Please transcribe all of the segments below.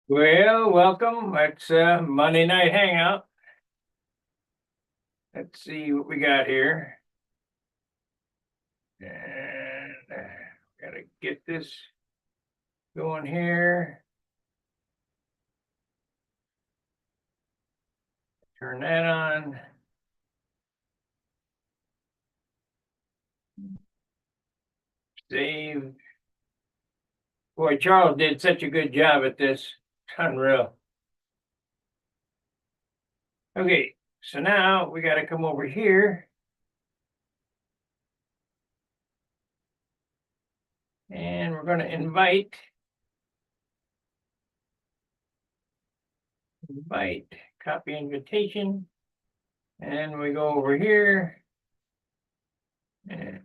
Well, welcome. It's Monday night hangout. Let's see what we got here. And gotta get this going here. Turn that on. Save. Boy, Charles did such a good job at this. It's unreal. Okay, so now we gotta come over here. And we're gonna invite, copy invitation. And we go over here. And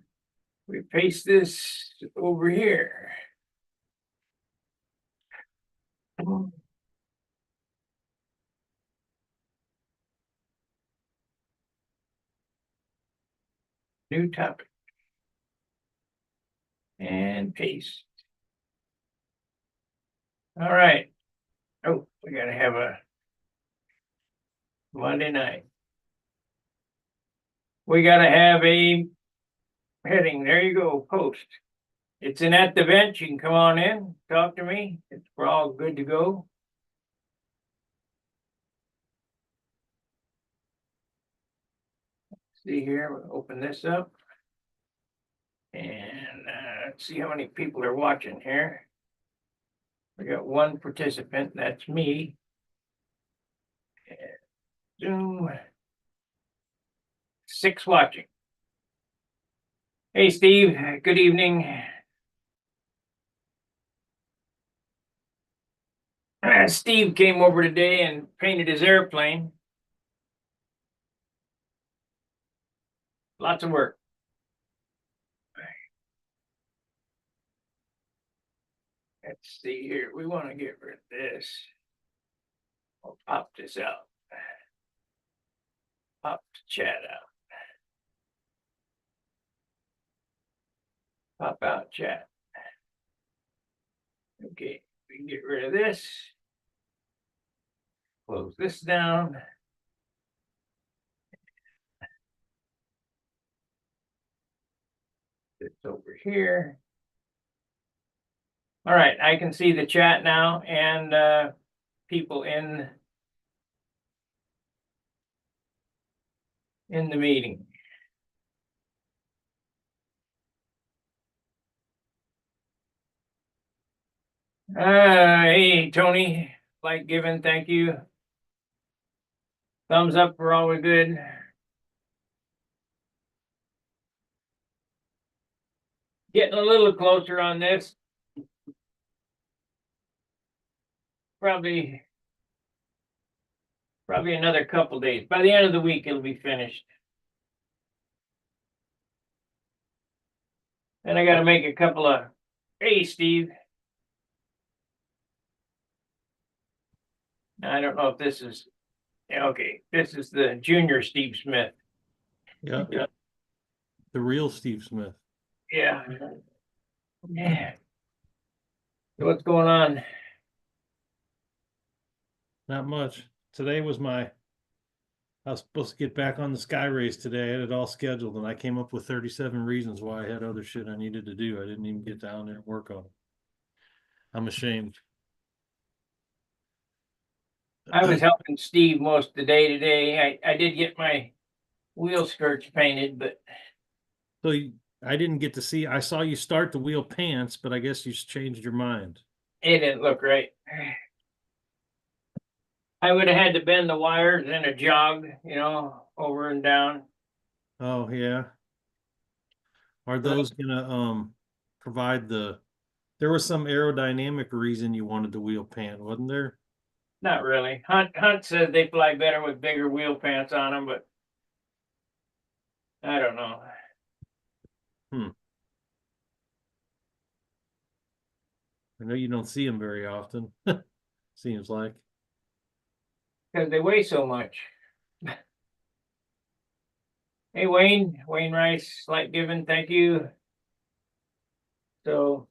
we paste this over here. New topic. And paste. All right. Oh, we gotta have a Monday night. We gotta have a heading. There you go, post. It's in at the bench. You can come on in, talk to me. We're all good to go. See here, we'll open this up. And let's see how many people are watching here. We got one participant, that's me. And Zoom. 6 watching. Hey, Steve, good evening. Steve came over today and painted his airplane. Lots of work. Let's see here. We want to get rid of this. I'll pop this out. Pop the chat out. Pop out chat. Okay, we can get rid of this. Close this down. It's over here. All right, I can see the chat now and people in the meeting. Hey, Tony, like given, thank you. Thumbs up for always good. Getting a little closer on this. Probably another couple days. By the end of the week, it'll be finished. And I got to make a couple of, hey, Steve. I don't know if this is, okay, this is the junior Steve Smith. Yeah. The real Steve Smith. Yeah. Yeah. So what's going on? Not much. Today was I was supposed to get back on the sky race today. I had it all scheduled and I came up with 37 reasons why I had other shit I needed to do. I didn't even get down there and work on it. I'm ashamed. I was helping Steve most of the day today. I did get my wheel skirts painted, but So I didn't get to see, I saw you start the wheel pants, but I guess you changed your mind. it didn't look right. I would have had to bend the wires in a jog, over and down. Oh yeah. Are those gonna provide there was some aerodynamic reason you wanted the wheel pant, wasn't there? Not really. Hunt says they fly better with bigger wheel pants on them, but I don't know. I know you don't see them very often. Seems like. Because they weigh so much. Hey, Wayne Rice, like given, thank you. So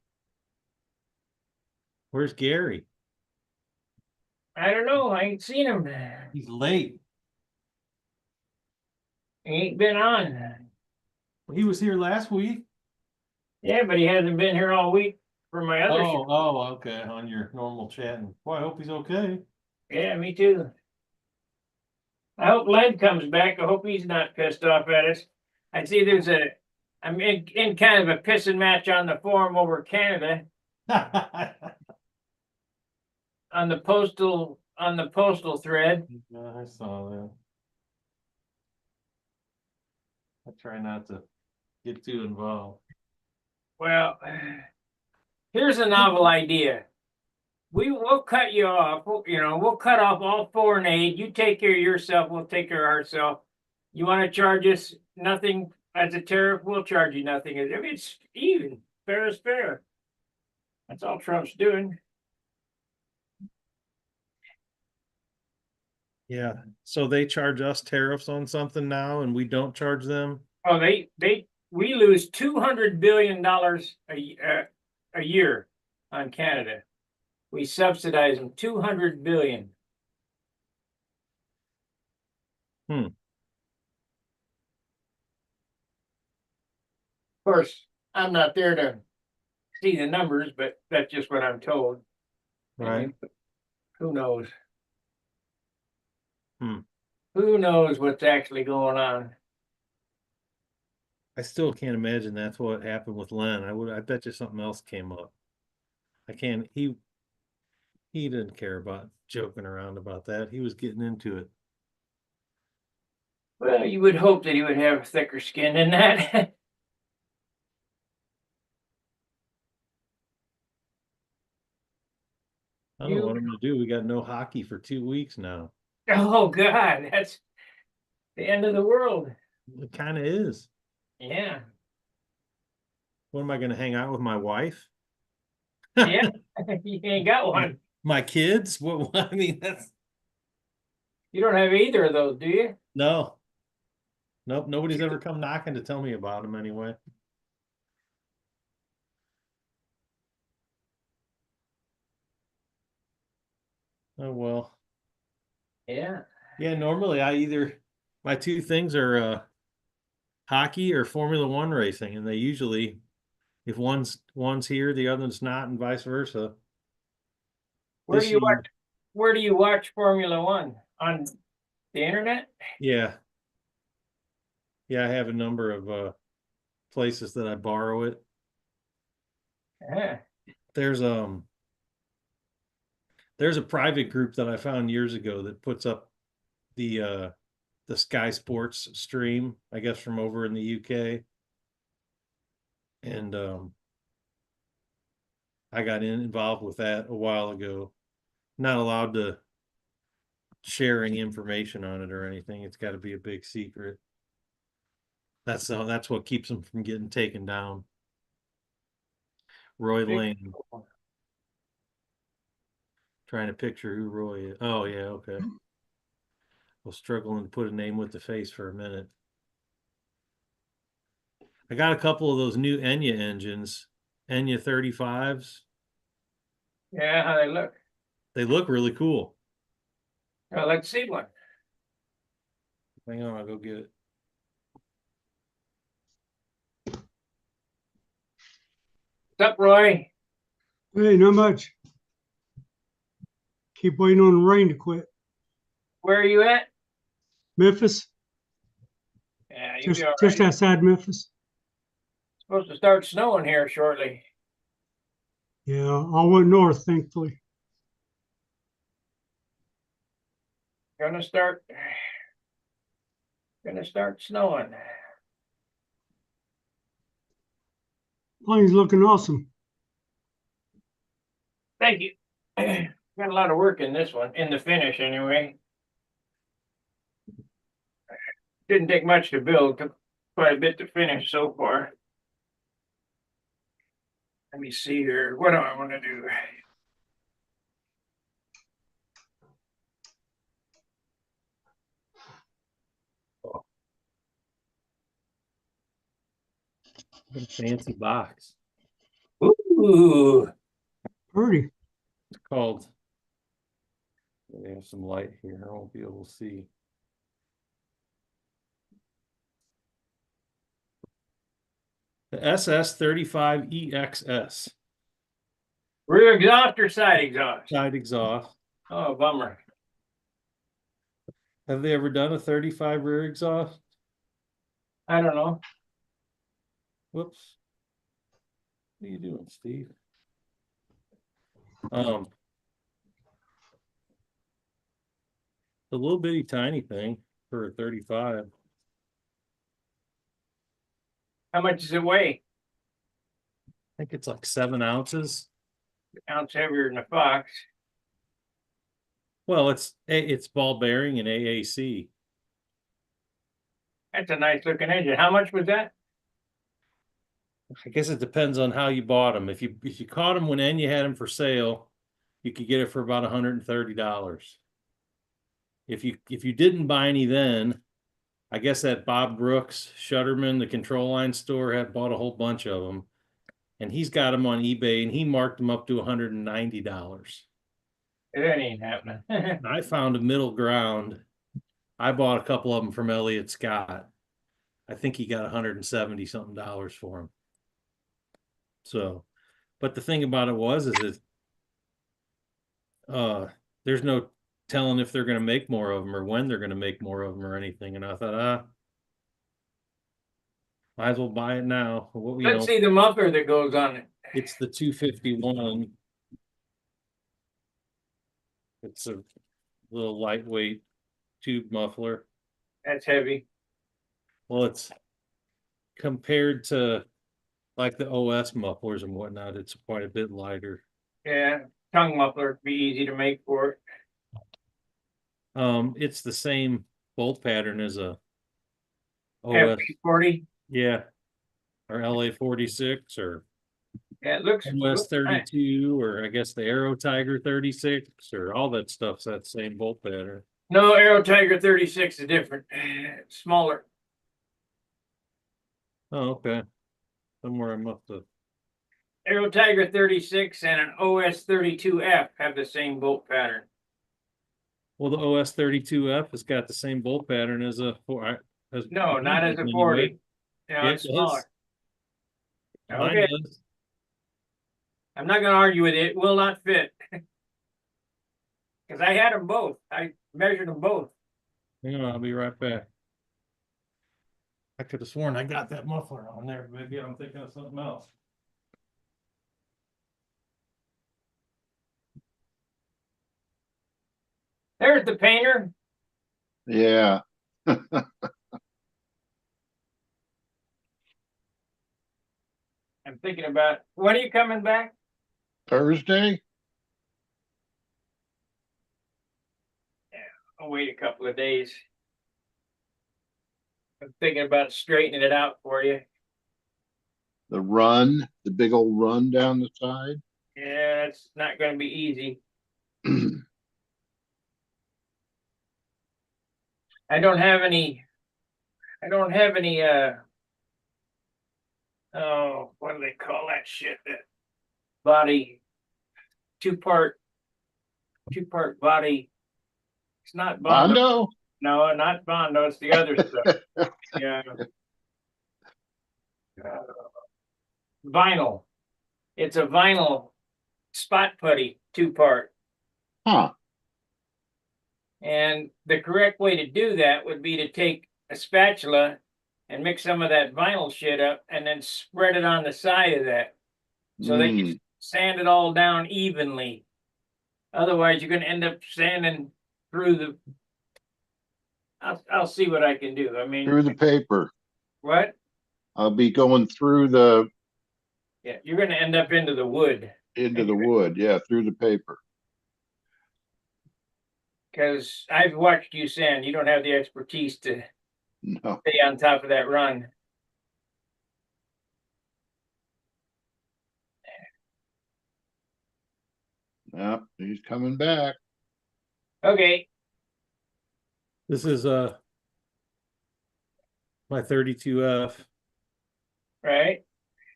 Where's Gary? I don't know. I ain't seen him. He's late. He ain't been on. He was here last week. Yeah, but he hasn't been here all week for my other show. Oh, okay. On your normal chatting. Boy, I hope he's okay. Yeah, me too. I hope Len comes back. I hope he's not pissed off at us. I see I'm in kind of a pissing match on the forum over Canada on the postal thread. Yeah, I saw that. I try not to get too involved. Well, here's a novel idea. We'll cut you off. We'll cut off all foreign aid. You take care of yourself. We'll take care of ourselves. You want to charge us nothing as a tariff? We'll charge you nothing. I mean, it's even. Fair is fair. That's all Trump's doing. Yeah. So they charge us tariffs on something now and we don't charge them? Oh, we lose $200 billion a year on Canada. We subsidize them $200 billion. Of course, I'm not there to see the numbers, but that's just what I'm told. Right. Who knows? Hmm. Who knows what's actually going on? I still can't imagine that's what happened with Len. I bet you something else came up. I can't, he didn't care about joking around about that. He was getting into it. Well, you would hope that he would have thicker skin than that. I don't know what I'm gonna do. We got no hockey for 2 weeks now. Oh God, that's the end of the world. It kind of is. Yeah. What am I gonna hang out with my wife? Yeah, you ain't got one. My kids? What I mean, that's You don't have either of those, do you? no. Nope, nobody's ever come knocking to tell me about them anyway. Oh well. Yeah. Yeah, normally my two things are hockey or Formula One racing, and they usually if one's here, the other one's not, and vice versa. Where This do you year, watch? Where do you watch Formula One? On the internet? yeah. Yeah, I have a number of places that I borrow it. Yeah. There's a private group that I found years ago that puts up the Sky Sports stream, I guess from over in the UK. And I got involved with that a while ago. Not allowed to share any information on it or anything. It's got to be a big secret. That's what keeps them from getting taken down. Roy Lane. Trying to picture who Roy is. Oh yeah, okay. I was struggling to put a name with the face for a minute. I got a couple of those new Enya engines, Enya 35s. Yeah, how they look. They look really cool. Well, let's see one. Hang on, I'll go get it. What's up, Roy? Hey, not much. Keep waiting on the rain to quit. Where are you at? Memphis, Yeah, you'll just be all just right. outside Memphis. It's supposed to start snowing here shortly. Yeah, all went north, thankfully. Gonna start snowing. Plane's looking awesome. Thank you. Got a lot of work in this one, in the finish anyway. Didn't take much to build, took quite a bit to finish so far. Let me see here. What do I want to do? What a fancy box. Ooh, Pretty. It's called They have some light here. I won't be able to see. The SS35EXS Rear exhaust or side exhaust? side exhaust. Oh, bummer. Have they ever done a 35 rear exhaust? I don't know. Whoops. What are you doing, Steve? The little bitty tiny thing for a 35. How much does it weigh? I think it's like 7 ounces. Ounce heavier than a Fox. Well, it's ball bearing and AAC. That's a nice looking engine. How much was that? I guess it depends on how you bought them. If you caught them when Enya had them for sale, you could get it for about $130. If you didn't buy any then, I guess that Bob Brooks Shutterman, the control line store, had bought a whole bunch of them, and he's got them on eBay, and he marked them up to $190. It ain't happening. I found a middle ground. I bought a couple of them from Elliott Scott. I think he got $170 something for them. So, but the thing about it is there's no telling if they're going to make more of them or when they're going to make more of them or anything. And I thought, might as well buy it now. Let's see the muffler that goes on it. It's the 251. It's a little lightweight tube muffler. That's heavy. Well, it's compared to like the OS mufflers and whatnot, it's quite a bit lighter. Yeah, tongue muffler would be easy to make for it. It's the same bolt pattern as a OS. FP40. Yeah, or LA46 or Yeah, it looks OS 32 nice. or I guess the Aero Tiger 36 or all that stuff's that same bolt pattern. No, Aero Tiger 36 is different. Smaller. Oh, okay. Somewhere I must have. Aero Tiger 36 and an OS 32F have the same bolt pattern. Well, the OS 32F has got the same bolt pattern as a No, not as a 40. No, it's smaller. Okay. I'm not going to argue with it. It will not fit. Because I had them both. I measured them both. Hang on, I'll be right back. I could have sworn I got that muffler on there. Maybe I'm thinking of something else. There's the painter. Yeah. I'm thinking about, when are you coming back? Thursday? I'll wait a couple of days. I'm thinking about straightening it out for you. The big old run down the side. Yeah, it's not going to be easy. I don't have any, oh, what do they call that shit? That body, two-part body. It's not Bondo. Bondo? No, not Bondo. It's the other stuff. Yeah. Vinyl. It's a vinyl spot putty, two-part. Huh. And the correct way to do that would be to take a spatula and mix some of that vinyl shit up and then spread it on the side of that. So that you sand it all down evenly. Otherwise, you're going to end up sanding through the... I'll see what I can do. I mean... Through the paper. What? I'll be going through the... Yeah, you're going to end up into the wood. Into the wood, yeah, through the paper. Because I've watched you sand. You don't have the expertise to No. stay on top of that run. Yeah, he's coming back. Okay. This is my 32F. Right.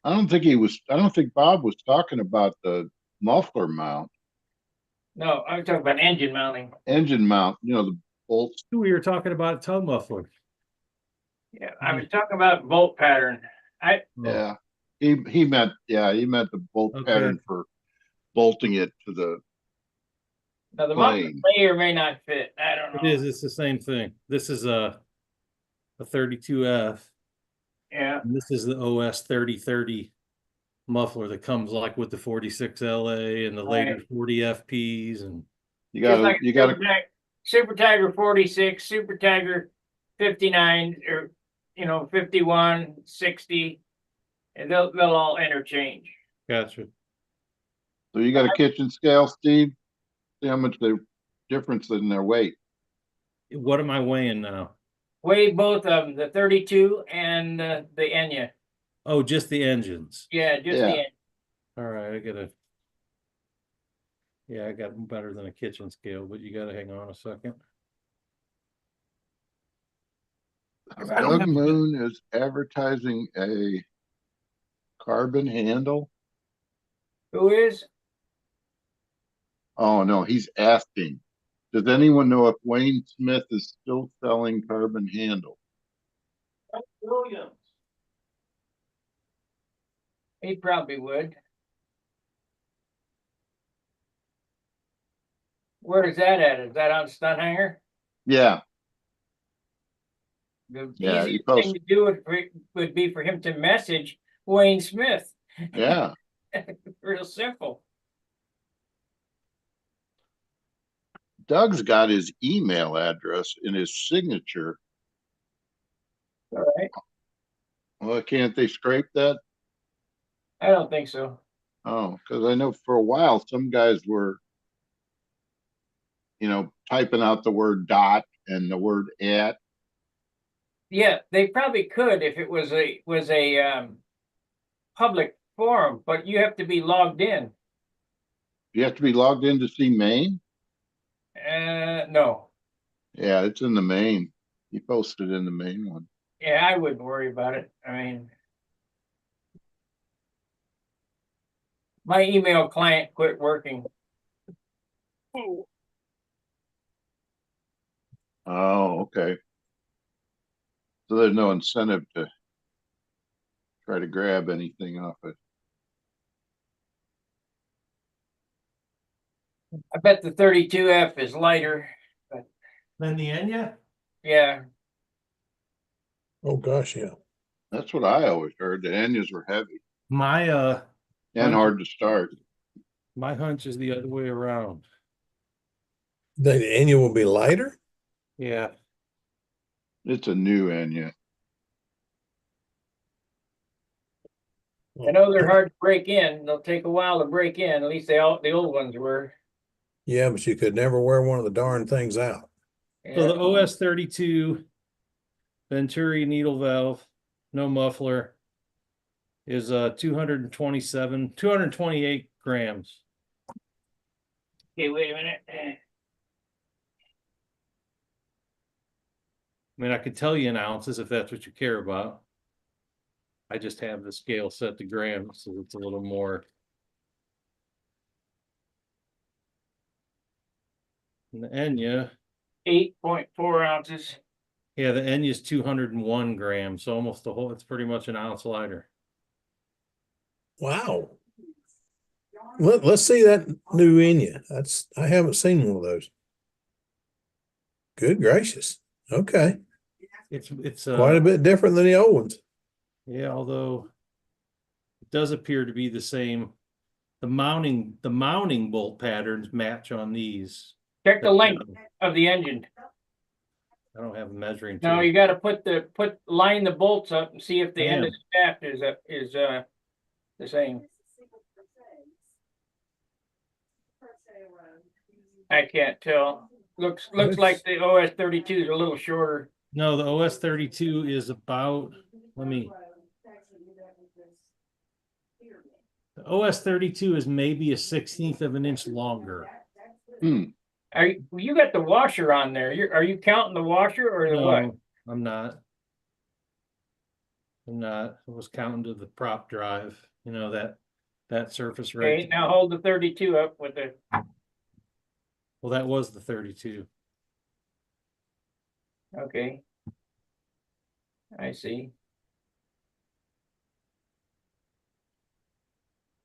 I don't think Bob was talking about the muffler mount. No, I'm talking about engine mounting. engine mount, you know, the bolts. We were talking about tug muffler. Yeah, I was talking about bolt pattern. Oh, Yeah. He meant the bolt Okay. pattern for bolting it to the, Now the muffler Plane. may or may not fit. I don't know. It is, it's the same thing. This is a 32F. Yeah, And this is the OS 3030 muffler that comes like with the 46 LA and the later Right. 40 FPs and you just gotta, like you gotta, Super Tiger 46, Super Tiger 59, or 51, 60, and they'll all interchange. gotcha. so you got a kitchen scale, Steve? See how much the difference in their weight. What am I weighing now? Weigh both of them, the 32 and the Enya. Oh, just the engines. Yeah, just the Yeah. Enya. All right, I got better than a kitchen scale, but you gotta hang on a second. If I don't Doug have a good- Moon is advertising a carbon handle. Who is? Oh, no, he's asking, does anyone know if Wayne Smith is still selling carbon handle? Williams. He probably would. Where is that at? Is that on Stunt Hangar? Yeah, The Yeah, he easiest posts- thing to do would be for him to message Wayne Smith. yeah. Real simple. Doug's got his email address in his signature. All right. Well, can't they scrape that? I don't think so. Oh, because I know for a while, some guys were, typing out the word dot and the word at. Yeah, they probably could if it was a public forum, but you have to be logged in. You have to be logged in to see main? No. Yeah, it's in the main. He posted in the main one. Yeah, I wouldn't worry about it. I mean, my email client quit working. Oh, okay. So there's no incentive to try to grab anything off it. I bet the 32F is lighter. Then the Enya? Yeah, Oh, gosh, yeah. That's what I always heard. The Enyas were heavy My and hard to start. my hunch is the other way around. The annual will be lighter? Yeah. It's a new Enya. I know they're hard to break in. They'll take a while to break in. At least the old ones were. Yeah, but you could never wear one of the darn things out. So the Yeah. OS 32 Venturi needle valve, no muffler, is 228 grams. Okay, wait a minute. I mean, I could tell you in ounces if that's what you care about. I just have the scale set to grams, so it's a little more. And the Enya, 8.4 ounces. yeah, the Enya is 201 grams, so almost the whole, it's pretty much an ounce lighter. Wow. Let's see that new Enya. I haven't seen one of those. Good gracious. Okay. It's Quite a bit different than the old ones. yeah, although it does appear to be the same. The mounting bolt patterns match on these. Check the length of the engine. I don't have a measuring No, tool. you got to line the bolts up and see if the end of Damn. the shaft is the same. I can't tell. Looks like the OS 32 is a little shorter. No, the OS 32 is about, the OS 32 is maybe a 1/16 of an inch longer. You got the washer on there? Are you counting the washer or the what? No, I'm not. I was counting to the prop drive, that surface right Okay, now hold the 32 up with the. Well, that was the 32. Okay. I see.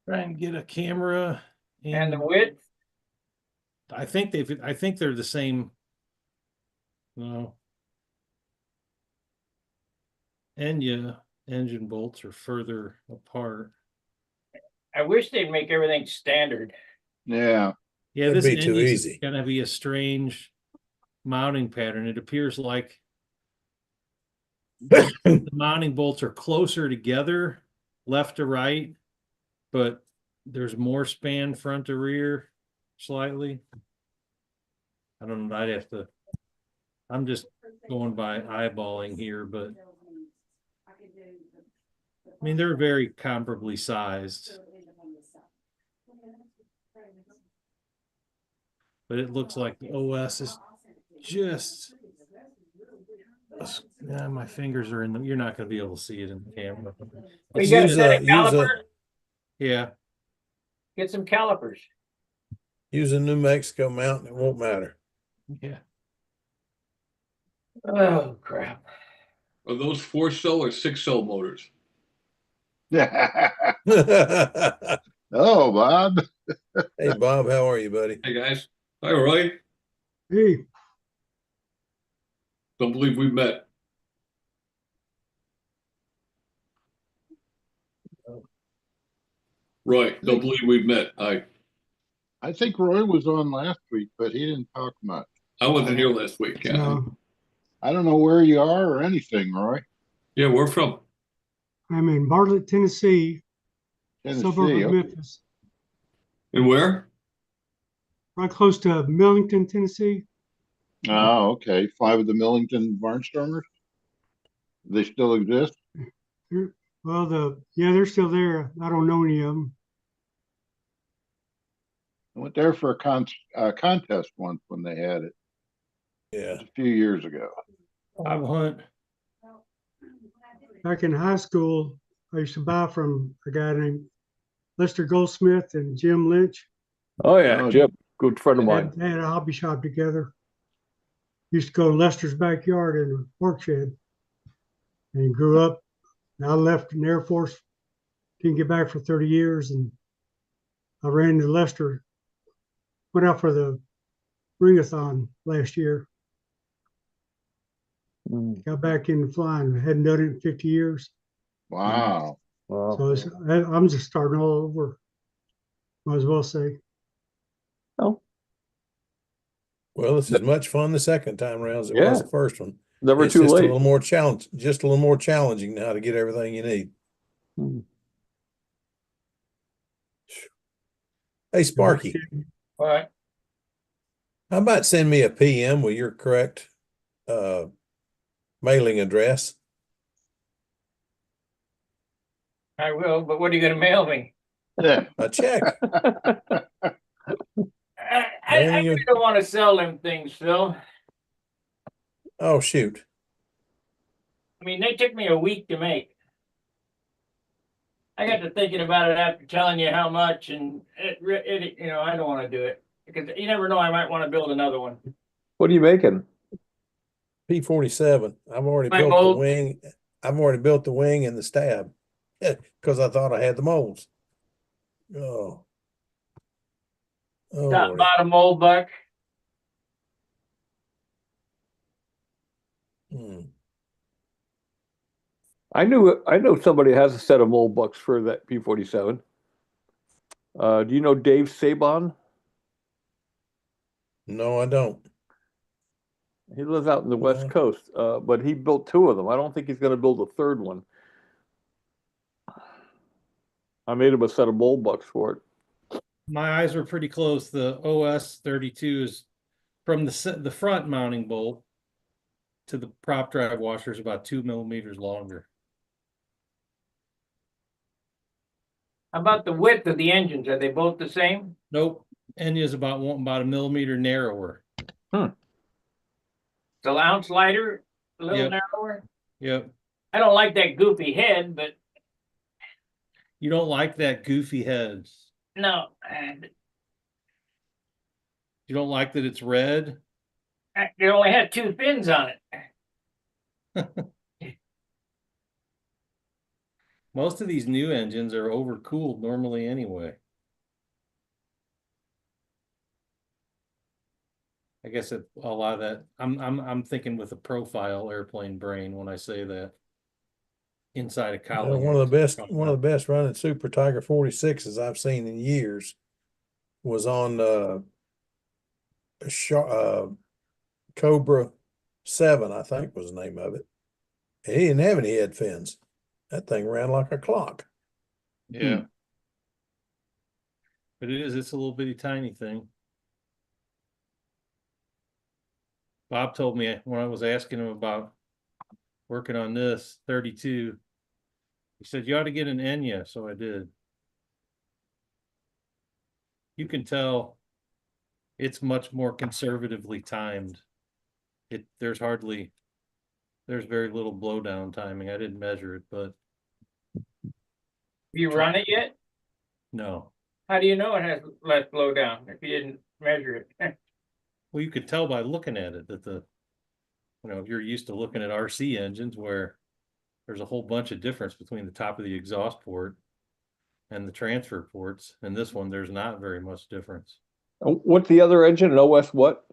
Try and get a camera. And the width? I think they're the same. No. Engine bolts are further apart. I wish they'd make everything standard. Yeah, Yeah, That'd this be too Enya's easy. gonna be a strange mounting pattern. It appears like the mounting bolts are closer together, left to right, but there's more span front to rear slightly. I don't know. I'm just going by eyeballing here, but I mean, they're very comparably sized. But it looks like the OS is just, yeah, my fingers are in the, you're not gonna be able to see it in the camera. We got a Use set a of use calipers. a Yeah, Get some calipers. use a New Mexico mount. It won't matter. yeah. Oh, crap. Are those 4-cell or 6-cell motors? yeah. Hey, Oh, Bob. Bob, how are you, buddy? Hey, guys. Hi, Roy. Hey, Don't believe we met. Roy, don't believe we've met. I think Roy was on last week, but he didn't talk much. I wasn't here last week. Yeah. no, I don't know where you are or anything, Roy. Yeah, we're from. I'm in Bartlett, Tennessee, suburb Tennessee. of Okay. Memphis, And where? right close to Millington, Tennessee. Oh, okay. 5 of the Millington Barnstormers. They still exist? Well, they're still there. I don't know any of them. I went there for a contest once when they had it Yeah. a few years ago. Bob Hunt. Back in high school, I used to buy from a guy named Lester Goldsmith and Jim Lynch. Oh yeah, Oh, Jim, good friend of mine. They had a hobby shop together. Used to go to Lester's backyard in a work shed. And he grew up. And I left in the Air Force, didn't get back for 30 years. And I ran into Lester, went out for the ringathon last year. Mm, Got back into flying. Hadn't done it in 50 years. wow. wow. So I'm just starting all over. Might as well say. Oh, Well, it's as much fun the second time around as it Yeah. was the first one. never It's too just a late. little more challenging now to get everything you need. Mm. Hey, Sparky, What? how about send me a PM with your correct mailing address? I will, but what are you gonna mail me? Yeah. A check. I Mailing really don't want to sell them things, Phil. Oh, shoot. I mean, they took me a week to make. I got to thinking about it after telling you how much, and I don't want to do it because you never know. I might want to build another one. What are you making? P-47. I've already My built mold. the wing. I've already built the wing and the stab because I thought I had the molds. Oh. Oh, Top Lordy. bottom mold buck. Hmm. I know somebody has a set of mold bucks for that P-47. Do you know Dave Sabon? No, I don't. He lives out in the West Coast, but he built 2 of them. I don't think he's going to build a third one. I made him a set of mold bucks for it. My eyes were pretty close. The OS 32 is from the front mounting bolt to the prop drive washer is about 2 millimeters longer. How about the width of the engines? Are they both the same? Nope. Enya is about a millimeter narrower. It's an ounce lighter, a little Yep. narrower. Yep. I don't like that goofy head, but You don't like that goofy head. no. You don't like that it's red? It only had 2 fins on it. Most of these new engines are overcooled normally anyway. I guess a lot of that. I'm thinking with a profile airplane brain when I say that. Inside a collar. One of the best running Super Tiger 46s I've seen in years was on Cobra 7, I think was the name of it. And he didn't have any head fins. That thing ran like a clock. Yeah. But it's a little bitty tiny thing. Bob told me when I was asking him about working on this 32, he said, you ought to get an Enya. So I did. You can tell it's much more conservatively timed. There's very little blowdown timing. I didn't measure it, but. Have you run it yet? No. How do you know it has less blowdown if you didn't measure it? Well, you could tell by looking at it that if you're used to looking at RC engines where there's a whole bunch of difference between the top of the exhaust port and the transfer ports, and this one, there's not very much difference. What's the other engine? An OS what?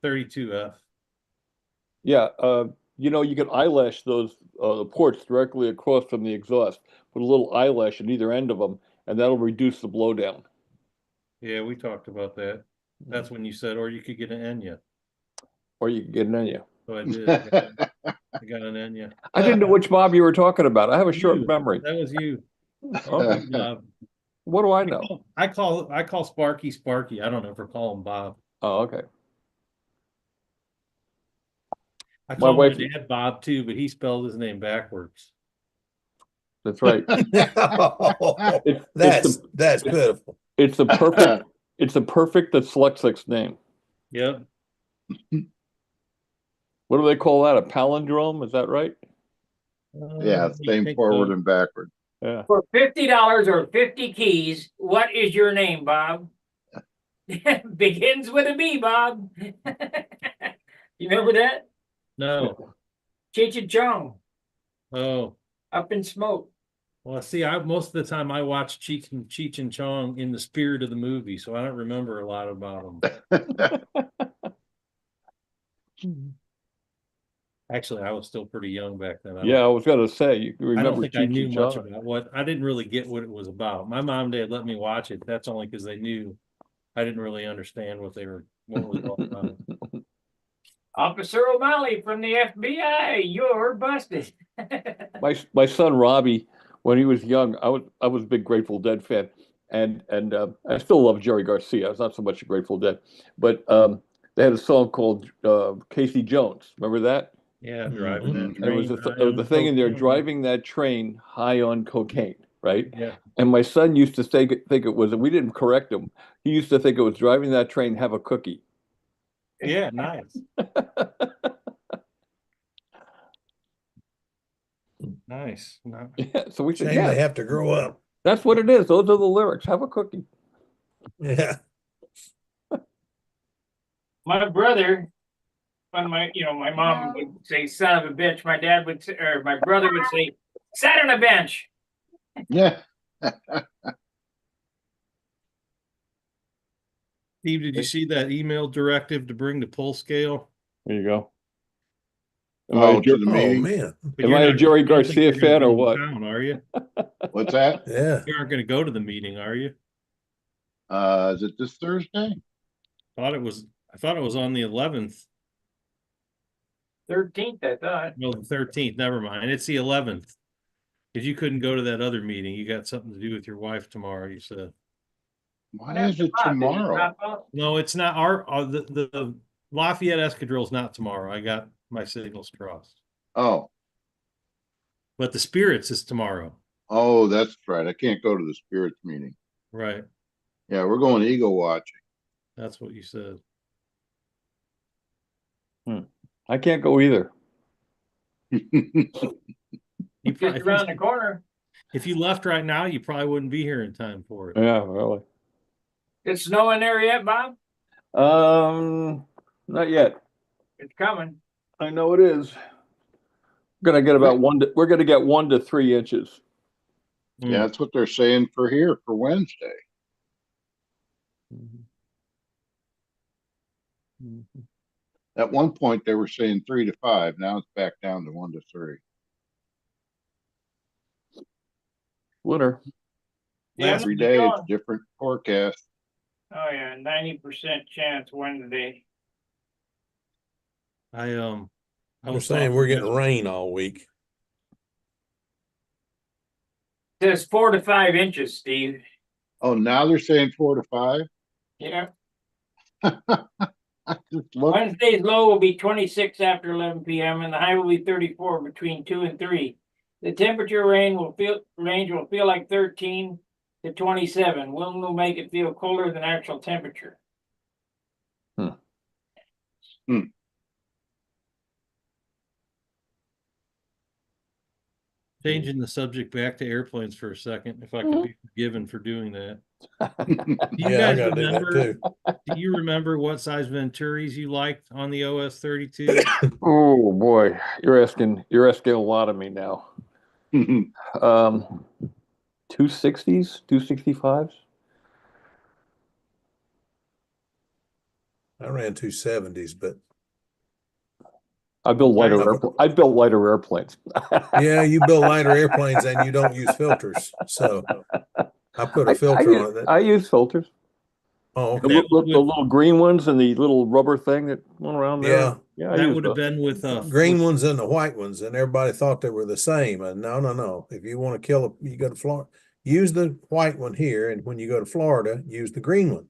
32F. Yeah, you can eyelash those ports directly across from the exhaust. Put a little eyelash at either end of them, and that'll reduce the blowdown. Yeah, we talked about that. That's when you said, or you could get an Enya. Or you can get an Enya. So I did. I got an Enya. I didn't know which Bob you were talking about. I have a short You. memory. That was you. Oh, what do I know? I call Sparky Sparky. I don't ever call him Bob. Oh, okay. I call my wife- dad Bob too, but he spelled his name backwards. That's right. That's pitiful. It's the perfect. It's a perfect dyslexic name. Yep. What do they call that? A palindrome? Is that right? Yeah, same forward and backward. Yeah. For $50 or 50 keys, what is your name, Bob? Begins with a B, Bob. You remember that? No. Cheech and Chong, Oh. Up in Smoke. Well, see, most of the time I watch Cheech and Chong in the spirit of the movie, so I don't remember a lot about them. Actually, I was still pretty young back then. I was going to say, you remember I don't think I Cheech knew and much Chong. about I didn't really get what it was about. My mom and dad let me watch it. That's only because they knew I didn't really understand what it was all about. Officer O'Malley from the FBI, you're busted. My son Robbie, when he was young, I was a big Grateful Dead fan, and I still love Jerry Garcia. I was not so much a Grateful Dead, but they had a song called Casey Jones. Remember that? Yeah, driving that And it was train. the thing in there, driving that train high on cocaine, right? Yeah. And my son used to think it was. We didn't correct him. He used to think it was driving that train, have a cookie. Yeah, nice. Nice. Yeah, so we said, Shame they have to grow up. that's what it is. Those are the lyrics. Have a cookie. Yeah. My brother, when my mom would say son of a bitch, my dad would say, or my brother would say, sat on a bench. Yeah. Steve, did you see that email directive to bring the pull scale? There you go. Oh, to the Oh meeting. man. But Am you're I a not- Jerry I don't think Garcia you're gonna fan be or in what? town, are you? What's that? Yeah. You aren't going to go to the meeting, are you? Is it this Thursday? I thought it was on the 11th. 13th, I thought. No, the 13th. Never mind. It's the 11th. Because you couldn't go to that other meeting. You got something to do with your wife tomorrow, you said. Why is it tomorrow? No, it's not the Lafayette Escadrille's not tomorrow. I got my signals crossed. Oh, But the Spirits is tomorrow. oh, that's right. I can't go to the spirits meeting. Right. Yeah, we're going eagle watching. That's what you said. I can't go either. You Just around the corner. if you left right now, you probably wouldn't be here in time for it. Yeah, really. It's snowing there yet, Bob? Not yet. It's coming. I know it is. Gonna get about we're gonna get 1 to 3 inches. Yeah, that's what they're saying for here for Wednesday. At one point, they were saying 3 to 5. Now it's back down to 1 to 3. Winter. Yeah, Every day, it's different forecast. Oh yeah, 90% chance Wednesday. I They're was saying talking we're getting yesterday- rain all week. Says 4 to 5 inches, Steve. Oh, now they're saying 4 to 5. Yeah. I just looked. Wednesday's low will be 26 after 11 p.m. and the high will be 34 between 2 and 3. The temperature range will feel like 13 to 27. Wind will make it feel colder than actual temperature. Changing the subject back to airplanes for a second, if I could be forgiven for doing that. Do you Yeah, I guys gotta do that remember? too. Do you remember what size Venturis you liked on the OS 32? Oh boy, you're asking a lot of me now. 260s, 265s. I ran 270s, but I built lighter airplanes. yeah, you build lighter airplanes and you don't use filters. So I put a filter on it. I use filters. Oh, The, okay. the little green ones and the little rubber thing that went around there. Yeah. Yeah, I That use would have those. been with Green ones and the white ones, and everybody thought they were the same. And no. If you want to kill you go to Florida, use the white one here, and when you go to Florida, use the green one.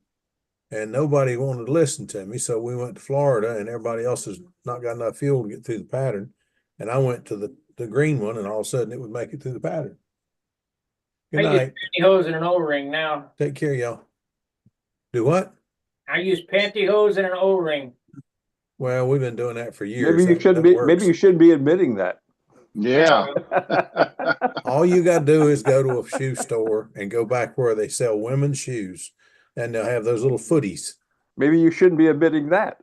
And nobody wanted to listen to me, so we went to Florida, and everybody else has not got enough fuel to get through the pattern. And I went to the green one, and all of a sudden it would make it through the pattern. Good I night. use pantyhose and an O-ring now. Take care, y'all. Do what? I use pantyhose and an O-ring. Well, we've been doing that for years. Maybe you That- shouldn't that be. works. Maybe you shouldn't be admitting that. Yeah. All you got to do is go to a shoe store and go back where they sell women's shoes, and they'll have those little footies. Maybe you shouldn't be admitting that.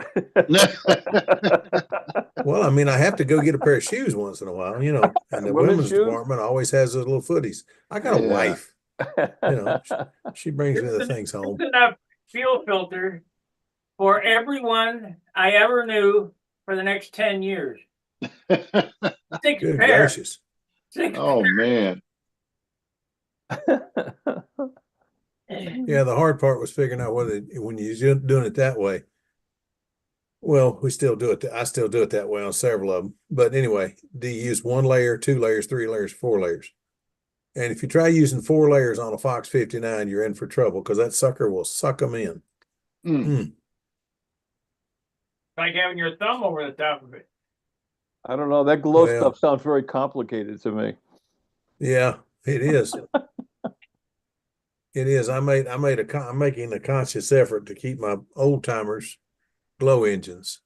Well, I mean, I have to go get a pair of shoes once in a while, and the Women's women's shoes? department always has those little footies. I got a Yeah. wife, she brings me the things home. There's enough fuel filter for everyone I ever knew for the next 10 years. 6 Good pairs. gracious. 6 Oh, man. Yeah, the hard part was figuring out when you're doing it that way. Well, we still do it. I still do it that way on several of them. But anyway, do you use 1 layer, 2 layers, 3 layers, 4 layers? And if you try using 4 layers on a Fox 59, you're in for trouble because that sucker will suck them in. Like having your thumb over the top of it. I don't know. That glow Well. stuff sounds very complicated to me. Yeah, it is. It is. I'm making a conscious effort to keep my old timers glow engines.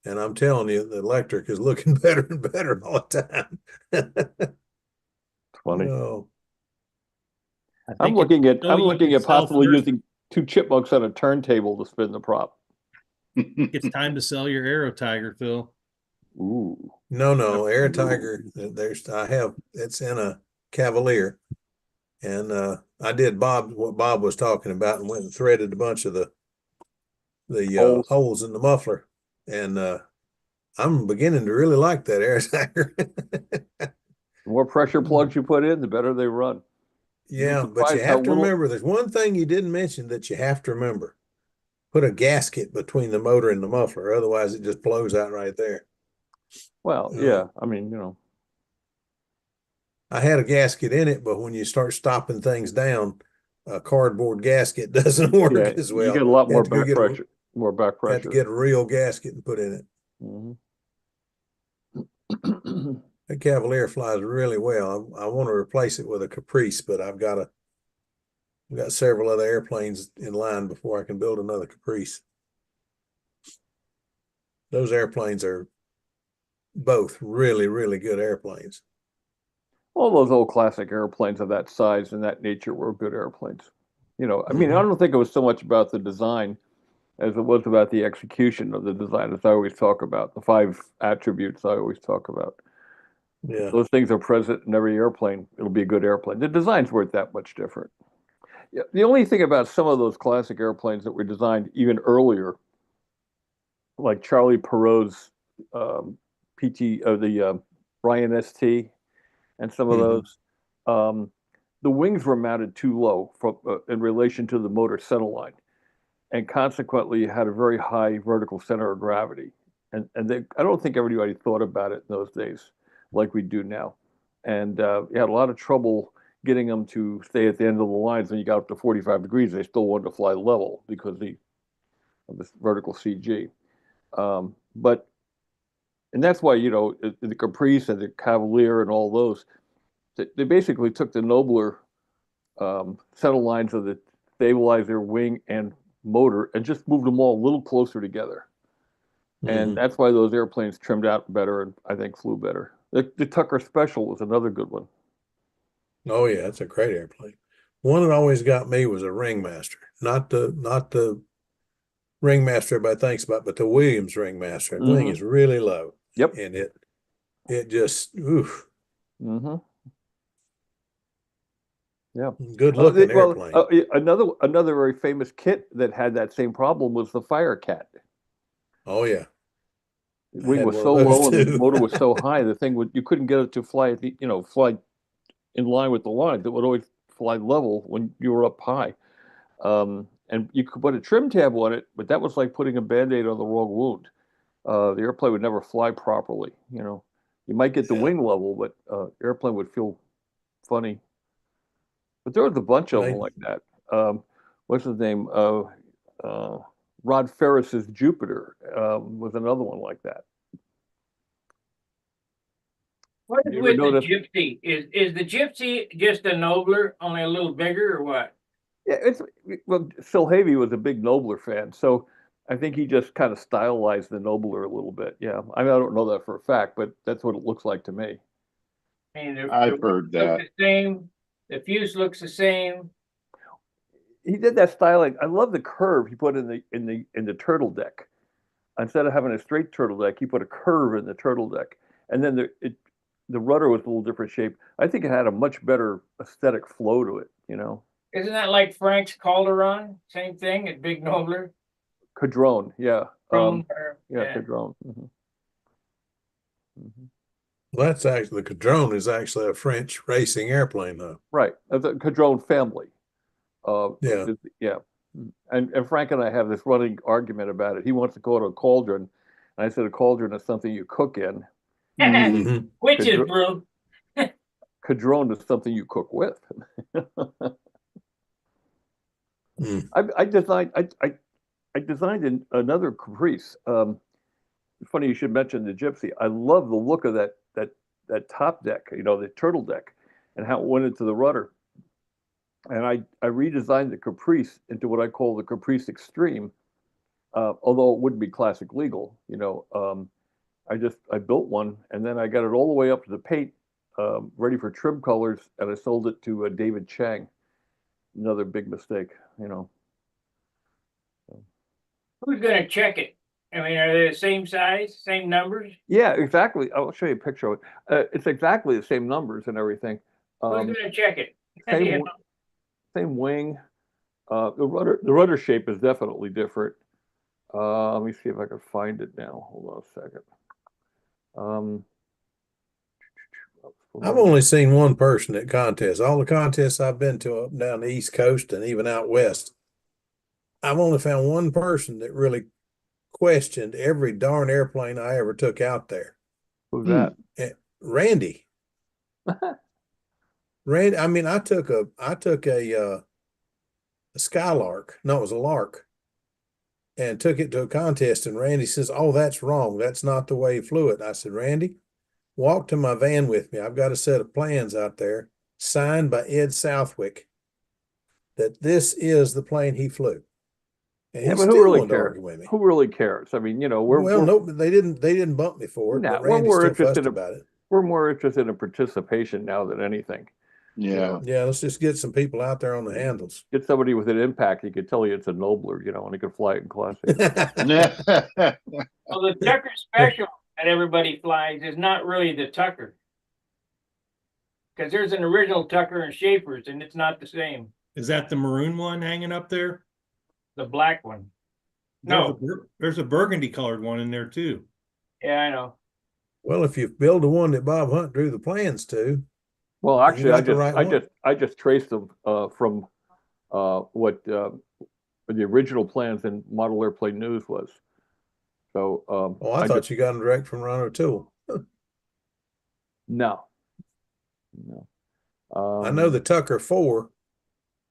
And I'm telling you, the electric is looking better and better all the time. Funny. Oh, I'm looking at so you can sell possibly first. using 2 chipmunks on a turntable to spin the prop. It's time to sell your Aero Tiger, Phil. Ooh. no, Air Tiger. It's in a Cavalier. And I did what Bob was talking about and went and threaded a bunch of the holes in the muffler. And I'm beginning to really like that Air Tiger. The more pressure plugs you put in, the better they run. Yeah, You'd be but you surprised how have to little- remember, there's one thing you didn't mention that you have to remember. Put a gasket between the motor and the muffler, otherwise it just blows out right there. Well, Yeah. yeah. I mean, I had a gasket in it, but when you start stopping things down, a cardboard gasket doesn't work yeah, as well. you get a lot You more have to go back get pressure. More back Had to pressure. get a real gasket and put in it. Mhm. The Cavalier flies really well. I want to replace it with a Caprice, but I've got several other airplanes in line before I can build another Caprice. Those airplanes are both really, really good airplanes. All those old classic airplanes of that size and that nature were good airplanes. I mean, I don't think it was so much about the design as it was about the execution of the design, as I always talk about, the 5 attributes I always talk about. Yeah. Those things are present in every airplane. It'll be a good airplane. The designs weren't that much different. Yeah, the only thing about some of those classic airplanes that were designed even earlier, like Charlie Perrault's the Ryan ST, and some of those, the wings were mounted too low in relation to the motor centerline, and consequently you had a very high vertical center of gravity. And I don't think everybody thought about it in those days like we do now. And you had a lot of trouble getting them to stay at the end of the lines. When you got up to 45 degrees, they still wanted to fly level because of this vertical CG. And that's why, the Caprice and the Cavalier and all those, they basically took the nobler center lines of the stabilizer, wing, and motor and just moved them all a little closer together. And that's why those airplanes trimmed out better and I think flew better. The Tucker Special was another good one. Oh yeah, it's a great airplane. One that always got me was a Ringmaster, not the Ringmaster everybody thinks about, but the Williams Ringmaster. The wing is really low. Yep. And it just oof. Yeah. Good looking airplane. Another very famous kit that had that same problem was the Firecat. Oh yeah. The wing was so low and the motor was so high, the thing you couldn't get it to fly at the, fly in line with the line. It would always fly level when you were up high. And you could put a trim tab on it, but that was like putting a Band-Aid on the wrong wound. The airplane would never fly properly. You might get the wing level, but airplane would feel funny. But there was a bunch of them like that. What's his name? Rod Ferris's Jupiter was another one like that. What is with the Gypsy? Is the Gypsy just a nobler, only a little bigger, or what? Yeah, Silhavy was a big Nobler fan, so I think he just kind of stylized the Nobler a little bit. Yeah, I don't know that for a fact, but that's what it looks like to me. I've heard that. The same. The fuse looks the same. He did that styling. I love the curve he put in the turtle deck. Instead of having a straight turtle deck, he put a curve in the turtle deck, and then the rudder was a little different shape. I think it had a much better aesthetic flow to it. Isn't that like Frank's Calderon? Same thing at Big Nobler? Cadrone, yeah. Cadrone. Well, that's actually, the Cadrone is actually a French racing airplane, though. Right, the Cadrone family. Yeah. And Frank and I have this running argument about it. He wants to call it a cauldron, and I said a cauldron is something you cook in. Which is brew. Cadrone is something you cook with. I designed another Caprice. Funny you should mention the Gypsy. I love the look of that top deck, the turtle deck, and how it went into the rudder. And I redesigned the Caprice into what I call the Caprice Extreme, although it wouldn't be classic legal. I built one, and then I got it all the way up to the paint, ready for trim colors, and I sold it to David Chang. Another big mistake, Who's going to check it? I mean, are they the same size, same numbers? Yeah, exactly. I'll show you a picture of it. It's exactly the same numbers and everything. Who's going to check it? Same wing. The rudder shape is definitely different. Let me see if I can find it now. Hold on a second. I've only seen one person at contests. All the contests I've been to up and down the East Coast and even out west, I've only found one person that really questioned every darn airplane I ever took out there. Who's that? Randy. Randy. I mean, I took a Skylark. No, it was a Lark, and took it to a contest. And Randy says, "Oh, that's wrong. That's not the way he flew it." I said, "Randy, walk to my van with me. I've got a set of plans out there signed by Ed Southwick that this is the plane he flew." And yeah, but who really cares? Who really cares? I mean, they didn't bump me for it. No, but Randy's still fussed about it. We're more interested in participation now than anything. Yeah. Yeah, let's just get some people out there on the handles. Get somebody with an impact, he could tell you it's a nobler, and he could fly it in classic. Well, the Tucker Special that everybody flies is not really the Tucker. Because there's an original Tucker and Schaefer's, and it's not the same. Is that the maroon one hanging up there? The black one. No. There's a burgundy colored one in there too. Yeah, I know. Well, if you build the one that Bob Hunt drew the plans to, Well, you actually, got the right one. I just traced them from what the original plans in Model Airplane News was. So, oh, I thought you got them direct from Ron O'Toole. No. I know the Tucker 4.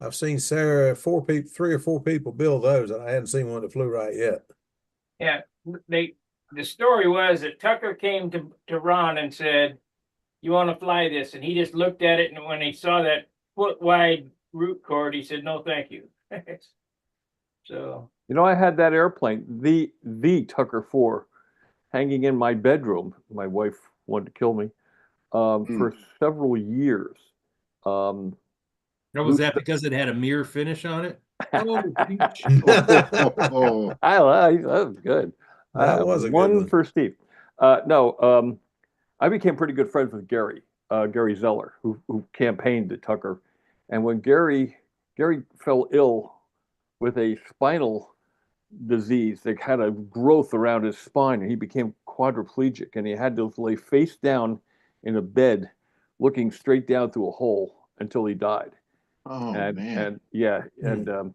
I've seen three or four people build those, and I hadn't seen one that flew right yet. Yeah, the story was that Tucker came to Ron and said, "You want to fly this?" And he just looked at it, and when he saw that foot-wide root cord, he said, "No, thank you." So. I had that airplane, the Tucker 4, hanging in my bedroom. My wife wanted to kill me for several years. Was that because it had a mirror finish on it? Oh, Oh, that was good. That was a good one for Steve. No, I became pretty good friends with Gary Zeller, who campaigned at Tucker. And when Gary fell ill with a spinal disease that had a growth around his spine, and he became quadriplegic, and he had to lay face down in a bed looking straight down through a hole until he died. man. And yeah, and I don't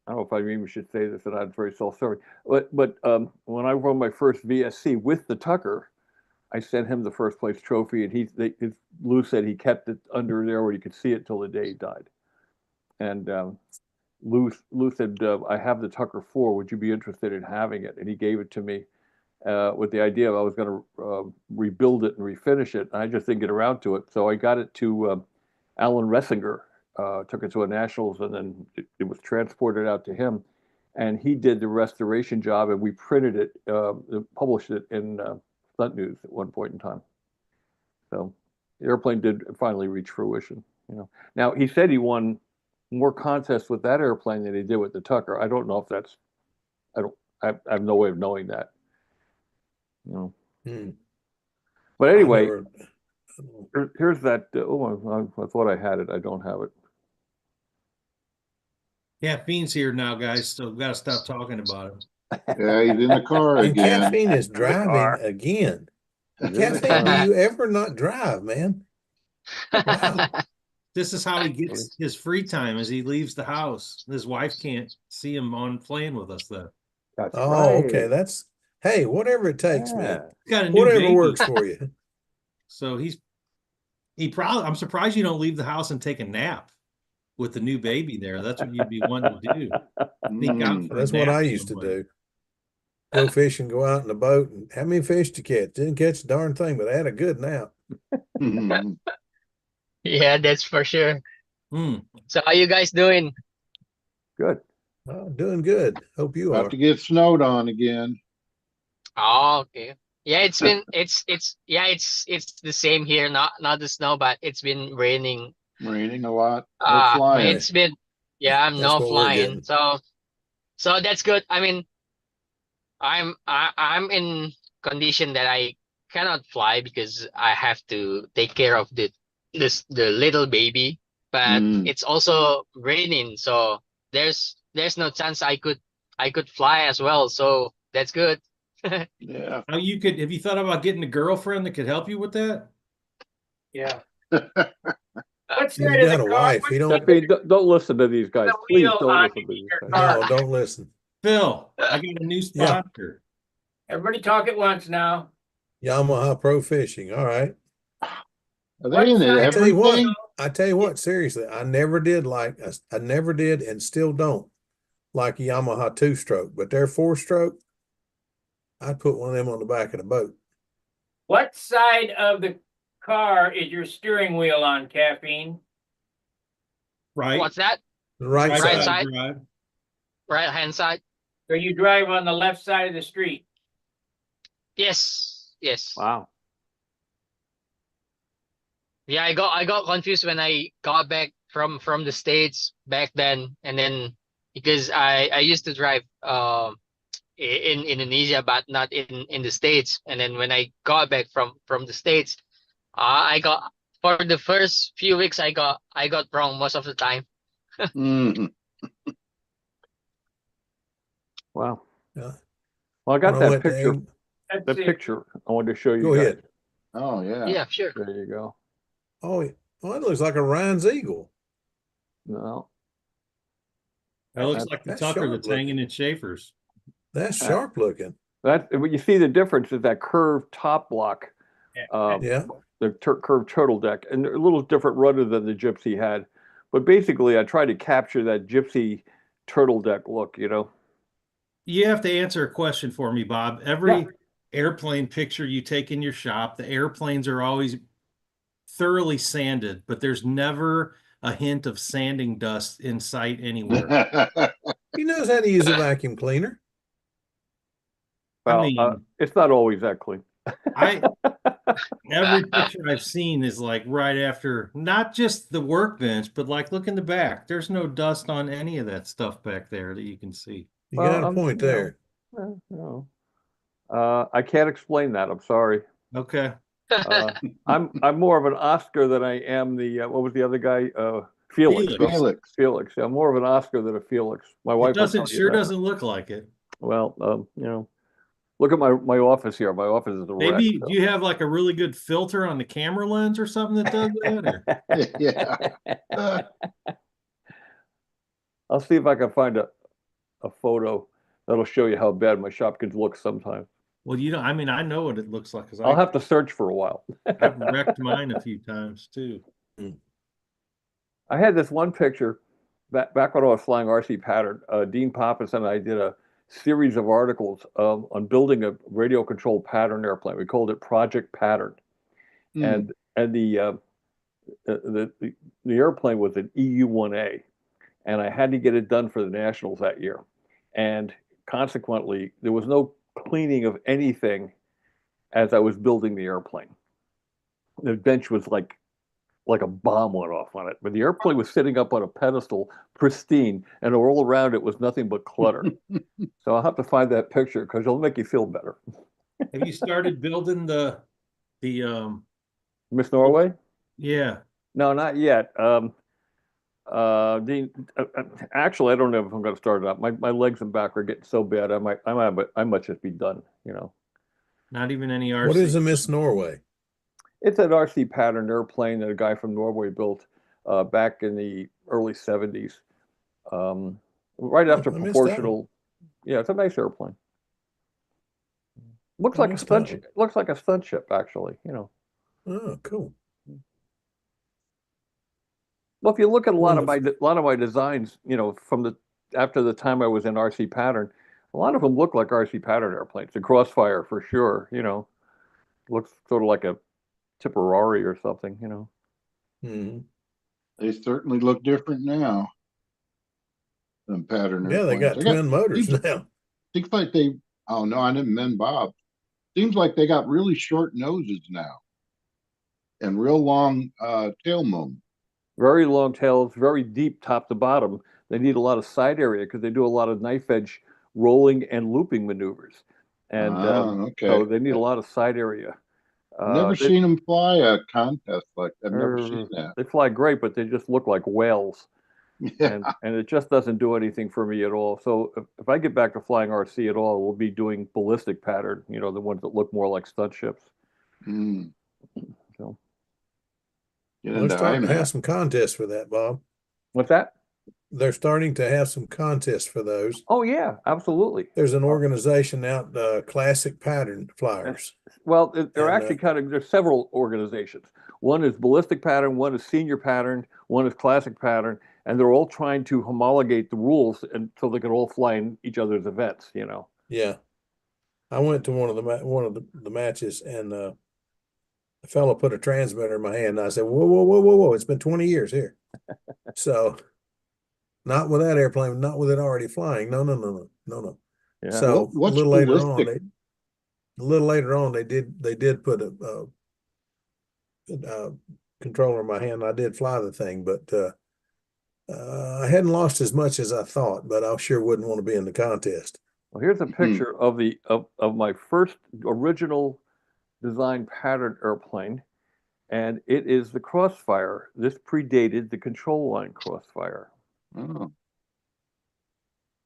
know if I even should say this, and I'm very sorry. But when I won my first VSC with the Tucker, I sent him the first place trophy, and Lou said he kept it under there where you could see it till the day he died. And Lou said, "I have the Tucker 4. Would you be interested in having it?" And he gave it to me with the idea of I was going to rebuild it and refinish it. And I just didn't get around to it, so I got it to Alan Ressinger. Took it to a nationals, and then it was transported out to him, and he did the restoration job, and we printed it, published it in Stunt News at one point in time. So the airplane did finally reach fruition. Now he said he won more contests with that airplane than he did with the Tucker. I don't know if that's. I have no way of knowing that. But anyway, here's that. I thought I had it. I don't have it. Caffeine's here now, guys, so we've got to stop talking about him. Yeah, he's in the car And again. Caffeine is driving again. Caffeine, do you ever not drive, man? Wow. This is how he gets his free time as he leaves the house. His wife can't see him on playing with us though. That's Okay. Hey, whatever it takes, man. He's got a new Whatever baby. works for you. So I'm surprised you don't leave the house and take a nap with the new baby there. That's what you'd be wanting to do. Sneak out for a That's what nap I used to somewhere. do. Go fishing, go out in the boat, and how many fish to catch? Didn't catch a darn thing, but I had a good nap. Yeah, that's for sure. Hmm. So how you guys doing? Good. Oh, doing good. Hope you About are. to get snowed on again. Oh, okay. Yeah, it's been it's the same here. Not the snow, but it's been raining. Raining a lot. No flying. It's been I'm That's no what we're flying. getting. So that's good. I mean, I'm in condition that I cannot fly because I have to take care of the little baby, but it's also raining, so there's no chance I could fly as well. So that's good. Yeah. Have you thought about getting a girlfriend that could help you with that? Yeah. What's You that in got the a car? wife. You don't. Don't listen to these guys. The Please wheel don't on listen to these your guys. car. No, don't listen. Phil, I got a new sponsor. Everybody talk at once now. Yamaha Pro Fishing. All right. Are they in What it? I tell you what. Everything? I tell you what. Seriously, I never did, and still don't like a Yamaha 2-stroke, but their 4-stroke, I'd put one of them on the back of the boat. What side of the car is your steering wheel on, Caffeine? Right. What's that? The right Right side. side. Drive. Right hand side? So you drive on the left side of the street? Yes. Wow. Yeah, I got confused when I got back from the States back then, and then because I used to drive in Indonesia, but not in the States. And then when I got back from the States, I got for the first few weeks I got wrong most of the time. Mhm. Wow. Yeah. Well, I When got I that went to picture. Let's That see. picture I wanted to show you Go guys. ahead. Oh, yeah. Yeah, sure. There you go. Oh, it looks like a Ryan's Eagle. No, That looks like the That's Tucker sharp that's looking. hanging in Schaefer's. That's Uh, sharp looking. that what you see the difference is that curved top block, Yeah. the curved turtle deck, and a little different rudder than the Gypsy had. But basically, I tried to capture that Gypsy turtle deck look. You know. You have to answer a question for me, Bob. Every airplane picture you take in your shop, the airplanes are always thoroughly sanded, but there's never a hint of sanding dust in sight anywhere. He knows how to use a vacuum cleaner. I Well, mean, it's not always that clean. Every picture I've seen is like right after, not just the workbench, but like look in the back. There's no dust on any of that stuff back there that you can see. You Well, got a point you know, there. you know, I can't explain that. I'm sorry. Okay. I'm more of an Oscar than I am the what was the other guy? Felix. Felix. Felix. Felix. Yeah, I'm more of an Oscar than a Felix. My wife It will tell you sure that. doesn't look like it. Well, you know, look at my office here. My office is a wreck. Maybe do you have like a really good filter on the camera lens or something that does that? Or? Yeah. I'll see if I can find a photo that'll show you how bad my shop can look sometimes. Well, I mean, I know what it looks like because I'll have to search for a while. I've wrecked mine a few times too. I had this one picture back when I was flying RC pattern. Dean Pappas and I did a series of articles on building a radio controlled pattern airplane. We called it Project Pattern, Mm. and the airplane was an EU-1A, and I had to get it done for the Nationals that year, and consequently there was no cleaning of anything as I was building the airplane. The bench was like a bomb went off on it, but the airplane was sitting up on a pedestal, pristine, and all around it was nothing but clutter. So I'll have to find that picture because it'll make you feel better. Have you started building the Miss Norway? yeah. No, not yet. Actually, I don't know if I'm going to start it up. My legs and back are getting so bad. I might just be done. You know. Not even any RC. What is a Miss Norway? It's an RC pattern airplane that a guy from Norway built back in the early 70s, right after I missed that proportional. Yeah, it's a nice airplane. Looks I like a missed stunt. that one. Looks like a stunt ship, actually. You know. Oh, cool. Well, if you look at a lot of Wonderful. my designs, you know, after the time I was in RC pattern, a lot of them look like RC pattern airplanes. The Crossfire for sure. You know, looks sort of like a Tipperary or something. You know. Mhm. They certainly look different now than pattern Yeah, they airplanes. got twin motors now. Seems like they, oh no, I didn't mean Bob. Seems like they got really short noses now and real long tail moon. Very long tails, very deep top to bottom. They need a lot of side area because they do a lot of knife edge rolling and looping maneuvers, and Okay. so they need a lot of side area. Never seen them fly a contest like that. I've never seen that. They fly great, but they just look like whales, Yeah. and it just doesn't do anything for me at all. So if I get back to flying RC at all, we'll be doing ballistic pattern. You know, the ones that look more like stunt ships. Mm. So Get They're into starting to have IMAX. some contests for that, Bob. what's that? They're starting to have some contests for those. Oh yeah, absolutely. There's an organization out, Classic Pattern Flyers. Well, they're And, actually there's several organizations. One is Ballistic Pattern, one is Senior Pattern, one is Classic Pattern, and they're all trying to homologate the rules and so they can all fly in each other's events, you know. Yeah. I went to one of the matches, and a fellow put a transmitter in my hand, and I said, "Whoa, whoa, whoa, whoa, whoa! It's been 20 years here." So, not with that airplane, not with it already flying. No, no, no, no, no, no. Yeah. So What's a little later on, ballistic? they did put a controller in my hand. I did fly the thing, but I hadn't lost as much as I thought, but I sure wouldn't want to be in the contest. Well, here's a picture of the of my first original design pattern airplane, and it is the Crossfire. This predated the control line Crossfire. Oh,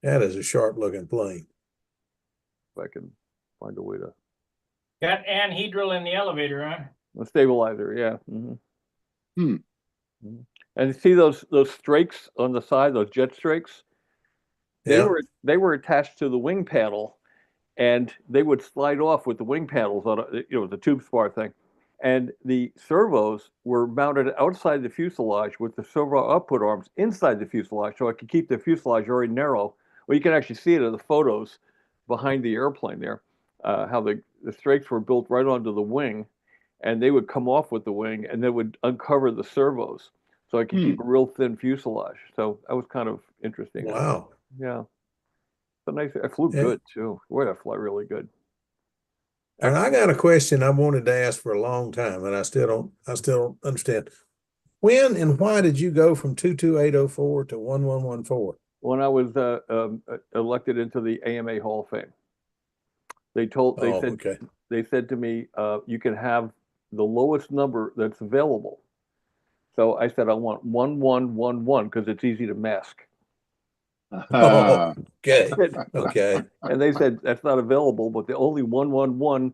That is a sharp looking plane. If I can find a way to Got anhedral in the elevator, huh? a stabilizer, yeah. Hmm. And see those strakes on the side, those jet strakes? Yeah. They were attached to the wing panel, and they would slide off with the wing panels on the tube spar thing. And the servos were mounted outside the fuselage with the servo output arms inside the fuselage, so I could keep the fuselage very narrow. Well, you can actually see it in the photos behind the airplane there, how the strakes were built right onto the wing, and they would come off with the wing, and they would uncover the servos, so I could keep a real thin fuselage. So that was kind of interesting. Wow. Yeah. But nice. I flew good too. Boy, I fly really good. And I got a question I wanted to ask for a long time, and I still don't understand. When and why did you go from 22804 to 1114? When I was elected into the AMA Hall of Fame, they said to me, you can have the lowest number that's available. So I said, I want 1111 because it's easy to mask. Oh, okay. Okay. And they said that's not available, but the only 111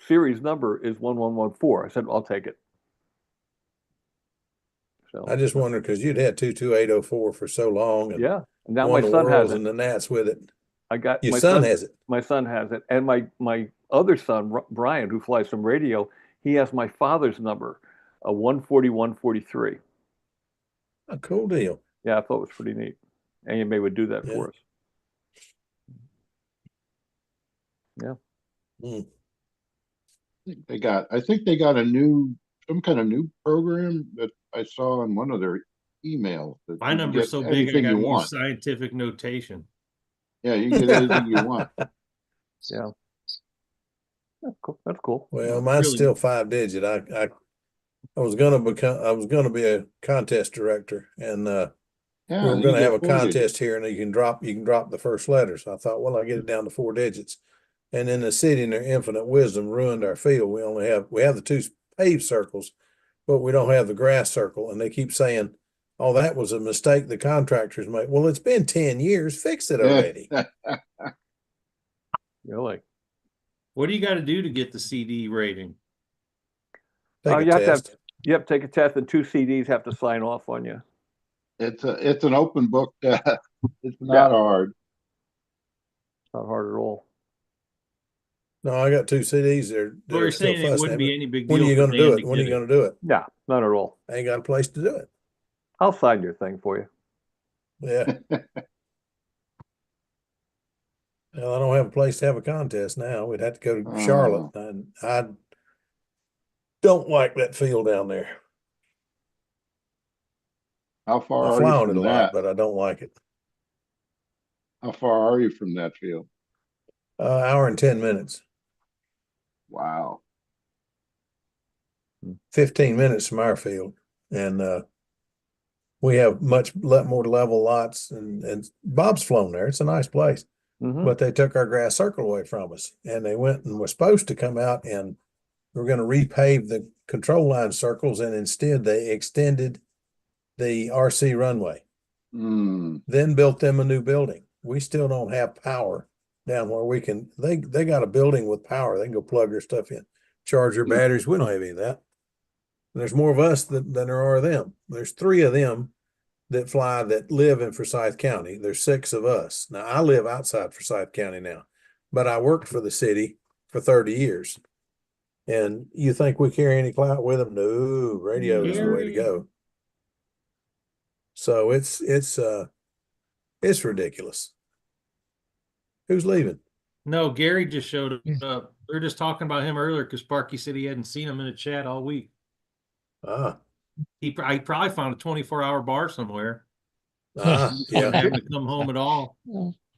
series number is 1114. I said, I'll take it. So I just wondered because you'd had 22804 for so long, and yeah, and now my son has it. And the Nats with it. I got Your son has it. My son has it, and my other son Brian, who flies some radio, he has my father's number, 14143. A cool deal. Yeah, I thought it was pretty neat. AMA would do that for us. Yeah. I think they got some kind of new program that I saw in one of their emails. That My number's so big, I got to use scientific notation. Yeah, you can get anything you want. Yeah. That's cool. That's cool. Well, mine's still 5-digit. I was gonna be a contest director, and we're gonna have a contest here, and you can drop the first letters. I thought, well, I'll get it down to 4 digits. And then the city in their infinite wisdom ruined our field. We have the 2 paved circles, but we don't have the grass circle. And they keep saying, oh, that was a mistake the contractors made. Well, it's been 10 years. Fix it already. Really? What do you got to do to get the CD rating? Take a test. Take a test, and 2 CDs have to sign off on you. It's an open book. It's not hard. Not hard at all. No, I got 2 CDs there. Well, you're saying it wouldn't be any big deal. When are you going to do it? When are you going to do it? Yeah, not at all. I ain't got a place to do it. I'll sign your thing for you. Yeah. Well, I don't have a place to have a contest now. We'd have to go to Charlotte, and I don't like that field down there. How far I are fly you on from it a lot, but I don't like it. How far are you from that field? Hour and 10 minutes. Wow. 15 minutes from our field, and we have much more level lots. And Bob's flown there. It's a nice place, but they took our grass circle away from us, and they went and was supposed to come out and we're going to repave the control line circles, and instead they extended the RC runway. Then built them a new building. We still don't have power down where we can. They got a building with power. They can go plug their stuff in, charge their batteries. We don't have any of that. And there's more of us than there are of them. There's 3 of them that fly that live in Forsyth County. There's 6 of us. Now I live outside Forsyth County now, but I worked for the city for 30 years. And you think we carry any clout with them? No, radio is the way to go. So it's ridiculous. Who's leaving? No, Gary just showed up. We were just talking about him earlier because Sparky said he hadn't seen him in a chat all week. He probably found a 24-hour bar somewhere. Yeah. Haven't come home at all.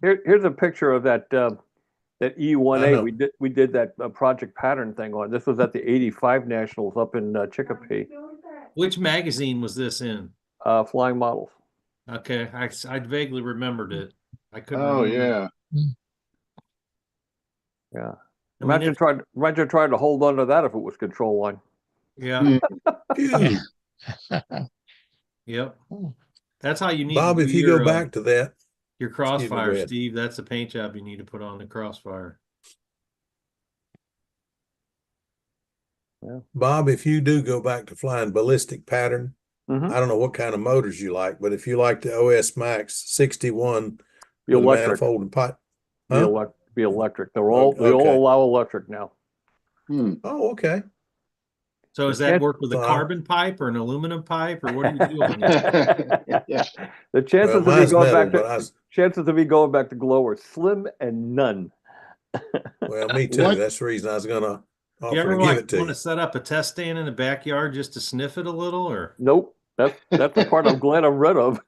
Here's a picture of that that EU1A we did that project pattern thing on. This was at the '85 Nationals up in Chicopee. Which magazine was this in? Flying Models. Okay, I vaguely remembered it. I couldn't Oh, remember. yeah. Yeah. I mean, Imagine trying to hold on to that if it was control line. yeah, Phew. yep. That's how you need Bob, to do if you your, go back to that, your excuse me, go crossfire, ahead. Steve. That's the paint job you need to put on the crossfire. Bob, if you do go back to flying ballistic pattern, Mhm. I don't know what kind of motors you like, but if you like the OS Max 61 Be with a electric. manifold and pipe, Be, huh? be electric. They all Okay. allow electric now. Hmm. Oh, okay. So does The that chance- work with a Well, carbon pipe or an aluminum pipe, or what do you do on it? The chances Well, of me mine's going metal, back to but I was, chances of me going back to glow are slim and none. well, me too. What? That's the reason I was gonna Do you offer ever to give like it to want you. to set up a test stand in the backyard just to sniff it a little, or Nope. That's the part I'm glad I'm rid of.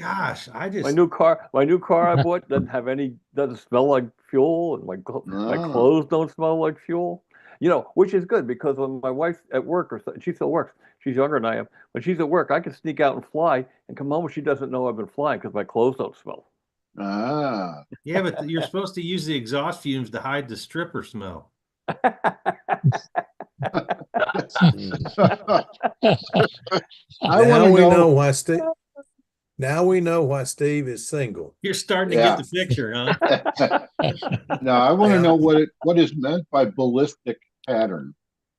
gosh, I My just new car I bought doesn't smell like fuel, and my Ah. clothes don't smell like fuel. You know, which is good because when my wife's at work she still works. She's younger than I am. When she's at work, I can sneak out and fly and come home and she doesn't know I've been flying because my clothes don't smell. Ah. yeah, but you're supposed to use the exhaust fumes to hide the stripper smell. I want to Now we know why Steve is single. You're starting to Yeah. get the picture, huh? Now I want to Yeah. know what is meant by ballistic pattern.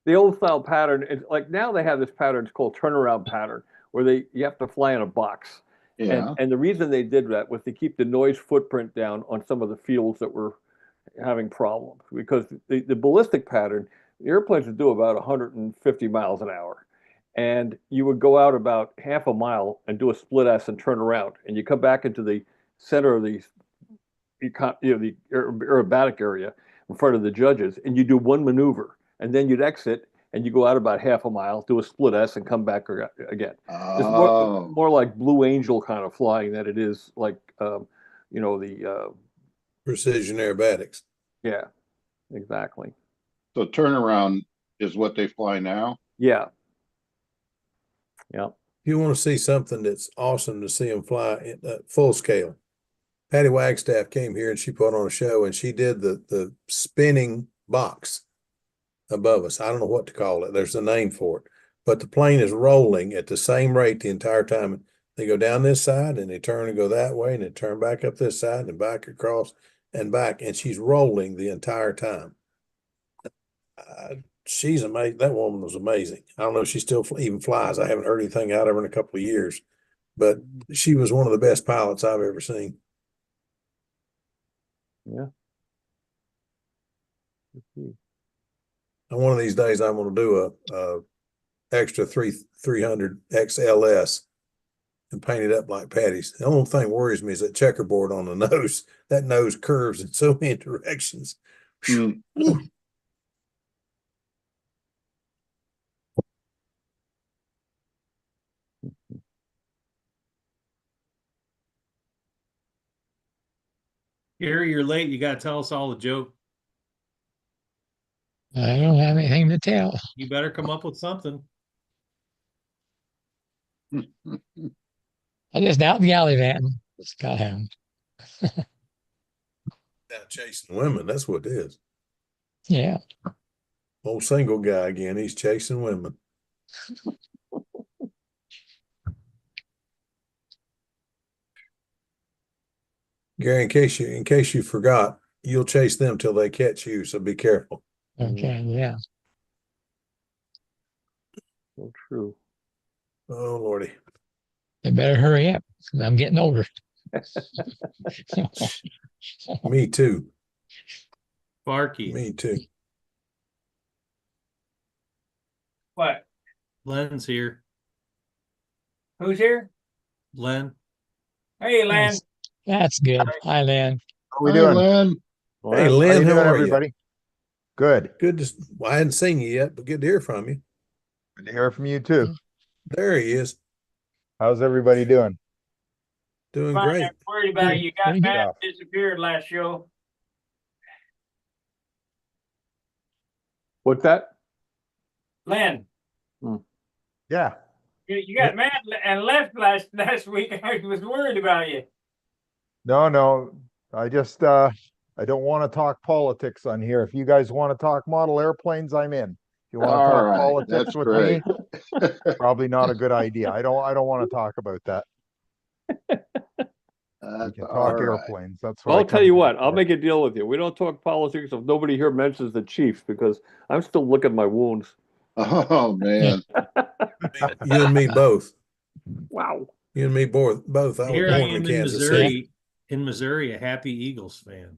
The old style pattern is like now they have this pattern. It's called turnaround pattern, where you have to fly in a box. Yeah. And the reason they did that was to keep the noise footprint down on some of the fields that were having problems. Because the ballistic pattern, the airplanes would do about 150 miles an hour, and you would go out about half a mile and do a split S and turn around, and you come back into the center of the the aerobatic area in front of the judges, and you do one maneuver, and then you'd exit and you go out about half a mile, do a split S, and come back again. It's Oh. more like Blue Angel kind of flying than it is like the Precision aerobatics. yeah, exactly. So turnaround is what they fly now. Yeah. If you want to see something that's awesome to see them fly in full scale, Patty Wagstaff came here and she put on a show and she did the spinning box above us. I don't know what to call it. There's a name for it, but the plane is rolling at the same rate the entire time. They go down this side and they turn and go that way and they turn back up this side and back across and back. And she's rolling the entire time. She's amazing. That woman was amazing. I don't know if she still even flies. I haven't heard anything out of her in a couple of years, but she was one of the best pilots I've ever seen. Yeah. And one of these days, I'm going to do a extra 300 XLS and paint it up like Patty's. The only thing worries me is that checkerboard on the nose. That nose curves in so many directions. Mm. Gary, you're late. You got to tell us all the joke. I don't have anything to tell. You better come up with something. I just out gallivanting. Skyhound. Now chasing women. That's what it is. Yeah. Old single guy again. He's chasing women. Gary, in case you forgot, you'll chase them till they catch you. So be careful. Okay. Yeah. So true. Oh Lordy. They better hurry up. 'Cause I'm getting older. Me too. Barky. Me too. What? Len's here. Who's here? Len. Hey, Len. That's good. Hi, Lynn. How we Hi, doing? Len. Hey, Well, Lynn, you how doing, are everybody? Good. you? Good. Well, I hadn't seen you yet, but good to hear from you. Good to hear from you too. There he is. How's everybody doing? Doing Fine, great. I'm worried about you. Got Pretty good. mad, disappeared last show. what's that? Len, Yeah. You got mad and left last week. I was worried about you. No, I just I don't want to talk politics on here. If you guys want to talk model airplanes, I'm in. If you want to All talk right, politics that's with great. me, probably not a good idea. I don't want to talk about that. We That's can all talk right. airplanes. That's Well, what I'll tell you what, I'll for. make a deal with you. We don't talk politics if nobody here mentions the Chiefs because I'm still licking my wounds. Oh, man. You and me both. Wow. You and me both. I was Here I born in am in Kansas City. Missouri, a happy Eagles fan.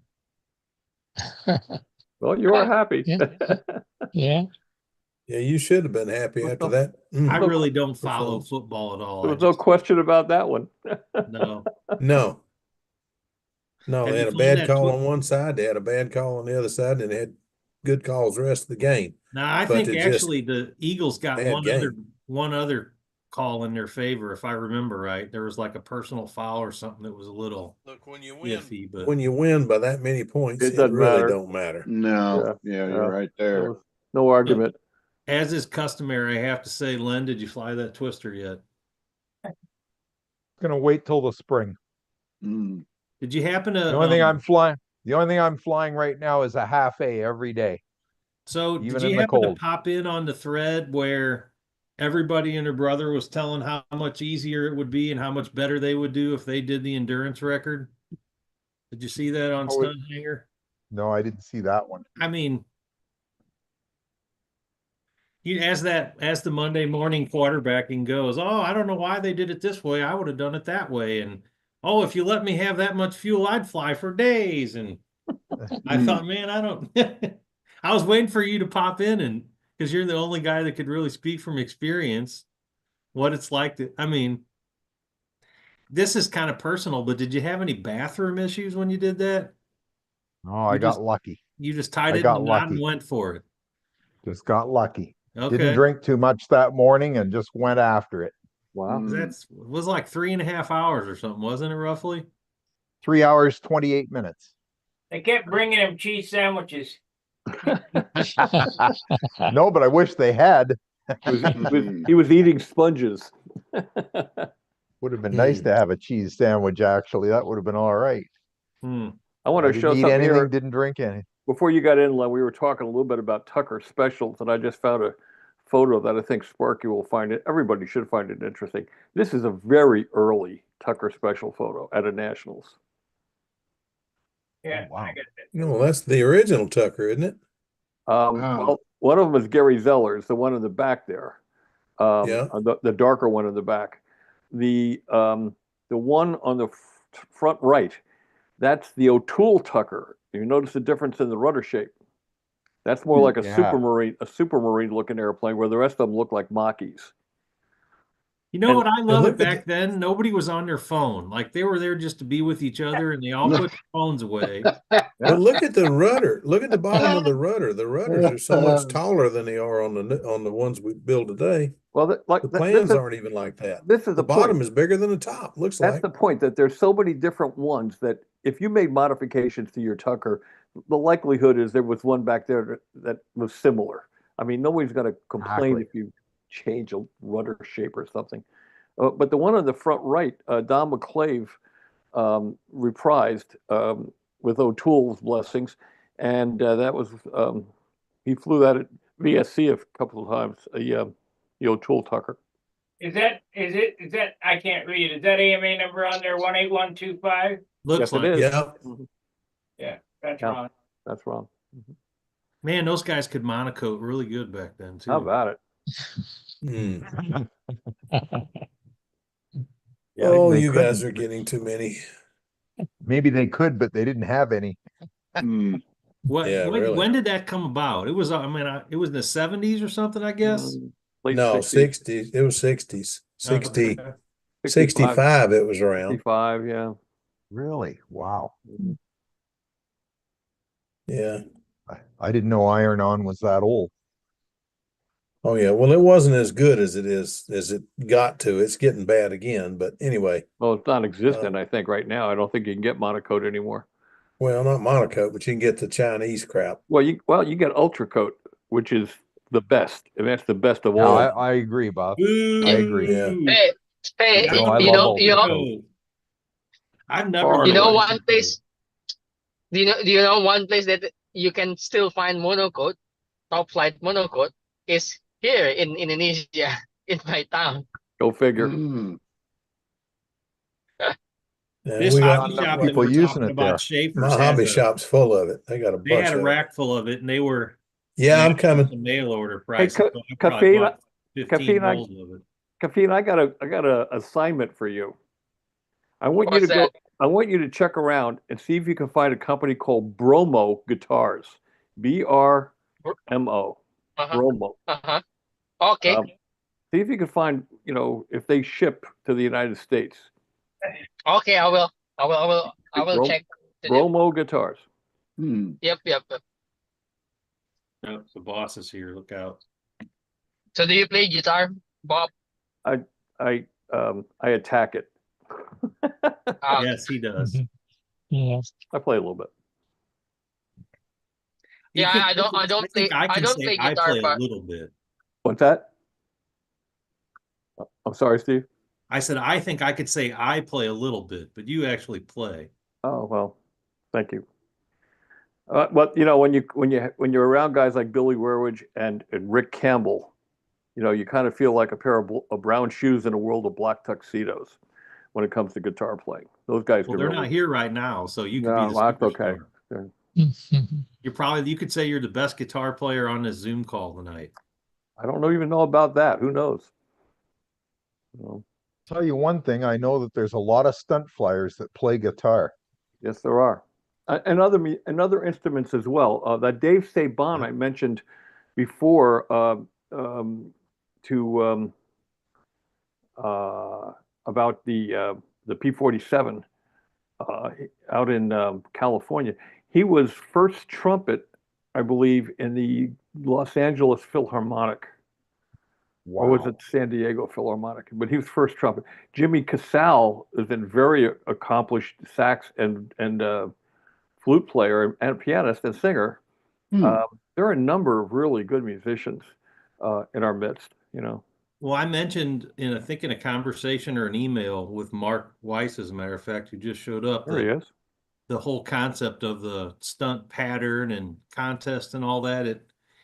Well, you are happy. Yeah. Yeah, you should have been happy after that. I really don't Perform- follow football at all. There I was no just, question about that one. no. No. No, Have they you had a followed bad that call twi- on one side, they had a bad call on the other side, and they had good calls the rest of the game. Now I But think it just actually the Eagles got bad one other call in their favor, if I remember right. There was like a personal foul or something that was a little look when you iffy, but when you win by that many points, It it doesn't really matter. don't matter. No, yeah, you're right There there. was no argument. as is customary, I have to say, Len, did you fly that twister yet? Gonna wait till the spring. Mm. Did you happen to The only thing I'm flying right now is a half A every day. so even did in you the happen to cold. pop in on the thread where everybody and their brother was telling how much easier it would be and how much better they would do if they did the endurance record? Did you see that on Oh, Stunt Hangar? No, I didn't see that one. I mean, as the Monday morning quarterbacking goes, oh, I don't know why they did it this way. I would have done it that way. And oh, if you let me have that much fuel, I'd fly for days. And I thought, man, I don't I was waiting for you to pop in and because you're the only guy that could really speak from experience what it's like to, I mean, this is kind of personal, but did you have any bathroom issues when you did that? Oh, I got lucky. You just tied I it in got a knot and lucky. went for it. Just got lucky. Okay. Didn't drink too much that morning and just went after it. Wow. It was like 3.5 hours or something, wasn't it, roughly? 3 hours, 28 minutes. They kept bringing him cheese sandwiches. No, but I wish they had. He was eating sponges. Would have been nice to have a cheese sandwich, actually. That would have been all right. I want I to didn't show eat something anything, here. didn't drink any. Before you got in, Len, we were talking a little bit about Tucker specials, and I just found a photo that I think Sparky will find it. Everybody should find it interesting. This is a very early Tucker special photo at a Nationals. Yeah. Oh, wow. No, that's the original Tucker, isn't it? Well, one of them is Gary Zeller's, the one in the back there. Yeah. The darker one in the back. The one on the front right, that's the O'Toole Tucker. You notice the difference in the rudder shape. That's more like a supermarine looking airplane, where the rest of them look like Macchies. You know And- what I love look it at back then? Nobody was on their phone. Like they were there just to be with each other and they all put their phones away. But look at the rudder. Look at the bottom of the rudder. The rudders are so much taller than they are on the ones we build today. Well, The plans aren't even like that. This is The the bottom point. is bigger than the top. Looks That's like. the point, that there's so many different ones that if you made modifications to your Tucker, the likelihood is there was one back there that was similar. I mean, nobody's going to complain if you change a rudder shape or something. But the one on the front right, Don McClave reprised with O'Toole's blessings, and that was he flew that at VSC a couple of times. The O'Toole Tucker. Is that I can't read it. Is that AMA number on there 18125? Looks Yes, like it is. Yeah. Yeah, that's Yeah. wrong. That's wrong. Man, those guys could monocoat really good back then too. How about it? Yeah, Oh, they you couldn't. guys are getting too many. Maybe they could, but they didn't have any. When did that come about? It was it was in the 70s or something, I guess. Late No, 60s. 60s. It was 60s. 60, Okay. 65 it was around. 65, yeah. Really? Wow. Yeah. I didn't know iron-on was that old. Oh yeah. Well, it wasn't as good as it got to. It's getting bad again. But anyway, Well, it's non-existent, I think, right now. I don't think you can get monocoat anymore. well, not monocoat, but you can get the Chinese crap. Well, you get Ultracoat, which is the best, and that's the best of No, all. I agree, Bob. Boo! I agree. Yeah. Hey, hey, No, I you love know, open you know, coat. I've never. Far you know away. one place. Do you know one place that you can still find monocoat, top flight monocoat, is here in Indonesia, in my town. Go figure. Mm. Yeah, This we hobby got shop that people we're using talking it about, there. Schaefer's, my has hobby a, shop's full of it. They got a they bunch had a of rack full of it, and they were Yeah, I'm matching coming. some mail order Hey, prices. So I probably Caffeine, bought 15 Caffeine, rolls of it. Caffeine, I got a assignment for you. I want you What's to go. that? I want you to check around and see if you can find a company called Bromo Guitars. BRMO. Uh-huh. Bromo. Uh-huh. Okay. See if you can find, if they ship to the United States. Okay, I will. I will check. Bromo Guitars. Hmm. Yep. Oh, the boss is here. Look out. So do you play guitar, Bob? I attack it. Yes, he does. Yes. I play a little bit. You Yeah, can- I don't think play. I I can don't say play I guitar, play a but little bit. What's that? I'm sorry, Steve. I said I think I could say I play a little bit, but you actually play. Oh, well, thank you. But when you're around guys like Billy Werwidge and Rick Campbell, you kind of feel like a pair of brown shoes in a world of black tuxedos when it comes to guitar playing. Those guys Well, can they're really. not here right now, so you could be No, the that's okay. superstar. Yeah. You could say you're the best guitar player on this Zoom call tonight. I don't even know about that. Who knows? Tell you one thing, I know that there's a lot of stunt flyers that play guitar. Yes, there are. And other instruments as well. That Dave Saban I mentioned before about the P-47 out in California. He was first trumpet, I believe, in the Los Angeles Philharmonic. Or was Wow. it San Diego Philharmonic? But he was first trumpet. Jimmy Casale is a very accomplished sax and flute player and pianist and singer. Hmm. There are a number of really good musicians in our midst. Well, I mentioned in a conversation or an email with Mark Weiss, as a matter of fact, who just showed up. There he is. The whole concept of the stunt pattern and contest and all that,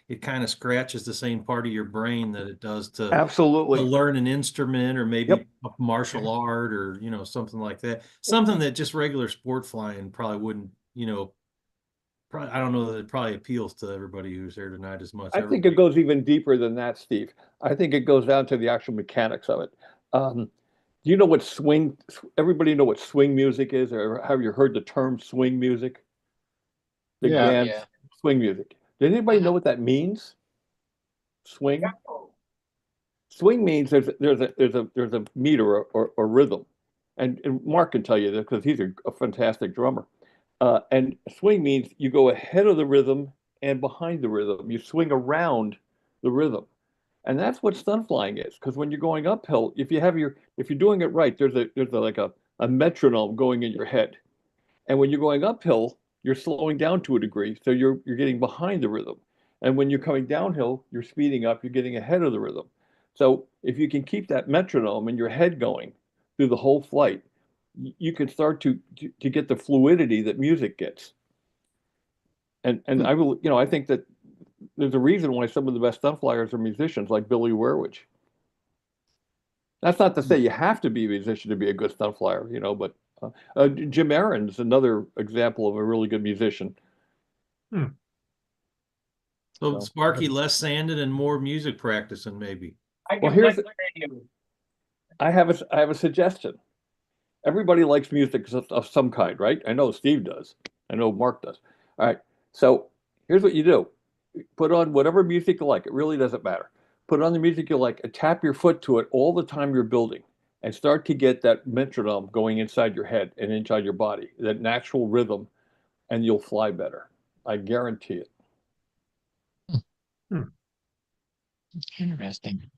it kind of scratches the same part of your brain that it does to Absolutely learn an instrument or maybe Yep. a martial art or something like that. Something that just regular sport flying probably wouldn't, I don't know that it probably appeals to everybody who's there tonight as much. I think it goes even deeper than that, Steve. I think it goes down to the actual mechanics of it. Do you know what swing? Everybody know what swing music is, or have you heard the term swing music? Big Yeah. band Yeah. swing music. Does anybody know what that means? Swing. Swing means there's a meter or rhythm, and Mark can tell you that because he's a fantastic drummer. And swing means you go ahead of the rhythm and behind the rhythm. You swing around the rhythm. And that's what stunt flying is. Because when you're going uphill, if you're doing it right, there's like a metronome going in your head. And when you're going uphill, you're slowing down to a degree. So you're getting behind the rhythm. And when you're coming downhill, you're speeding up, you're getting ahead of the rhythm. So if you can keep that metronome in your head going through the whole flight, you can start to get the fluidity that music gets. And I think that there's a reason why some of the best stunt flyers are musicians like Billy Werwidge. That's not to say you have to be a musician to be a good stunt flyer, but Jim Aaron's another example of a really good musician. So Sparky, less sanded and more music practicing, maybe. I have a suggestion. Everybody likes music of some kind, right? I know Steve does. I know Mark does. All right. So here's what you do. Put on whatever music you like. It really doesn't matter. Put on the music you like and tap your foot to it all the time you're building and start to get that metronome going inside your head and inside your body, that natural rhythm, and you'll fly better. I guarantee it. Interesting.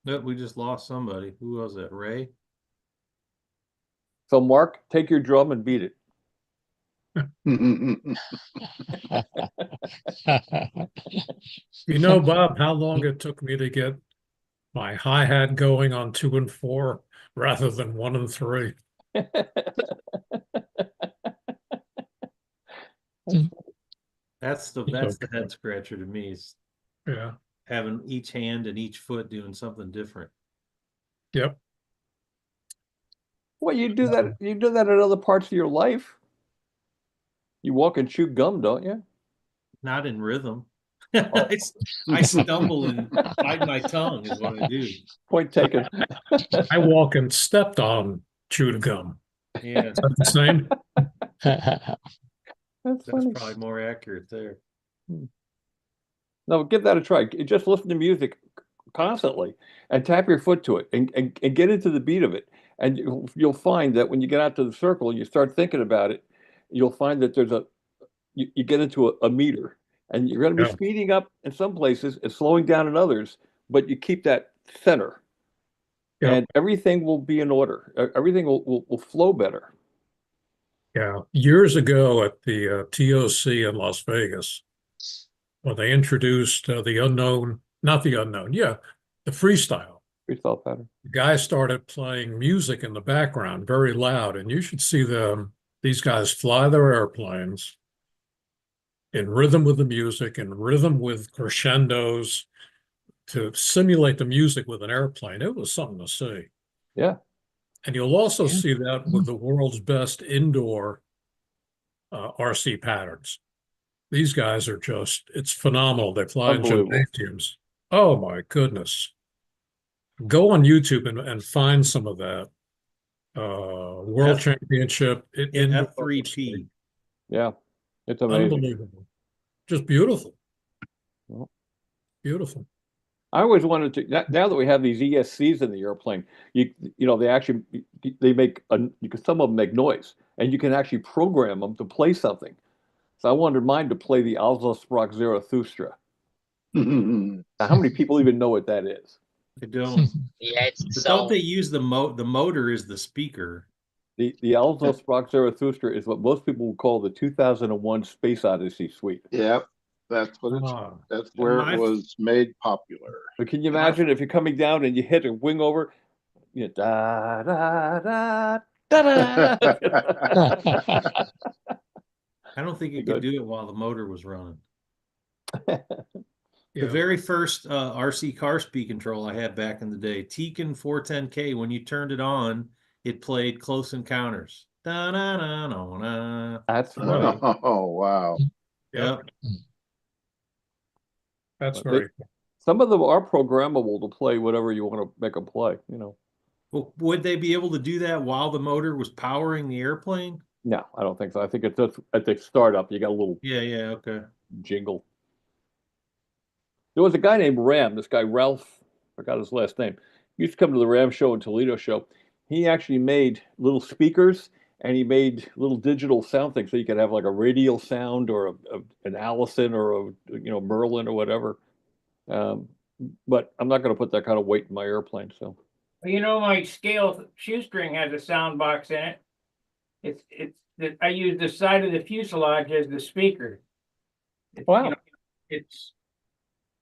Nope, we just lost somebody. Who was that? Ray? So Mark, take your drum and beat it. You know, Bob, how long it took me to get my hi-hat going on 2 and 4 rather than 1 and 3. That's the head scratcher to me, is Yeah. having each hand and each foot doing something different. Yep. Well, you do that in other parts of your life. You walk and chew gum, don't you? Not in rhythm. Oh. I stumble and bite my tongue is what I do. Point taken. I walk and stepped on chewed gum. Yeah, Is that the same? That's that's funny. probably more accurate there. No, give that a try. Just listen to music constantly and tap your foot to it and get into the beat of it. And you'll find that when you get out to the circle and you start thinking about it, you'll find that you get into a meter, and you're going to be Yeah. speeding up in some places and slowing down in others, but you keep that center. Yep. And everything will be in order. Everything will flow better. Yeah. Years ago at the TOC in Las Vegas, when they introduced the freestyle. Freestyle pattern. The guys started playing music in the background, very loud, and you should see these guys fly their airplanes in rhythm with the music, in rhythm with crescendos, to simulate the music with an airplane. It was something to see. Yeah. And you'll also see that with the world's best indoor RC patterns. These guys are it's phenomenal. They fly in Unbelievable. gymnasiums. Oh my goodness. Go on YouTube and find some of that. World Championship in F3P. Yeah. It's amazing. Unbelievable. Just beautiful. Well, Beautiful. I always wanted to, now that we have these ESCs in the airplane, you know, some of them make noise, and you can actually program them to play something. So I wanted mine to play the Alsosprach Zarathustra. Now, how many people even know what that is? I don't. Yeah, it's But so. don't they use the motor is the speaker? The Alsosprach Zarathustra is what most people would call the 2001 Space Odyssey suite. Yep, that's what that's where it was made popular. But can you imagine if you're coming down and you hit a wing over, you know, da da da da da. I don't think you could do it while the motor was running. The very first RC car speed control I had back in the day, Tekin 410K, when you turned it on, it played Close Encounters. Da, da, da, da, da. That's funny. Oh, wow. Yep. That's very cool. Some of them are programmable to play whatever you want to make them play, you know. Well, would they be able to do that while the motor was powering the airplane? No, I don't think so. I think it's just at the startup, you got a little okay. jingle. There was a guy named Ram, this guy Ralph, I forgot his last name. He used to come to the Ram show and Toledo show. He actually made little speakers, and he made little digital sound things, so you could have like a radial sound or an Allison or a Merlin or whatever. But I'm not going to put that kind of weight in my airplane. So, well, you know, my scale shoestring has a sound box in it. It's I use the side of the fuselage as the speaker. Wow. You know,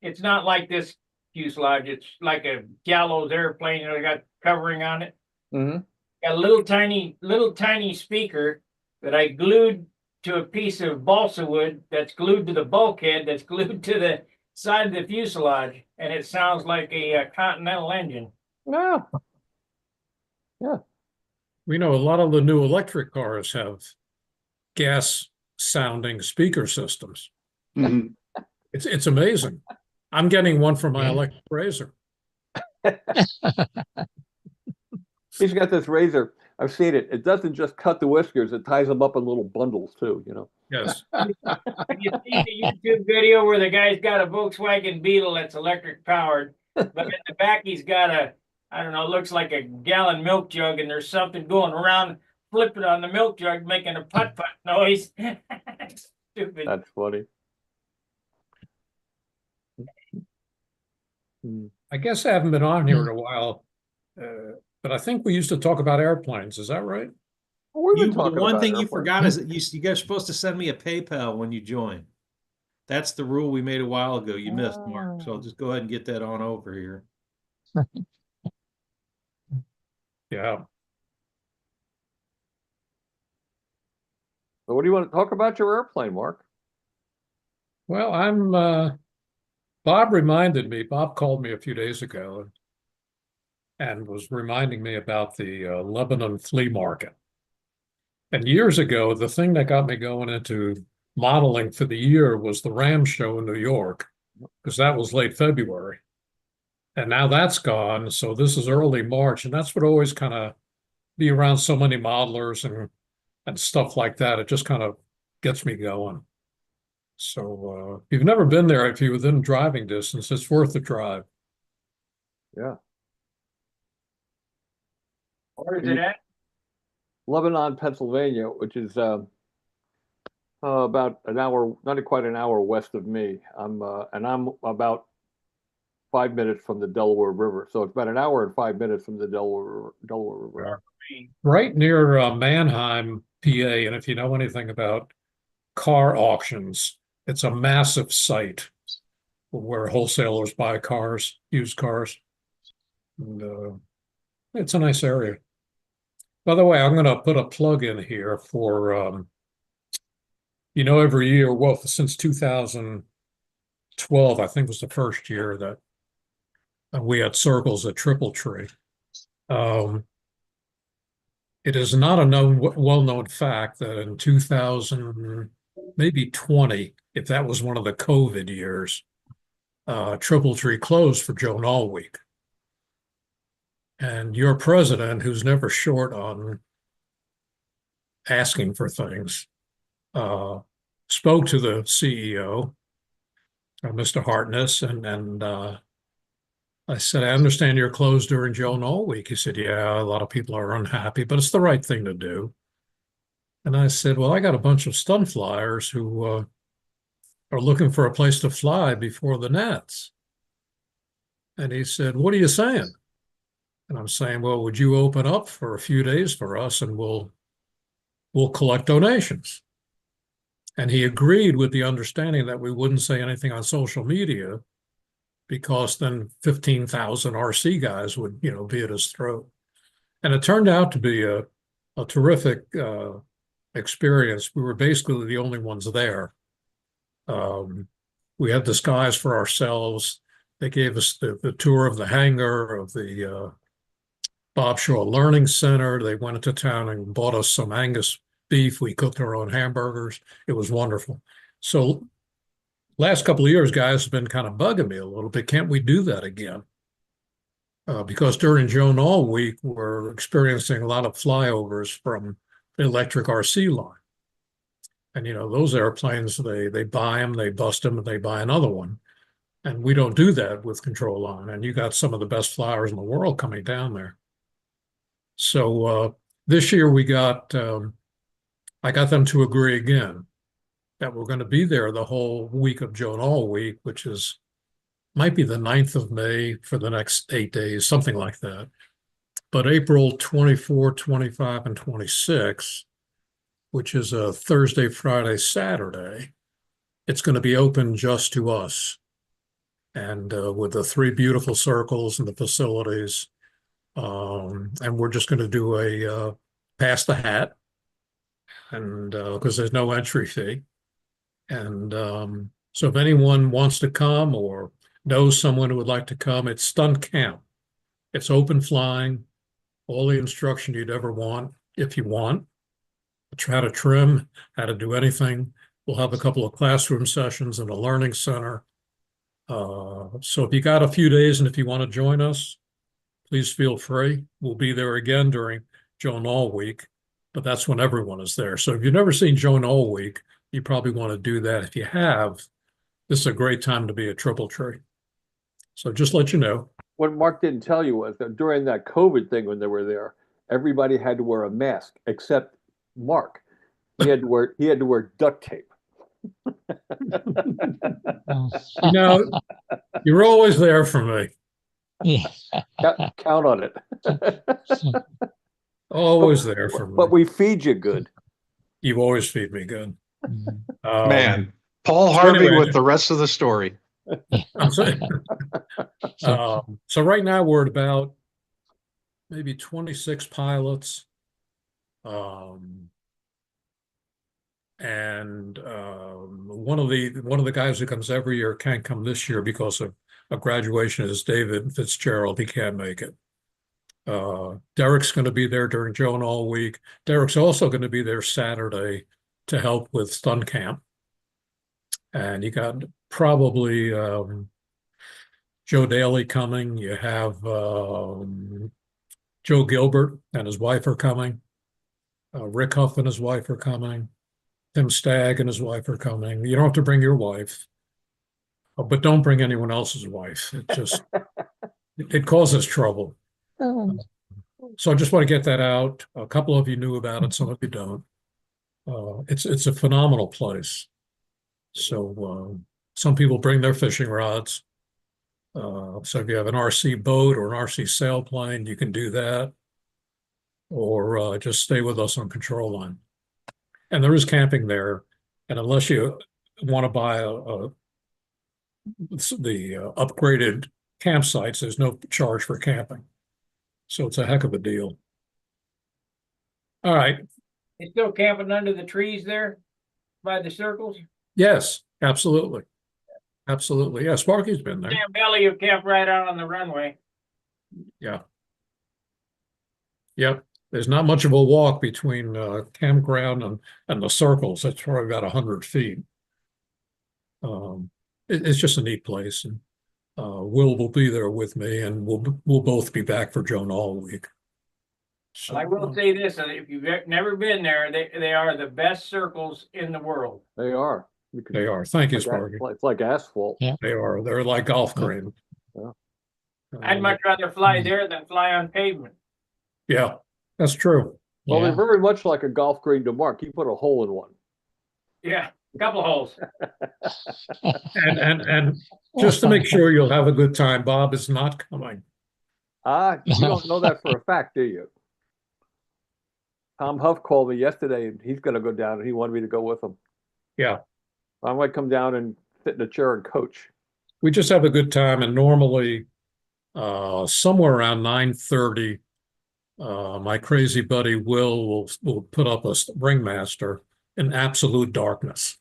it's not like this fuselage. It's like a gallows airplane. They got covering on it. Mm-hmm. Got a little tiny speaker that I glued to a piece of balsa wood that's glued to the bulkhead that's glued to the side of the fuselage, and it sounds like a Continental engine. Yeah. Yeah. We know a lot of the new electric cars have gas sounding speaker systems. Mm-hmm. It's amazing. I'm getting one for my electric razor. He's got this razor. I've seen it. It doesn't just cut the whiskers, it ties them up in little bundles too, you know. Yes. Have you seen the YouTube video where the guy's got a Volkswagen Beetle that's electric powered, but in the back he's got I don't know, looks like a gallon milk jug, and there's something going around, flipping on the milk jug, making a putt-putt noise. Stupid. That's funny. I guess I haven't been on here in a while, but I think we used to talk about airplanes. Is that right? We've been The talking one about thing you airplanes. forgot is that you guys are supposed to send me a PayPal when you join. That's the rule we made a while ago. You missed, Mark. So just go ahead and get that on over here. Yeah. So what do you want to talk about your airplane, Mark? Well, Bob called me a few days ago and was reminding me about the Lebanon flea market. And years ago, the thing that got me going into modeling for the year was the Ram show in New York, because that was late February. And now that's gone. So this is early March. And that's what always kind of be around so many modelers and stuff like that. It just kind of gets me going. So if you've never been there, if you're within driving distance, it's worth the drive. Yeah. Where is it at? Lebanon, Pennsylvania, which is about an hour, not quite an hour west of me. I'm about 5 minutes from the Delaware River, so it's about an hour and 5 minutes from the Delaware River. Right near Mannheim, PA. And if you know anything about car auctions, it's a massive site where wholesalers buy cars, used cars. And it's a nice area. By the way, I'm going to put a plug in here for, every year, well, since 2012, I think was the first year that we had circles at Triple Tree. It is not a well-known fact that in 2000, maybe 20, if that was one of the COVID years, Triple Tree closed for Joan All Week. And your president, who's never short on asking for things, spoke to the CEO, Mr. Hartness, and I said, I understand you're closed during Joan All Week. He said, yeah, a lot of people are unhappy, but it's the right thing to do. And I said, well, I got a bunch of stunt flyers who are looking for a place to fly before the Nats. And he said, what are you saying? And I'm saying, well, would you open up for a few days for us and we'll collect donations? And he agreed with the understanding that we wouldn't say anything on social media, because then 15,000 RC guys would, be at his throat. And it turned out to be a terrific experience. We were basically the only ones there. We had the skies for ourselves. They gave us the tour of the hangar, of the Bob Shaw Learning Center. They went into town and bought us some Angus beef. We cooked our own hamburgers. It was wonderful. So last couple of years, guys have been kind of bugging me a little bit. Can't we do that again? Because during Joan All Week, we're experiencing a lot of flyovers from the electric RC line. And, those airplanes, they buy them, they bust them, and they buy another one. And we don't do that with Control Line. And you got some of the best flyers in the world coming down there. So this year I got them to agree again that we're going to be there the whole week of Joan All Week, which might be the 9th of May for the next 8 days, something like that. But April 24, 25, and 26, which is a Thursday, Friday, Saturday, it's going to be open just to us. And with the 3 beautiful circles and the facilities. And we're just going to do a pass the hat, and because there's no entry fee. And so if anyone wants to come or knows someone who would like to come, it's Stunt Camp. It's open flying, all the instruction you'd ever want, if you want. How to trim, how to do anything. We'll have a couple of classroom sessions in a learning center. So if you got a few days and if you want to join us, please feel free. We'll be there again during Joan All Week, but that's when everyone is there. So if you've never seen Joan All Week, you probably want to do that. If you have, this is a great time to be at Triple Tree. So just let you know. What Mark didn't tell you was that during that COVID thing when they were there, everybody had to wear a mask except Mark. He had to wear duct tape. You're always there for me. Yeah. Count on it. Always there for me. But we feed you good. You always feed me good. Mhm. Man, Paul So Harvey anyway, with the rest of the story. I'm saying, so right now we're at about maybe 26 pilots. And one of the guys who comes every year can't come this year because of a graduation is David Fitzgerald. He can't make it. Derek's going to be there during Joan all week. Derek's also going to be there Saturday to help with Stunt Camp. And you got probably Joe Daly coming. You have Joe Gilbert and his wife are coming. Rick Huff and his wife are coming. Tim Stagg and his wife are coming. You don't have to bring your wife, but don't bring anyone else's wife. It just it causes trouble. So I just want to get that out. A couple of you knew about it, some of you don't. It's a phenomenal place. So some people bring their fishing rods. So if you have an RC boat or an RC sailplane, you can do that, or just stay with us on control line. And there is camping there, and unless you want to buy the upgraded campsites, there's no charge for camping. So it's a heck of a deal. All right. They still camping under the trees there by the circles? Yes, absolutely. Absolutely. Yeah, Sparky's been there. Sam Belly, you camp right out on the runway. Yeah. Yep. There's not much of a walk between campground and the circles. That's probably about 100 feet. It's just a neat place. And Will be there with me, and we'll both be back for Joan all week. So, I will say this, if you've never been there, they are the best circles in the world. They are. They are. Thank you, Like Sparky. It's like asphalt. Yeah. They are. They're like golf greens. Yeah. I'd much rather fly there than fly on pavement. Yeah, that's true. Well, Yeah. they're very much like a golf green to mark. You put a hole in one. Yeah, a couple holes. And just to make sure you'll have a good time, Bob is not coming. You don't know that for a fact, do you? Tom Huff called me yesterday, and he's going to go down, and he wanted me to go with him. Yeah. I might come down and sit in a chair and coach. We just have a good time, and normally somewhere around 9:30, my crazy buddy will put up a ringmaster in absolute darkness.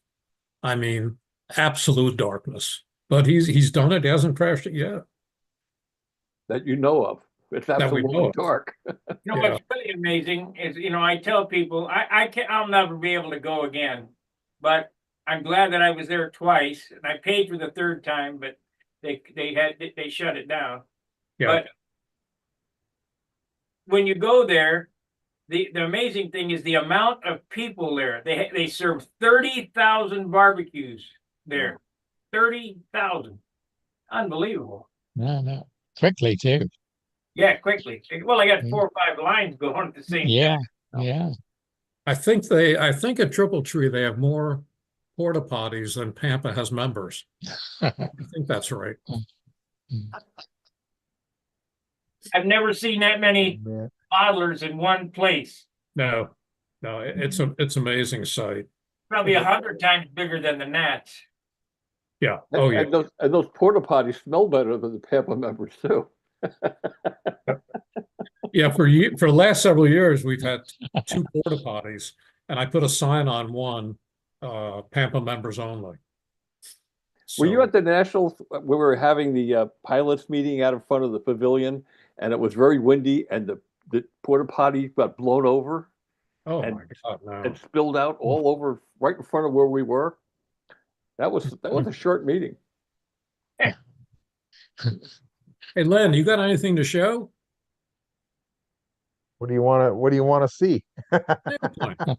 I mean, absolute darkness. But he's done it. He hasn't crashed it yet. That you know of. It's That we know absolutely of. dark. You know what's really amazing is, I tell people I'll never be able to go again, but I'm glad that I was there twice, and I paid for the third time, but they shut it down. Yeah. But when you go there, the amazing thing is the amount of people there. They serve 30,000 barbecues there. 30,000. Unbelievable. No. Quickly too. Yeah, quickly. Well, I got 4 or 5 lines going at the same Yeah. time. Yeah. I think at Triple Tree they have more porta potties than Pampa has members. I think that's right. I've never seen that many modelers in one place. No, it's amazing sight. Probably 100 times bigger than the Nats. Yeah. Oh yeah. And those porta potties smell better than the Pampa members too. Yeah, for the last several years, we've had 2 porta potties, and I put a sign on one, Pampa members only. Were you So- at the Nationals? We were having the pilots meeting out in front of the pavilion, and it was very windy, and the porta potty got blown over Oh and- my God, no. and spilled out all over right in front of where we were. That was a short meeting. Hey, Len, you got anything to show? What do you want to see? Airplane.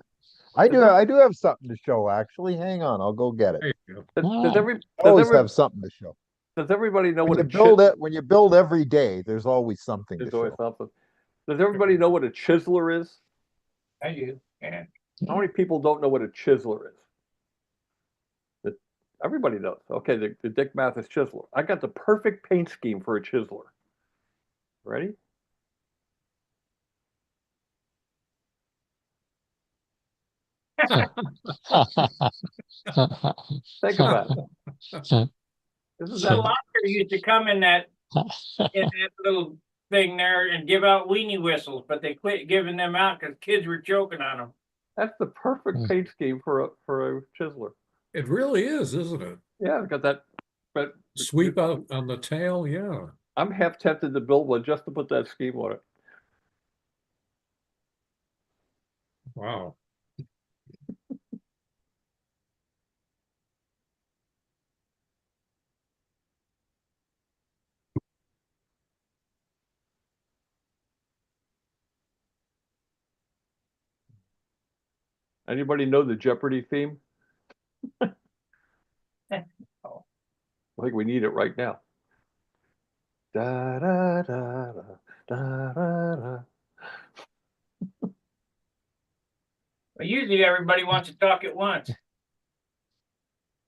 I do have something to show, actually. Hang on, I'll go get it. There you go. Always have something to show. Does everybody know When what you build every day, there's always something to There's always show. something. Does everybody know what a chiseler is? I do. Yeah. How many people don't know what a chiseler is? Everybody knows. Okay, the Dick Mathis chiseler. I got the perfect paint scheme for a chiseler. Ready? Think about it. This is The that. locker used to come in that little thing there and give out weenie whistles, but they quit giving them out because kids were choking on them. That's the perfect paint scheme for a chiseler. It really is, isn't it? Yeah, it's got that. But Sweep out on the tail, yeah. I'm half tempted to build one just to put that scheme on it. Wow. Anybody know the Jeopardy theme? I think we need it right now. Da da da da da da da. But usually everybody wants to talk at once.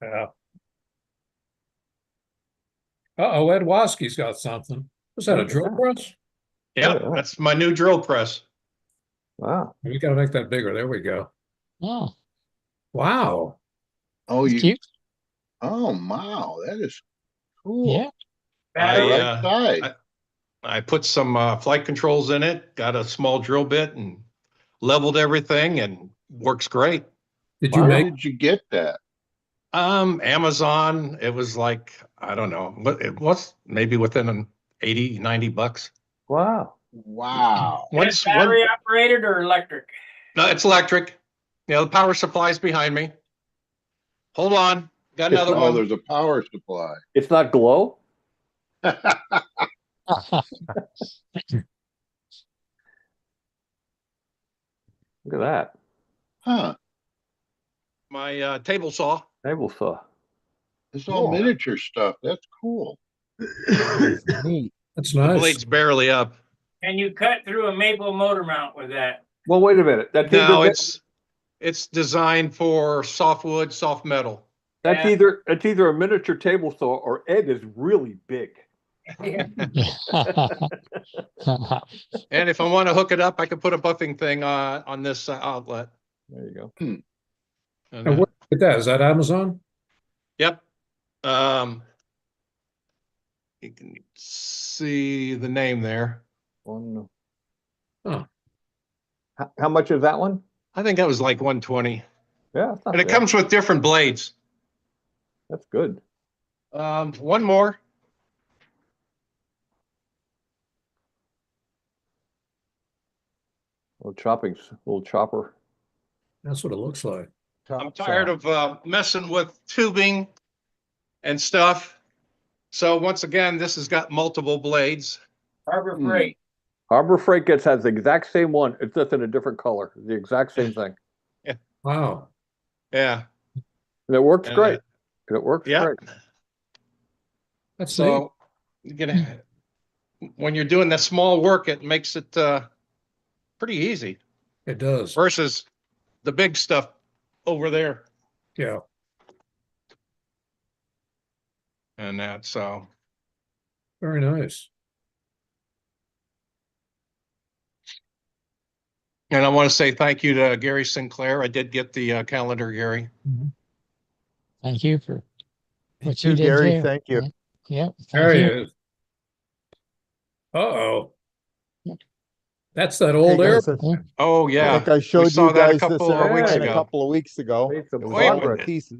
Yeah. Uh-oh, Ed Waski's got something. Was that a drill press? Yeah, Oh, yeah. that's my new drill press. Wow. We gotta make that bigger. There we go. Oh, Wow. Oh, that's you, cute. oh, wow, that is cool. Yeah. I, The right uh, size. I put some flight controls in it, got a small drill bit and leveled everything and works great. Did you Where make did you get that? Amazon, it was like, I don't know, but it was maybe within an 80, 90 bucks. Wow. Wow. Is it battery operated or electric? No, it's electric. You know, the power supply's behind me. Hold on, got another Oh, one. there's a power supply. It's not glow? Oh, Look at that. Huh, My table saw. Table saw. it's all miniature stuff. That's cool. Neat. That's The nice. blade's barely up. And you cut through a maple motor mount with that. Well, wait a minute. That's No, either it's designed for softwood, soft metal. that's Yeah. either a miniature table saw or Ed is really big. And if I want to hook it up, I can put a buffing thing on this outlet. There you go. And, And what is that? Is that Amazon? yep. You can see the name there. One. Huh. How much is that one? I think that was like 120. Yeah, it's not And it bad. comes with different blades. That's good. One more. Little chopper. That's what it looks like. I'm tired of messing with tubing and stuff. So once again, this has got multiple blades. Harbor Freight. Harbor Freight has the exact same one. It's just in a different color. The exact same thing. Wow. Yeah. And it works And, great. It works yeah. great. That's neat. So when you're doing that small work, it makes it pretty easy It does. versus the big stuff over there. Yeah. And that, so Very nice. and I want to say thank you to Gary Sinclair. I did get the calendar, Gary. Thank you for what Too, you did Gary, too. thank you. Yeah. There he you. is. Uh-oh. Yep. That's that old Hey, air. guys, Oh I yeah, think I showed saw you that a guys this couple of weeks airplane a ago. couple of weeks ago. Made some It was Wait a all in progress. pieces.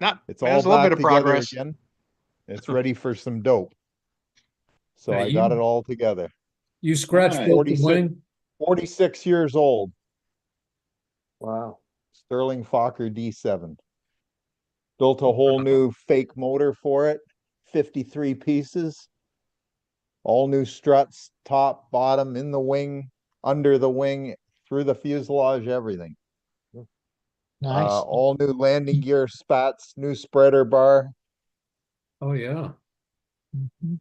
Not It's there's all a little back bit of together progress. again. It's ready for some dope. So Now I got it all together. You scratched Nice. both the 46. wing? 46 years old. Wow. Sterling Fokker D7. Built a whole new fake motor for it. 53 pieces. All new struts, top, bottom, in the wing, under the wing, through the fuselage, everything. Nice. All new landing gear spats, new spreader bar. Oh, yeah. Mhm.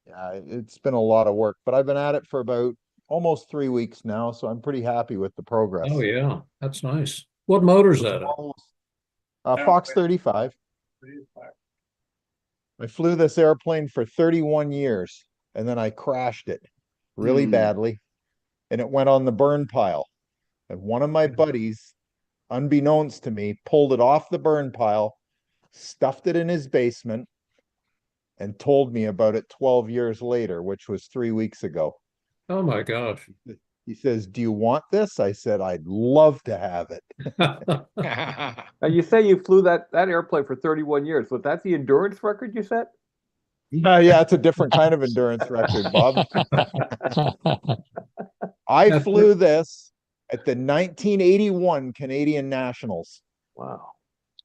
Yeah, it's been a lot of work, but I've been at it for about almost 3 weeks now, so I'm pretty happy with the progress. Oh, yeah. That's nice. What motor's It's that? almost- Fox 35. I flew this airplane for 31 years and then I crashed it really badly and it went on the burn pile. And one of my buddies unbeknownst to me, pulled it off the burn pile, stuffed it in his basement, and told me about it 12 years later, which was 3 weeks ago. Oh my gosh. He says, "Do you want this?" I said, "I'd love to have it." Now you say you flew that airplane for 31 years. Was that the endurance record you set? Yeah, it's a different kind of endurance record, Bob. I That's flew this at the 1981 Canadian Nationals. Wow.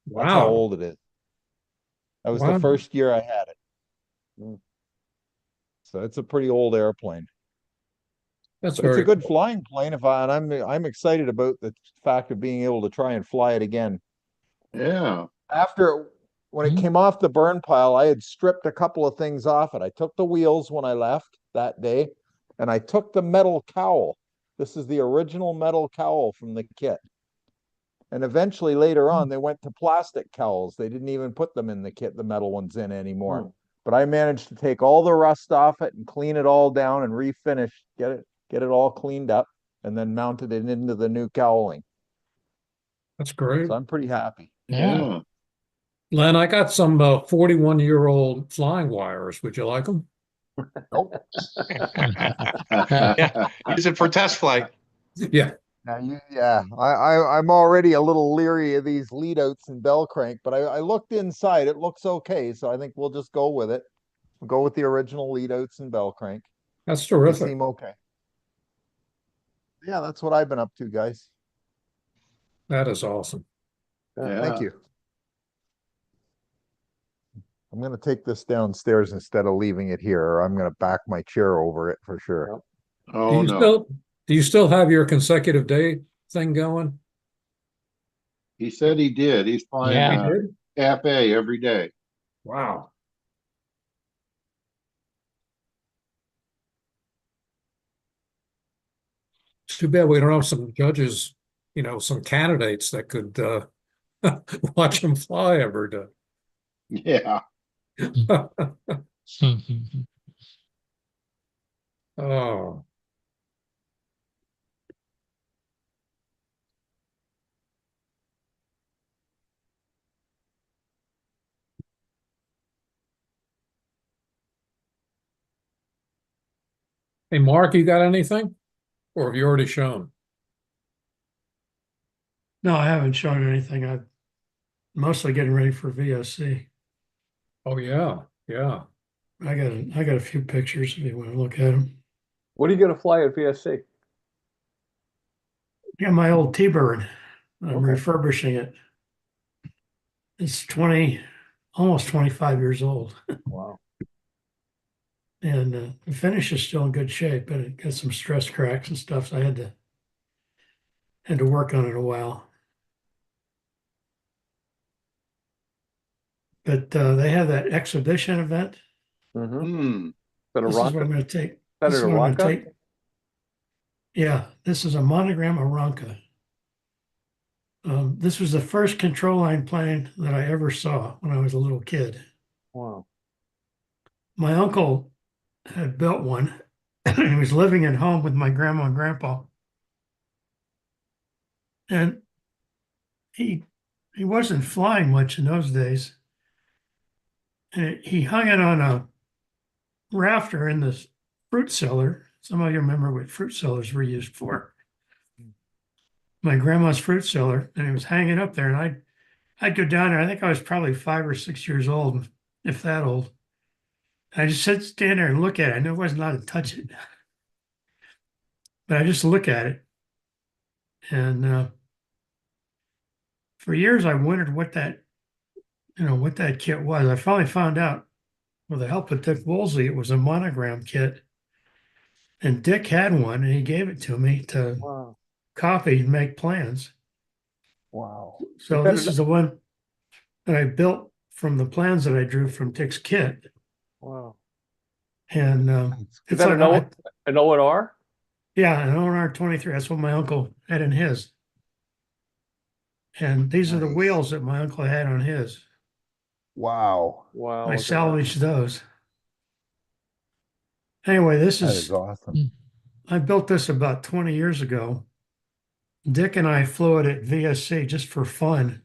That's how Wow. old it is. That was Wow. the first year I had it. Mm. So it's a pretty old airplane. That's But it's very a good cool. flying plane. I'm excited about the fact of being able to try and fly it again. Yeah. When it came off the burn pile, I had stripped a couple of things off it. I took the wheels when I left that day, and I took the metal cowl. This is the original metal cowl from the kit. And eventually later on, they went to plastic cowls. They didn't even put them in the kit, the metal ones in anymore. Hmm. But I managed to take all the rust off it and clean it all down and refinish, get it all cleaned up, and then mounted it into the new cowling. That's great. So I'm pretty happy. Yeah. Len, I got some 41-year-old flying wires. Would you like them? Nope. Yeah, use it for test flight. Yeah. I'm already a little leery of these lead outs and bell crank, but I looked inside. It looks okay, so I think we'll just go with it. We'll go with the original lead outs and bell crank. That's They terrific. seem okay. Yeah, that's what I've been up to, guys. That is awesome. Thank you. I'm going to take this downstairs instead of leaving it here, or I'm going to back my chair over it for sure. Oh, no. Do you still have your consecutive day thing going? He said he did. He's flying Yeah. cafe every day. Wow. It's too bad we don't have some judges, some candidates that could watch them fly every day. Yeah. Oh, hey, Mark, you got anything? Or have you already shown? No, I haven't shown anything. I'm mostly getting ready for VOC. Oh, yeah. Yeah. I got a few pictures if you want to look at them. What are you going to fly at VSC? Yeah, my old T-Bird. I'm Okay. refurbishing it. It's almost 25 years old. Wow. And the finish is still in good shape, but it got some stress cracks and stuff. So I had to work on it a while. But they have that exhibition event. Mm-hmm. Hmm. Been a This is what I'm rocket? going to take. That This is is a what I'm going to rocket? take. Yeah, this is a Monogram Aranca. This was the first control line plane that I ever saw when I was a little kid. Wow. My uncle had built one and he was living at home with my grandma and grandpa. And he wasn't flying much in those days. And he hung it on a rafter in this fruit cellar. Some of you remember what fruit cellars were used for. My grandma's fruit cellar, and he was hanging up there. And I'd go down there. I think I was probably 5 or 6 years old, if that old. I just stand there and look at it. I knew I wasn't allowed to touch it, but I just look at it. And for years, I wondered what that kit was. I finally found out with the help of Dick Woolsey, it was a Monogram kit. And Dick had one, and he gave it to me to Wow. copy and make plans. Wow. So this is the one that I built from the plans that I drew from Dick's kit. Wow. And Is it's that like an ONR? yeah, an ONR-23. That's what my uncle had in his. And these are the Nice. wheels that my uncle had on his. Wow. Wow. I look at that. salvaged those. Anyway, this That is is awesome. I built this about 20 years ago. Dick and I flew it at VSC just for fun,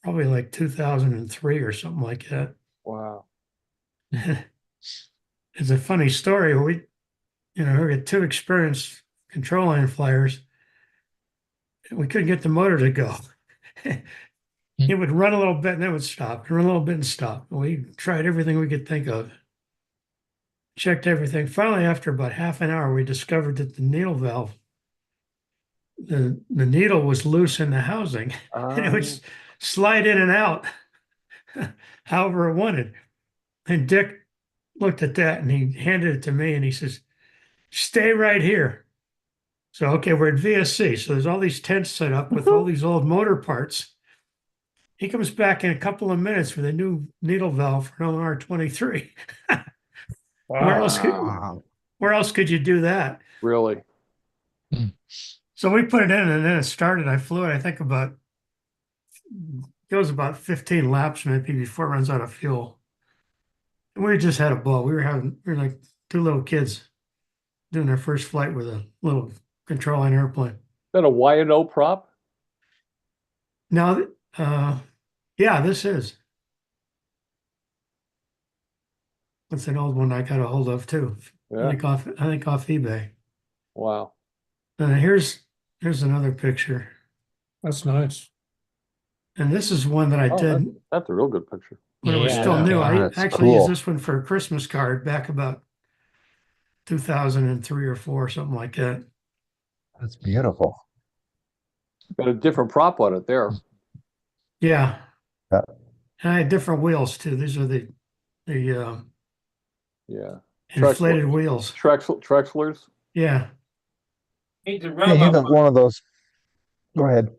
probably like 2003 or something like that. Wow. It's a funny story. We got two experienced control line flyers. We couldn't get the motor to go. It would run a little bit and then it would stop, run a little bit and stop. We tried everything we could think of, checked everything. Finally, after about half an hour, we discovered that the needle valve, the needle was loose in the housing and it would slide in and out however it wanted. And Dick looked at that and he handed it to me and he says, "Stay right here." So, okay, we're at VSC. So there's all these tents set up with all these old motor parts. He comes back in a couple of minutes with a new needle valve for an LR23. Wow. Where else could you do that? Really? So we put it in and then it started. I flew it, I think goes about 15 laps maybe before it runs out of fuel. And we just had a ball. We were like two little kids doing their first flight with a little control line airplane. Is that a Y&O prop? Now, yeah, this is. That's an old one I got a hold of too. Yeah. I think off eBay. Wow. Here's another picture. That's nice. And this is one that I Oh, did that's a real good picture. when it was Yeah, still new. I that's actually used cool. this one for a Christmas card back about 2003 or 4, something like that. That's beautiful. Got a different prop on it there. Yeah. Yeah. And I had different wheels too. These are the Yeah. inflated wheels. Trexlers. Yeah. Need to Yeah, rub you up got one of those. Go ahead.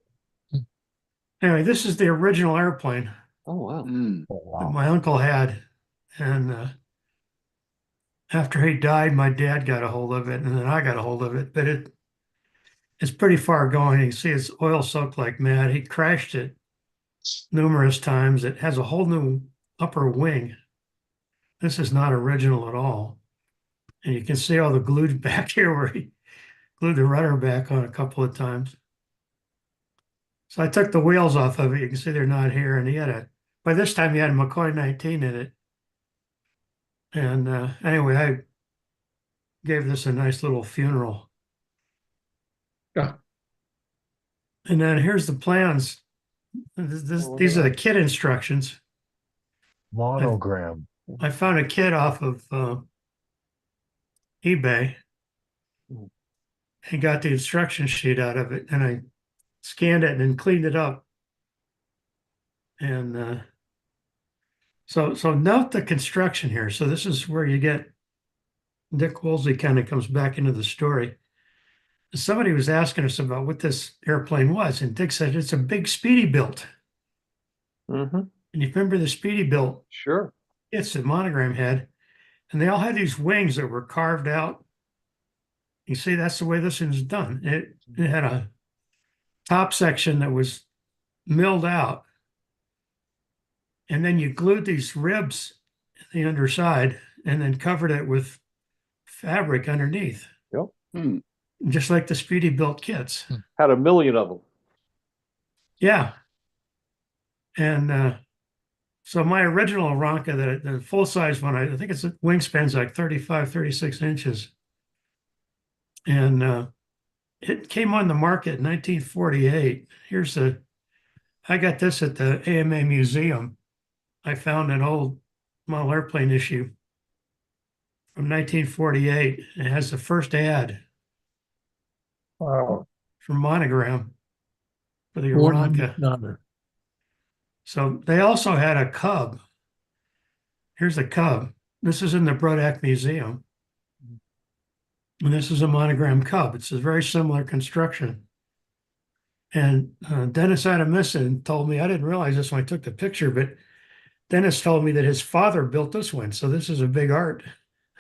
Anyway, this is the original airplane Oh, wow. Mm. Oh, that wow. my uncle had. And after he died, my dad got a hold of it and then I got a hold of it. But it's pretty far going. You can see it's oil soaked like mad. He crashed it numerous times. It has a whole new upper wing. This is not original at all. And you can see all the glued back here where he glued the rudder back on a couple of times. So I took the wheels off of it. You can see they're not here. And by this time he had a McCoy 19 in it. And anyway, I gave this a nice little funeral. Yeah. And then here's the plans. These are the kit instructions. Monogram. I found a kit off of eBay and got the instruction sheet out of it. And I scanned it and then cleaned it up. And so note the construction here. So this is where you get Dick Woolsey kind of comes back into the story. Somebody was asking us about what this airplane was, and Dick said it's a big Speedy-Bilt. Mm-hmm. And you remember the Speedy-Bilt? Sure. It's the Monogram had, and they all had these wings that were carved out. You see, that's the way this one's done. It had a top section that was milled out, and then you glued these ribs in the underside and then covered it with fabric underneath. Yep. Hmm. Just like the Speedy-Bilt kits. Had a million of them. Yeah. And so my original Aranca, the full-size one, I think its wingspan's like 35, 36 inches. And it came on the market in 1948. I got this at the AMA Museum. I found an old model airplane issue from 1948. It has the first ad Wow. from Monogram for the More Aranca. than So they also had a Cub. Here's a Cub. This is in the Brodak Museum. And this is a Monogram Cub. It's a very similar construction. And Dennis Adamison told me, I didn't realize this when I took the picture, but Dennis told me that his father built this one. So this is a big art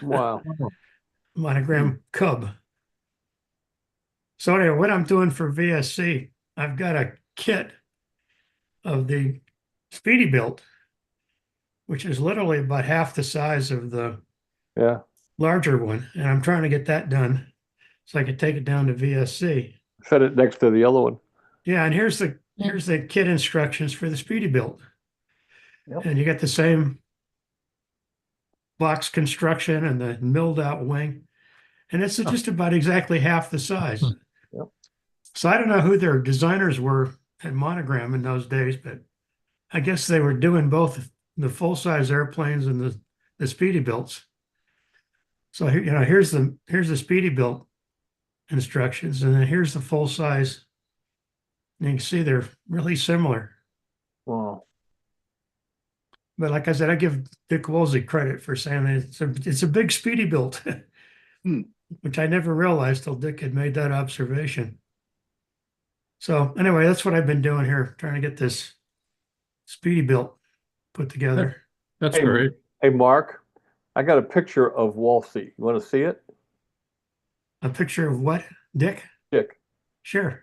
Wow. Monogram Cub. So anyway, what I'm doing for VSC, I've got a kit of the Speedy-Bilt, which is literally about half the size of the Yeah. larger one. And I'm trying to get that done so I can take it down to VSC. Set it next to the other one. Yeah, and here's the kit instructions for the Speedy build. Yep. And you get the same box construction and the milled out wing. And it's just about exactly half the size. Yep. So I don't know who their designers were at Monogram in those days, but I guess they were doing both the full-size airplanes and the Speedy builds. So here's the Speedy build instructions, and then here's the full size. You can see they're really similar. Wow. But like I said, I give Dick Woolsey credit for saying that it's a big Speedy build, which I never realized till Dick had made that observation. So anyway, that's what I've been doing here, trying to get this Speedy built put together. That's Hey, great. Hey, Mark, I got a picture of Walsey. You want to see it? A picture of what, Dick? Dick. Sure.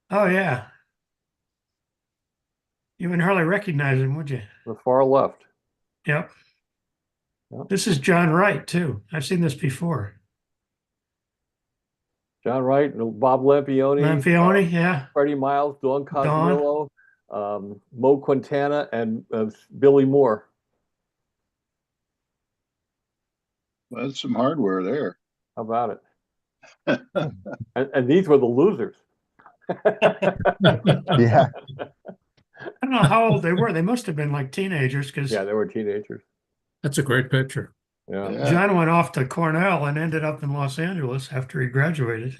Oh yeah. You wouldn't hardly recognize him, would you? The far left. Yep. Yep. This is John Wright too. I've seen this before. John Wright, Bob Lampione. Lampione, yeah. Freddie Miles, Don Cosmillo, Mo Quintana, and Billy Moore. Well, that's some hardware there. How about it? and these were the losers. Yeah. I don't know how old they were. They must have been like teenagers because Yeah, they were teenagers. That's a great picture. Yeah. Yeah. John went off to Cornell and ended up in Los Angeles after he graduated.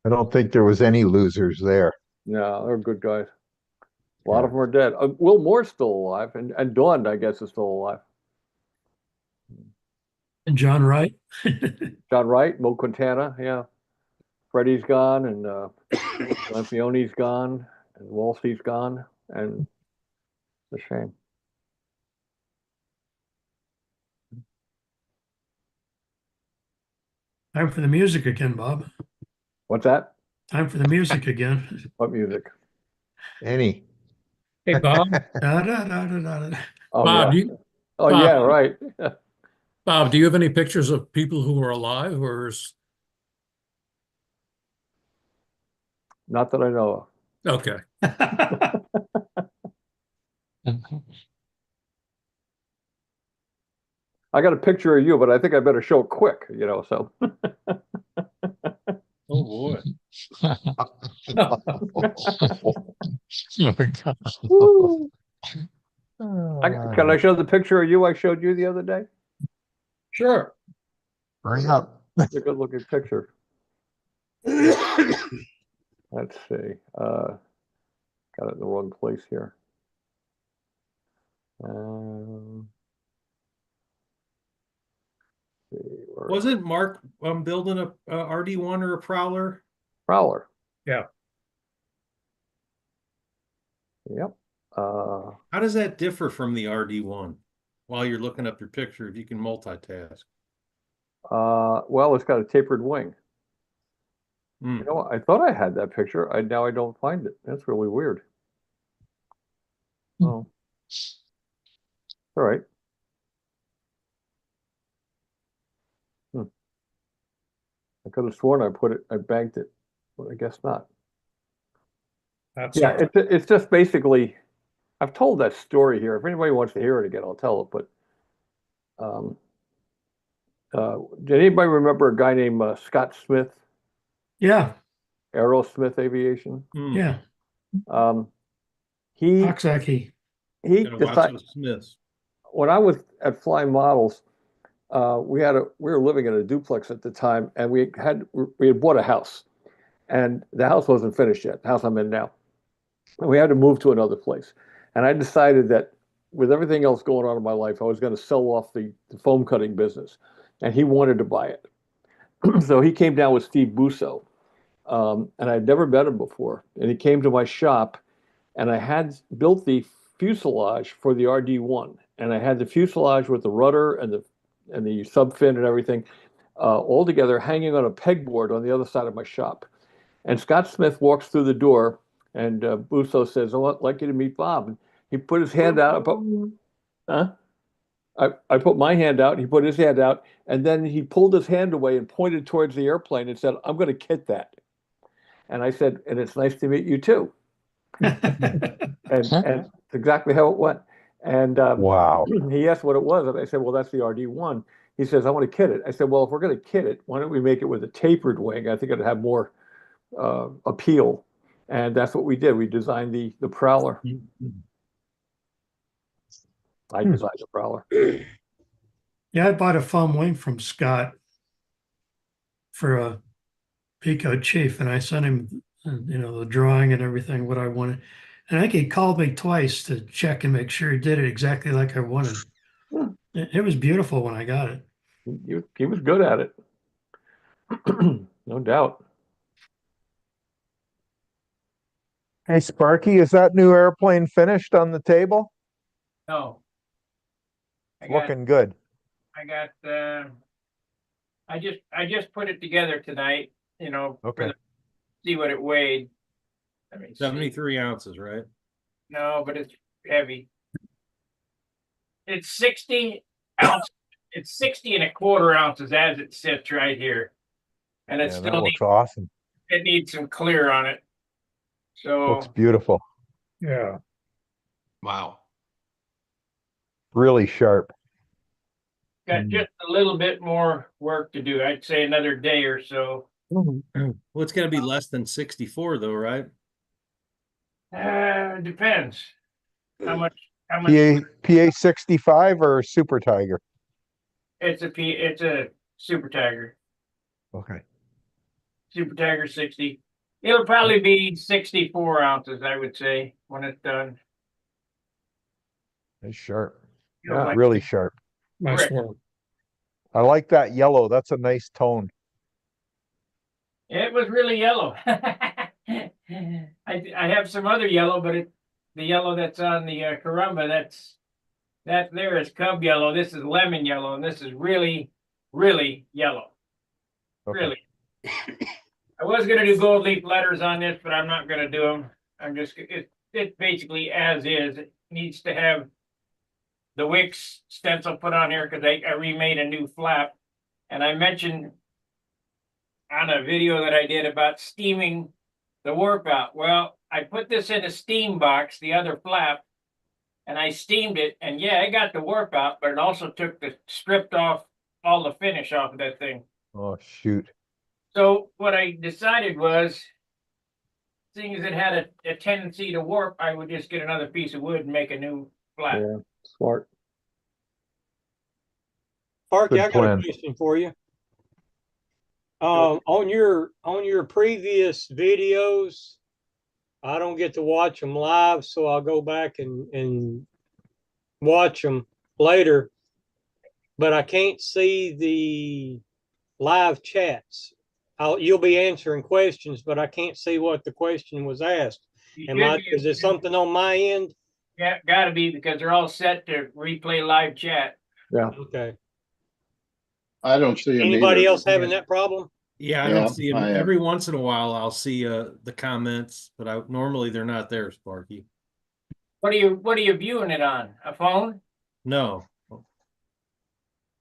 I don't think there was any losers there. No, they're good guys. A lot of them are dead. Will Moore's still alive, and Dawn, I guess, is still alive. And John Wright. John Wright, Mo Quintana, yeah. Freddie's gone, and Lampione's gone, and Walsey's gone, and it's a shame. Time for the music again, Bob. What's that? Time for the music again. What music? Any. Hey, Bob. Da, da, da, da, da, da. Oh, Bob, yeah. Oh, yeah, right. Bob, do you have any pictures of people who are alive, or is Not that I know of. okay? I got a picture of you, but I think I better show it quick, so. Oh, boy. Can I show the picture of you I showed you the other day? Sure. Bring up. It's a good looking picture. Let's see. Got it in the wrong place here. See, Wasn't Mark building a RD1 or a Prowler? Prowler? Yeah. Yep. How does that differ from the RD1? While you're looking up your picture, if you can multitask. Well, it's got a tapered wing. Mm. You know what? I thought I had that picture. Now I don't find it. That's really weird. Oh. All right. I could have sworn I banked it, but I guess not. That's Yeah, it's just basically, I've told that story here. If anybody wants to hear it again, I'll tell it. But did anybody remember a guy named Scott Smith, Yeah, Aerosmith Aviation? yeah. He Coxsackie. Gotta watch decided, those Smiths. when I was at Flying Models, we were living in a duplex at the time, and we had bought a house, and the house wasn't finished yet. The house I'm in now, and we had to move to another place. And I decided that with everything else going on in my life, I was going to sell off the foam cutting business, and he wanted to buy it. So he came down with Steve Busso, and I'd never met him before. And he came to my shop, and I had built the fuselage for the RD1, and I had the fuselage with the rudder and the subfin and everything, all together hanging on a pegboard on the other side of my shop. And Scott Smith walks through the door, and Busso says, "I'd like you to meet Bob." And he put his hand out. Huh? I put my hand out, he put his hand out, and then he pulled his hand away and pointed towards the airplane and said, "I'm going to kit that." And I said, "And it's nice to meet you too." And that's exactly how it went. And Wow. he asked what it was, and I said, "Well, that's the RD-1." He says, "I want to kit it." I said, "Well, if we're going to kit it, why don't we make it with a tapered wing? I think it'd have more appeal." And that's what we did. We designed the Prowler. I designed the Prowler. Yeah, I bought a foam wing from Scott for a Pico Chief, and I sent him, the drawing and everything, what I wanted. And I think he called me twice to check and make sure he did it exactly like I wanted. It was beautiful when I got it. He was good at it. No doubt. Hey, Sparky, is that new airplane finished on the table? No. I got, Looking good. I got, I just put it together tonight, Okay. see what it weighed. I mean, 73 ounces, right? no, but it's heavy. It's 60 ounces. It's 60 and a quarter ounces as it sits right here. And it Yeah, still that looks awesome. it needs some clear on it. So Looks beautiful. Yeah. Wow. Really sharp. got just a little bit more work to do. I'd say another day or so. Well, it's got to be less than 64 though, right? Depends how much PA 65 or Super Tiger? it's a Super Tiger. Okay. Super Tiger 60. It'll probably be 64 ounces, I would say, when it's done. It's sharp. Yeah, Really sharp. Nice work. I like that yellow. That's a nice tone. It was really yellow. I have some other yellow, but the yellow that's on the Carumba, that there is cub yellow. This is lemon yellow, and this is really, really yellow. Okay. Really. I was gonna do gold leaf letters on this, but I'm not gonna do them. It's basically as is. It needs to have the Wix stencil put on here because I remade a new flap, and I mentioned on a video that I did about steaming the warp out. Well, I put this in a steam box, the other flap, and I steamed it, and yeah, it got the warp out, but it also stripped off all the finish off of that thing. Oh, shoot. So what I decided was, seeing as it had a tendency to warp, I would just get another piece of wood and make a new flap. Yeah, smart. Sparky, Good I got plan. a question for you. On your previous videos, I don't get to watch them live, so I'll go back and watch them later. But I can't see the live chats. You'll be answering questions, but I can't see what the question was asked. Is there something on my end? Yeah, gotta be, because they're all set to replay live chat. Yeah. Okay. I don't see them Anybody either. else having that problem? Yeah, I Yeah, don't see them. I am. Every once in a while I'll see the comments, but normally they're not there, Sparky. What are you viewing it on? A phone? No.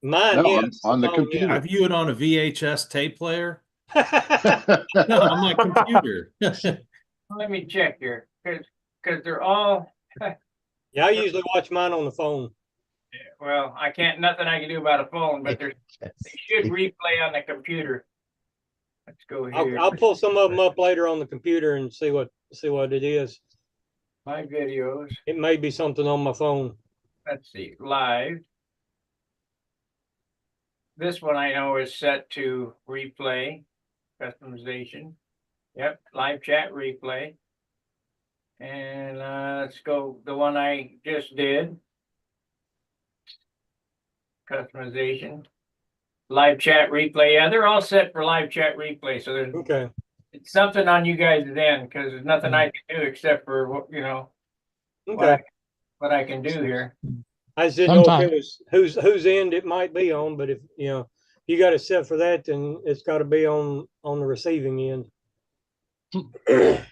Mine, No, yes. on the phone, computer. I view it on a VHS tape player. yeah. No, on my computer. Let me check here, because they're all. Yeah, I usually watch mine on the phone. Well, nothing I can do about a phone, but they should replay on the computer. Let's go here. I'll pull some of them up later on the computer and see what it is. My videos. It may be something on my phone. Let's see, live. This one I know is set to replay, customization. Yep, live chat replay. And let's go, the one I just did. Customization. Live chat replay. Yeah, they're all set for live chat replay. So there's Okay. It's something on you guys' end, because there's nothing I can do except for Okay. what I can do here. I just didn't know if it was whose end it might be on, but if you got it set for that, then it's got to be on the receiving end.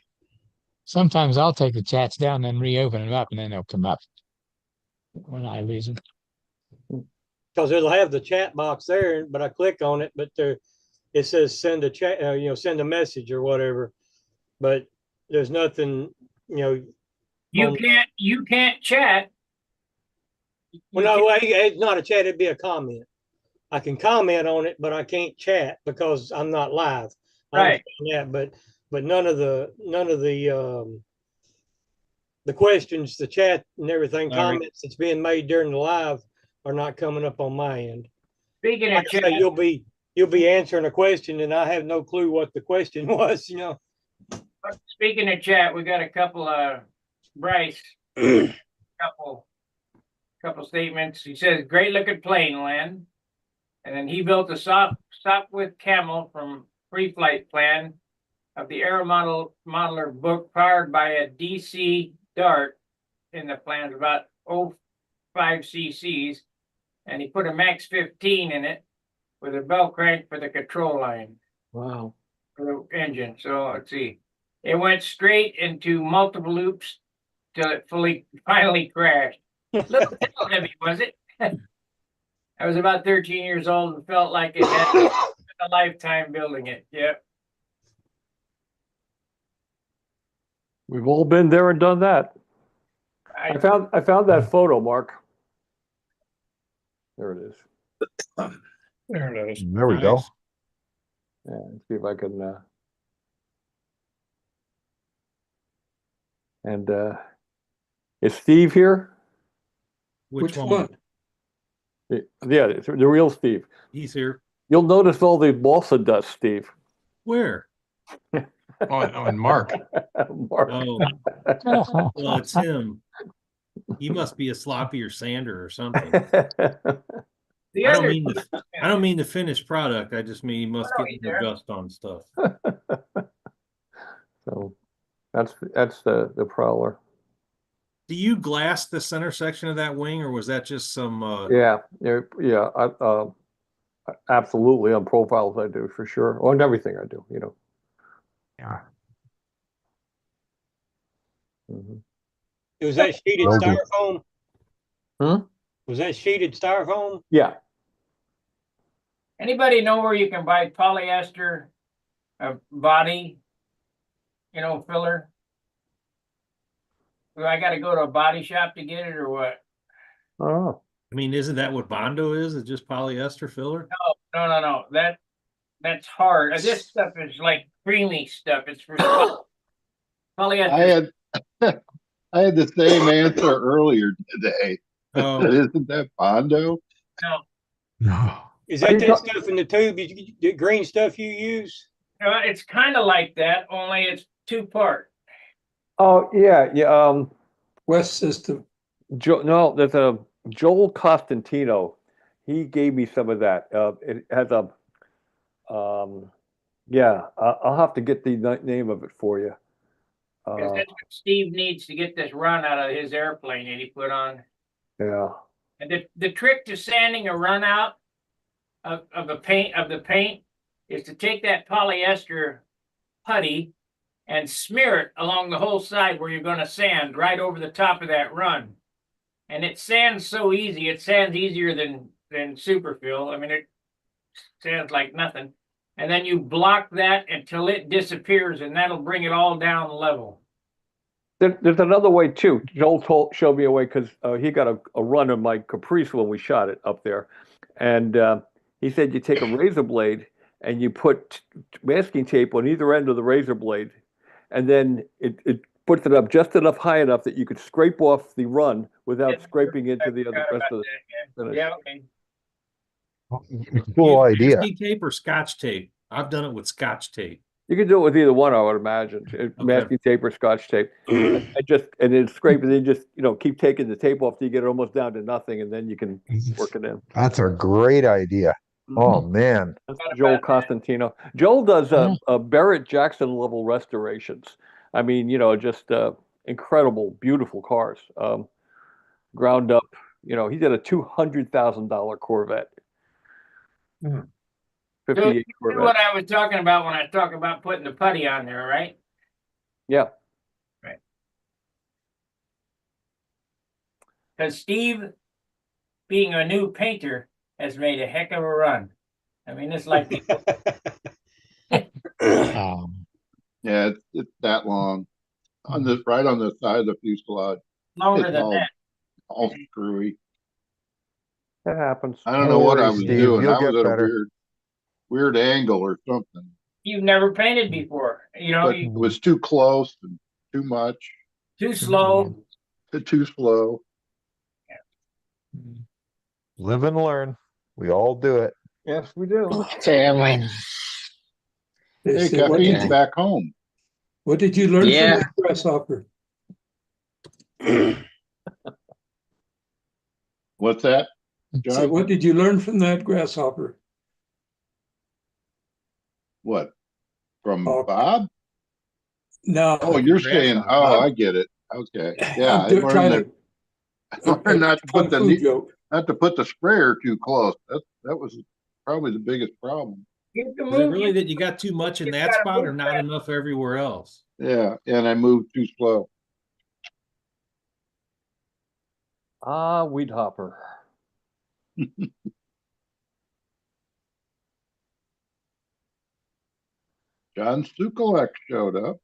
Sometimes I'll take the chats down and reopen them up, and then they'll come up when I lose them. Because it'll have the chat box there, but I click on it, but it says send a chat, send a message or whatever. But there's nothing, You can't chat. Well, no, it's not a chat. It'd be a comment. I can comment on it, but I can't chat because I'm not live. Right. Yeah, but none of the the questions, the chat, and everything, All right. comments that's being made during the live are not coming up on my end. Speaking Like of I chat, say, you'll be answering a question, and I have no clue what the question was. speaking of chat, we got a couple Bryce, couple statements. He says, "Great looking plane, Len." And then he built a stop with camel from pre-flight plan of the Aero Modeler book, powered by a DC Dart in the plans, about 0.5 cc's, and he put a Max 15 in it with a bell crank for the control line. Wow. For the engine. So let's see. It went straight into multiple loops till it finally crashed. Little tail heavy, was it? I was about 13 years old and felt like it had a lifetime building it. Yep. We've all been there and done that. I found that photo, Mark. There it is. There it is. There we go. Nice. Yeah, let's see if I can. And is Steve here? Which one? Yeah, it's the real Steve. He's here. You'll notice all the balsa dust, Steve. Where? Oh, and Mark. Mark. Oh, well, it's him. He must be a sloppier sander or something. The I other, don't mean the finished product. I just mean he must Oh, get he's more there. dust on stuff. So that's the Prowler. Do you glass the center section of that wing, or was that just some? Yeah. Absolutely. On profiles, I do for sure. On everything I do, Yeah. Mhm. Was that sheeted Well done. styrofoam? Hmm? Was that sheeted styrofoam? Yeah. anybody know where you can buy polyester body, filler? Do I got to go to a body shop to get it or what? Oh. I mean, isn't that what Bondo is? It's just polyester filler. No. That's hard. This stuff is like creamy stuff. It's for polyester. I had the same answer earlier today. Oh, Isn't that Bondo? No, No. Is that stuff in the tube? The green stuff you use? it's kind of like that, only it's 2-part. Oh yeah. West System. No, there's a Joel Costantino. He gave me some of that. It has a I'll have to get the name of it for you. Because that's what Steve needs to get this run out of his airplane that he put on. Yeah. And the trick to sanding a run out of the paint is to take that polyester putty and smear it along the whole side where you're going to sand, right over the top of that run. And it sands so easy. It sands easier than Superfill. I mean, it sands like nothing. And then you block that until it disappears, and that'll bring it all down level. There's another way too. Joel showed me a way because he got a run of my Caprice when we shot it up there, and he said you take a razor blade and you put masking tape on either end of the razor blade, and then it puts it up just enough high enough that you could scrape off the run without scraping into the other rest of the finish. Yeah, okay. Cool idea. Masking tape or Scotch tape? I've done it with Scotch tape. You can do it with either one, I would imagine. Masking tape or Scotch tape. and then scrape it, and just keep taking the tape off till you get it almost down to nothing, and then you can work it in. That's a great idea. Oh man. That's Joel Costantino. Joel does Barrett Jackson level restorations. I mean, just incredible, beautiful cars. Ground up. He did a $200,000 Corvette. 58 Corvette. What I was talking about when I talk about putting the putty on there, right? Yeah. Right. Because Steve being a new painter, has made a heck of a run. I mean, it's like Um, Yeah, it's that long. Right on the side of the fuselage. longer It's than that. all screwy. It happens. I don't No know what I worries, was Steve. doing. You'll I was get at a better. weird angle or something. You've never painted before, you know, But it was too close and too much, too slow. too slow. Live and learn. We all do it. Yes, we do. Okay, I mean, They Hey, say, what caffeine's did, back home. what did you learn Yeah. from that grasshopper? What's that, So John? what did you learn from that grasshopper? What? From Oh. Bob? No. Oh, you're saying, grasshopper. I get it. Okay. Yeah, I trying learned not to kung fu joke. not to put the sprayer too close. That was probably the biggest problem. You can Is it move, really that you got too much in you that gotta spot move or not fast. enough everywhere else? Yeah, and I moved too slow. Ah, weed hopper. John Sukolek showed up.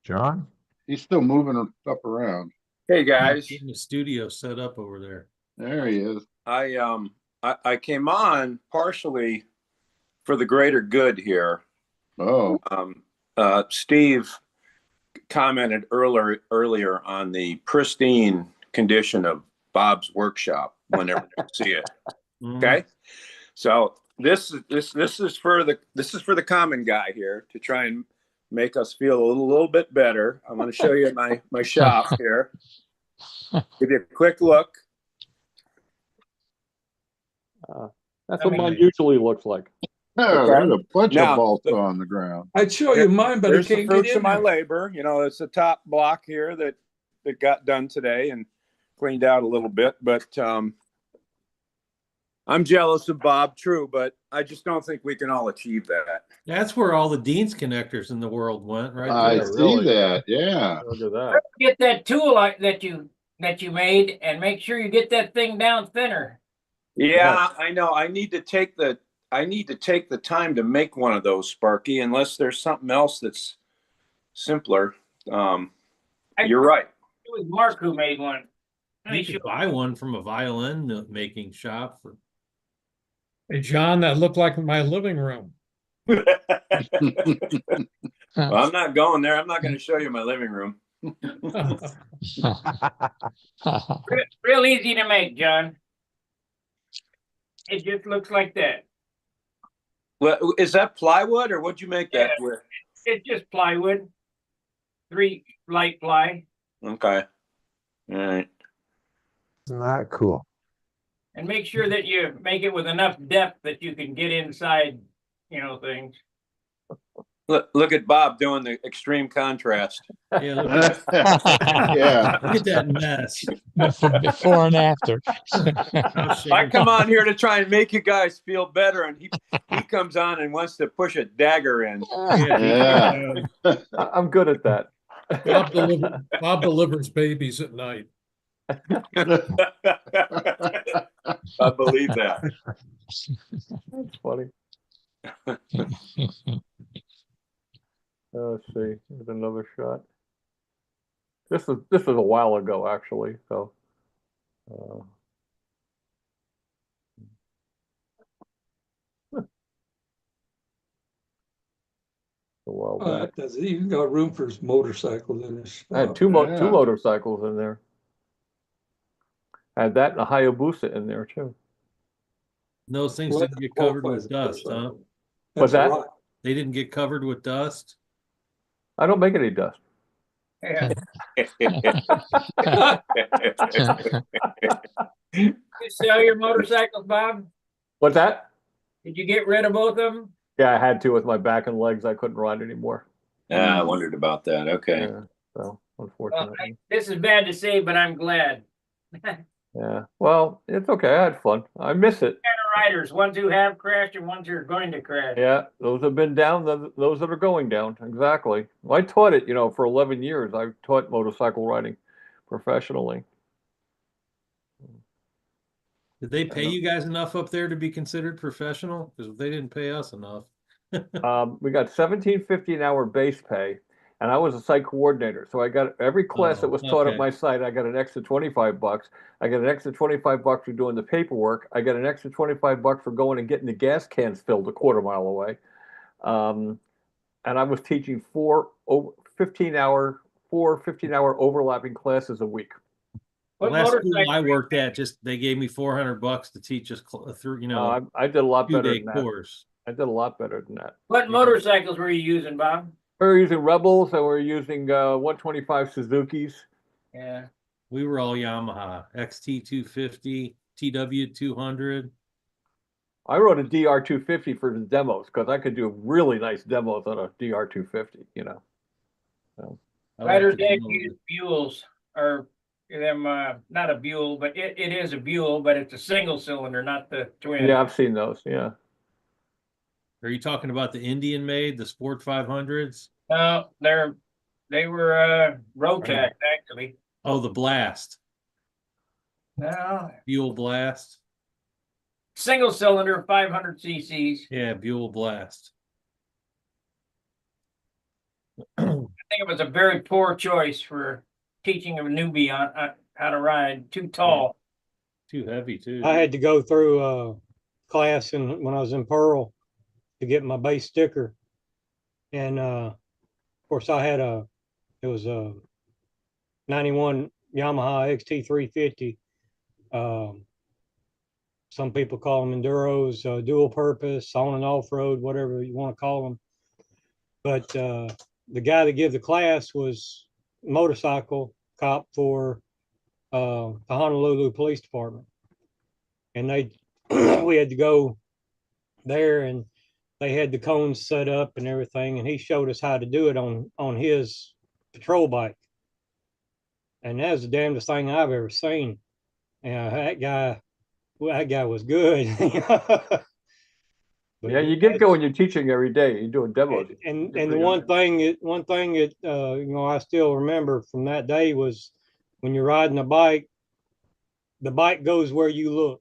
John? He's still moving stuff around. Hey guys, Getting the studio set up over there. There he is. I came on partially for the greater good here. Oh, Steve commented earlier on the pristine condition of Bob's workshop whenever you see it. Okay, so this is for the common guy here to try and make us feel a little bit better. I'm going to show you my shop here. Give you a quick look. That's what mine usually looks like. there's a bunch Now, of balsa on the ground. I'd show you mine, but I There's the can't get fruits in of my there. labor. You know, it's the top block here that got done today and cleaned out a little bit. But I'm jealous of Bob, true, but I just don't think we can all achieve that. That's where all the Dean's connectors in the world went, right I there. see that. Yeah. Look at that. Get that tool that you made and make sure you get that thing down thinner. Yeah, I know. I need to take the time to make one of those, Sparky, unless there's something else that's simpler. You're right. It was Mark who made one. You should buy one from a violin making shop for. Hey, John, that looked like my living room. Well, I'm not going there. I'm not going to show you my living room. Real easy to make, John. It just looks like that. Well, is that plywood or what'd you make that with? It's just plywood. 3 light ply. Okay. All right. Isn't that cool? And make sure that you make it with enough depth that you can get inside, things. Look at Bob doing the extreme contrast. Yeah, look at, Yeah. look at that mess. Before and after. I come on here to try and make you guys feel better, and he comes on and wants to push a dagger in. Yeah. I'm good at that. Bob delivers babies at night. I believe that. That's funny. Let's see. Here's another shot. This is a while ago, actually. So, a while back. Does it even got room for his motorcycles in this? I had two motorcycles in there. I had that and a Hayabusa in there too. Those things didn't get covered with dust, huh? What's that? They didn't get covered with dust. I don't make any dust. Yeah. You sell your motorcycles, Bob? What's that? Did you get rid of both of them? Yeah, I had to with my back and legs. I couldn't ride anymore. Yeah, I wondered about that. Okay. Yeah, so unfortunately. This is bad to say, but I'm glad. Yeah. Well, it's okay. I had fun. I miss it. Riders, ones who have crashed and ones who are going to crash. Yeah, those have been down. Those that are going down. Exactly. Well, I taught it. For 11 years. I taught motorcycle riding professionally. Did they pay you guys enough up there to be considered professional? Because they didn't pay us enough. We got $17.50 an hour base pay, and I was a site coordinator. So I got every class that was taught at okay. my site, I got an extra $25. I got an extra $25 for doing the paperwork. I got an extra $25 for going and getting the gas cans filled a quarter mile away. And I was teaching four 15-hour overlapping classes a week. The last school I worked at, just they gave me $400 to teach us through, I did a lot better 2-day than that. course. I did a lot better than that. What motorcycles were you using, Bob? We were using Rebels and we were using 125 Suzukis. Yeah. We were all Yamaha, XT250, TW200. I wrote a DR250 for the demos because I could do really nice demos on a DR250, So, Riders Edge use Buells, or them, not a Buell, but it is a Buell, but it's a single cylinder, not the twin. yeah, I've seen those. Yeah. Are you talking about the Indian made, the Sport 500s? No, they were Rotax actually. Oh, the Blast. No, Buell Blast. single cylinder, 500 cc's. Yeah, Buell Blast. I think it was a very poor choice for teaching a newbie on how to ride. Too tall. Too heavy too. I had to go through a class when I was in Pearl to get my base sticker. And of course it was a 91 Yamaha XT350. Some people call them Enduros, dual purpose, on and off road, whatever you want to call them. But the guy that gave the class was motorcycle cop for the Honolulu Police Department. And we had to go there and they had the cones set up and everything. And he showed us how to do it on his patrol bike. And that was the damnedest thing I've ever seen. And that guy was good. Yeah, you get going. You're teaching every day. You're doing demos. And the one thing that I still remember from that day was when you're riding a bike, the bike goes where you look.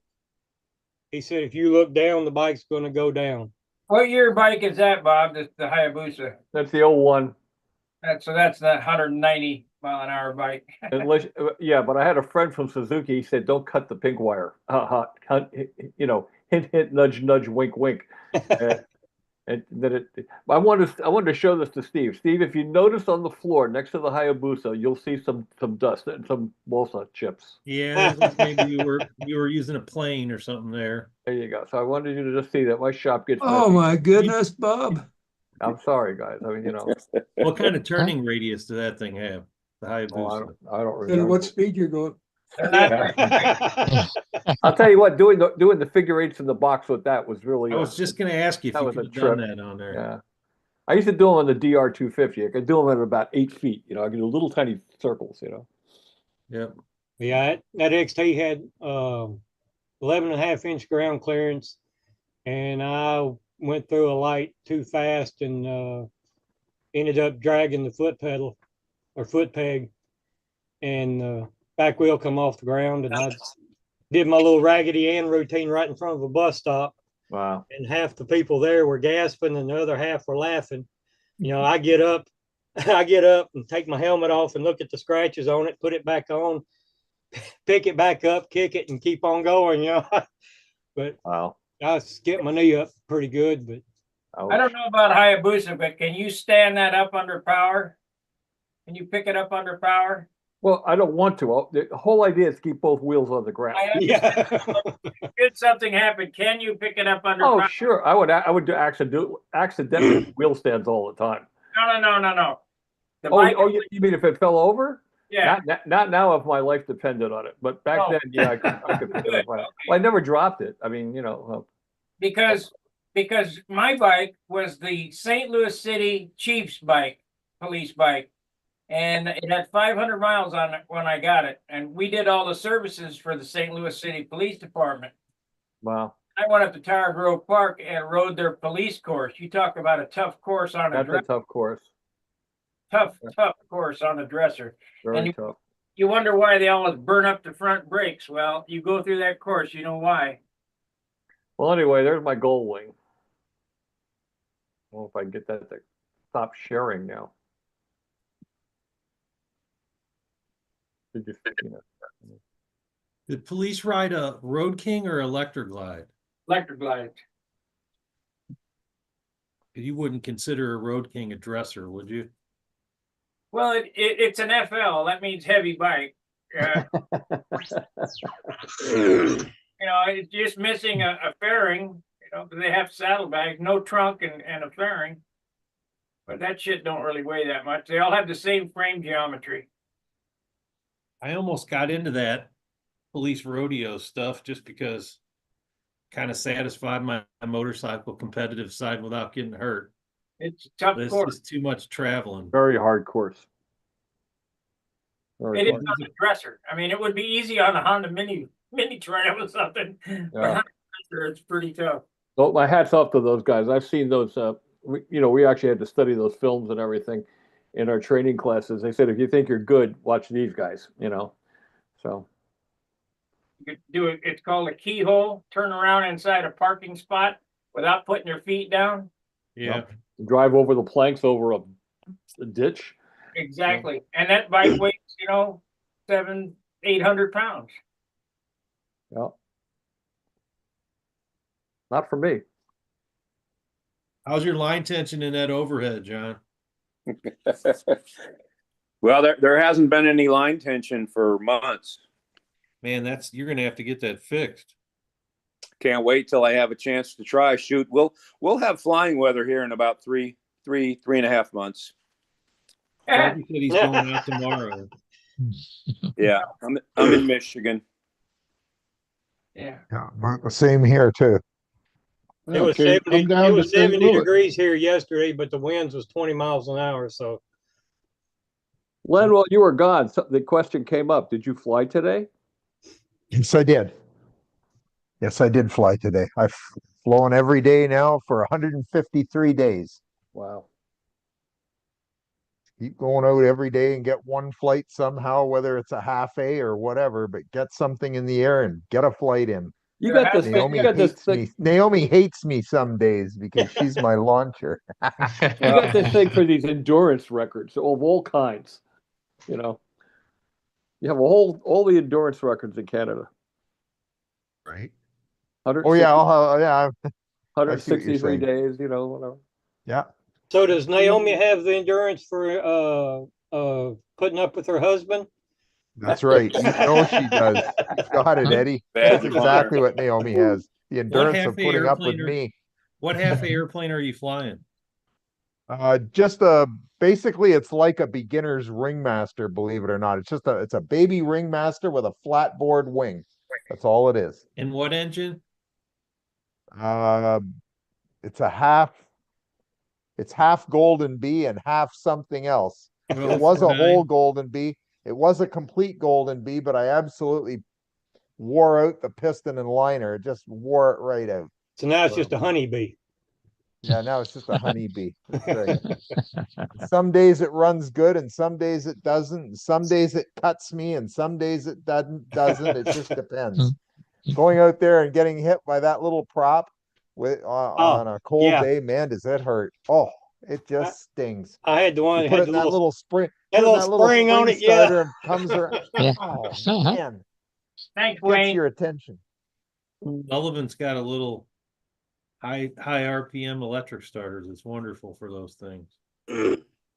He said if you look down, the bike's going to go down. What year bike is that, Bob? The Hayabusa. That's the old one. That's that 190 mile an hour bike. Unless, yeah, but I had a friend from Suzuki. He said, "Don't cut the pink wire." Hint, hint, nudge, nudge, wink, wink. And then I wanted to show this to Steve. Steve, if you notice on the floor next to the Hayabusa, you'll see some dust and some balsa chips. Yeah, maybe you were using a plane or something there. There you go. So I wanted you to just see that my shop gets. Oh my goodness, Bob! I'm sorry, guys. I mean, What kind of turning radius does that thing have? The Hayabusa. I don't remember. And what speed you're going? I'll tell you what, doing the figure eights in the box with that was really. I was just going to ask you if you could have done that on there. Yeah, I used to do them on the DR250. I could do them at about 8 feet. I could do little tiny circles. Yep. Yeah, that XT had 11.5-inch ground clearance, and I went through a light too fast and ended up dragging the foot pedal or foot peg, and back wheel come off the ground, and I did my little Raggedy Ann routine right in front of a bus stop. Wow. And half the people there were gasping and the other half were laughing. I get up and take my helmet off and look at the scratches on it, put it back on, pick it back up, kick it, and keep on going, But wow. I skipped my knee up pretty good, but I don't know about Hayabusa, but can you stand that up under power? Can you pick it up under power? Well, I don't want to. The whole idea is to keep both wheels on the ground. Yeah. Should something happen, can you pick it up under Oh, power? sure. I would do accidentally wheel stands all the time. No. You mean if it fell over? Yeah. Not now if my life depended on it. But back then, yeah, I could pick it up. Well, I never dropped it. I mean, Because my bike was the St. Louis City Chiefs bike, police bike. And it had 500 miles on it when I got it. And we did all the services for the St. Louis City Police Department. Wow. I went up to Tower Grove Park and rode their police course. You talk about a tough course on a That's a tough course. tough course on a dresser. Very and tough. You wonder why they always burn up the front brakes. Well, you go through that course, you know why. Well, anyway, there's my gold wing. Well, if I can get that to stop sharing now. Did you know? Did police ride a Road King or Electric Glide? Electric glide. You wouldn't consider a Road King a dresser, would you? Well, it's an FL. That means heavy bike. You know, it's just missing a fairing. You know, 'cause they have saddlebags, no trunk and a fairing. But that shit don't really weigh that much. They all have the same frame geometry. I almost got into that police rodeo stuff just because kind of satisfied my motorcycle competitive side without getting hurt. It's a tough This course. is too much traveling. Very hard course. Very It is hard. on the dresser. I mean, it would be easy on a Honda mini trail or something. But on a dresser, it's pretty tough. So my hat's off to those guys. I've seen those. We actually had to study those films and everything in our training classes. They said if you think you're good, watch these guys. You know, so You could do it. It's called a keyhole. Turn around inside a parking spot without putting your feet down. Yeah. drive over the planks over a ditch. Exactly. And that bike weighs, 700-800 pounds. Yeah. Not for me. How's your line tension in that overhead, John? Well, there hasn't been any line tension for months. Man, you're gonna have to get that fixed. Can't wait till I have a chance to try. Shoot, we'll have flying weather here in about three and a half months. He said he's going out tomorrow. Yeah, I'm in Michigan. Yeah. Same here too. It was Okay, 70, come down it to was St. 70 Louis. degrees here yesterday, but the winds was 20 miles an hour. So Len, while you were gone, the question came up. Did you fly today? Yes, I did. Yes, I did fly today. I've flown every day now for 153 days. Wow. Keep going out every day and get one flight somehow, whether it's a half A or whatever, but get something in the air and get a flight in. You got this. Naomi You got this hates thing. me. Naomi hates me some days because she's my launcher. You got this thing for these endurance records of all kinds. You have all the endurance records in Canada. Right. Oh yeah, yeah. 163 days. Whatever. Yeah. So does Naomi have the endurance for putting up with her husband? That's right. You know she does. You got it, Eddie. That's exactly what Naomi has. The endurance of putting up with me. What half a airplane are you flying? Just basically it's like a beginner's ringmaster, believe it or not. It's a baby ringmaster with a flat board wing. That's all it is. And what engine? It's half Golden Bee and half something else. It was a whole Golden Bee. It was a complete Golden Bee, but I absolutely wore out the piston and liner. It just wore it right out. So now it's just a honeybee. Yeah, now it's just a honeybee. That's right. Some days it runs good and some days it doesn't. And some days it cuts me and some days it doesn't. It just depends. Going out there and getting hit by that little prop on a cold day, man, does it hurt? Oh, it just stings. I had the one that put had it the in that little spring. That little spring on it, yeah. And comes around. Oh man. Thanks, Gets Wayne. your attention. Sullivan's got a little high RPM electric starters. It's wonderful for those things.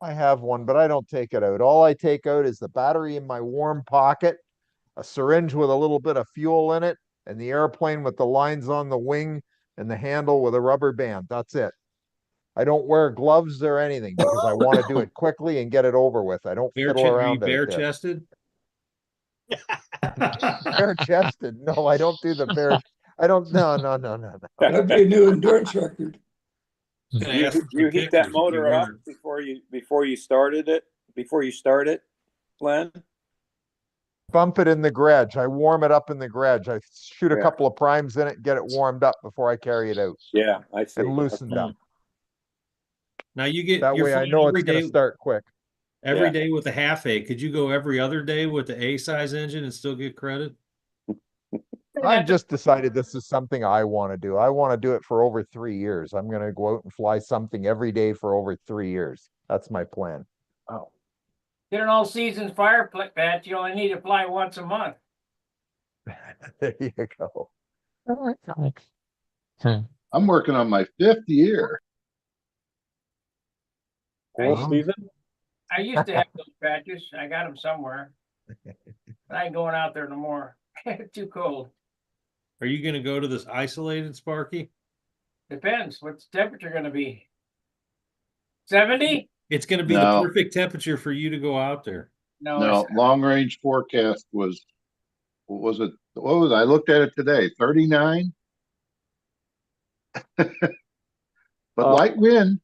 I have one, but I don't take it out. All I take out is the battery in my warm pocket, a syringe with a little bit of fuel in it, and the airplane with the lines on the wing and the handle with a rubber band. That's it. I don't wear gloves or anything because I want to do it quickly and get it over with. I don't fiddle around. Bare chested? Bare chested? No, I don't do the bare. I don't. No. That'd be a new endurance record. You heat that motor up before you start it, Len? Bump it in the garage. I warm it up in the garage. I shoot a couple of primes in it, get it warmed up before I carry it out. Yeah, I see. And loosened up. Now you get That way I know it's going to start quick. Every Yeah. day with a half A. Could you go every other day with the A size engine and still get credit? I've just decided this is something I want to do. I want to do it for over 3 years. I'm going to go out and fly something every day for over 3 years. That's my plan. Oh, Get an all season fire patch. You only need to fly once a month. There you go. I'm working on my 5th year. All Wow. season? I used to have those patches. I got them somewhere. I ain't going out there no more. Too cold. Are you gonna go to this isolated, Sparky? Depends. What's the temperature going to be? 70? It's gonna be No. the perfect temperature for you to go out there. No, No, it's long range forecast was, what was it? What was, I looked at it today, 39? But light wind.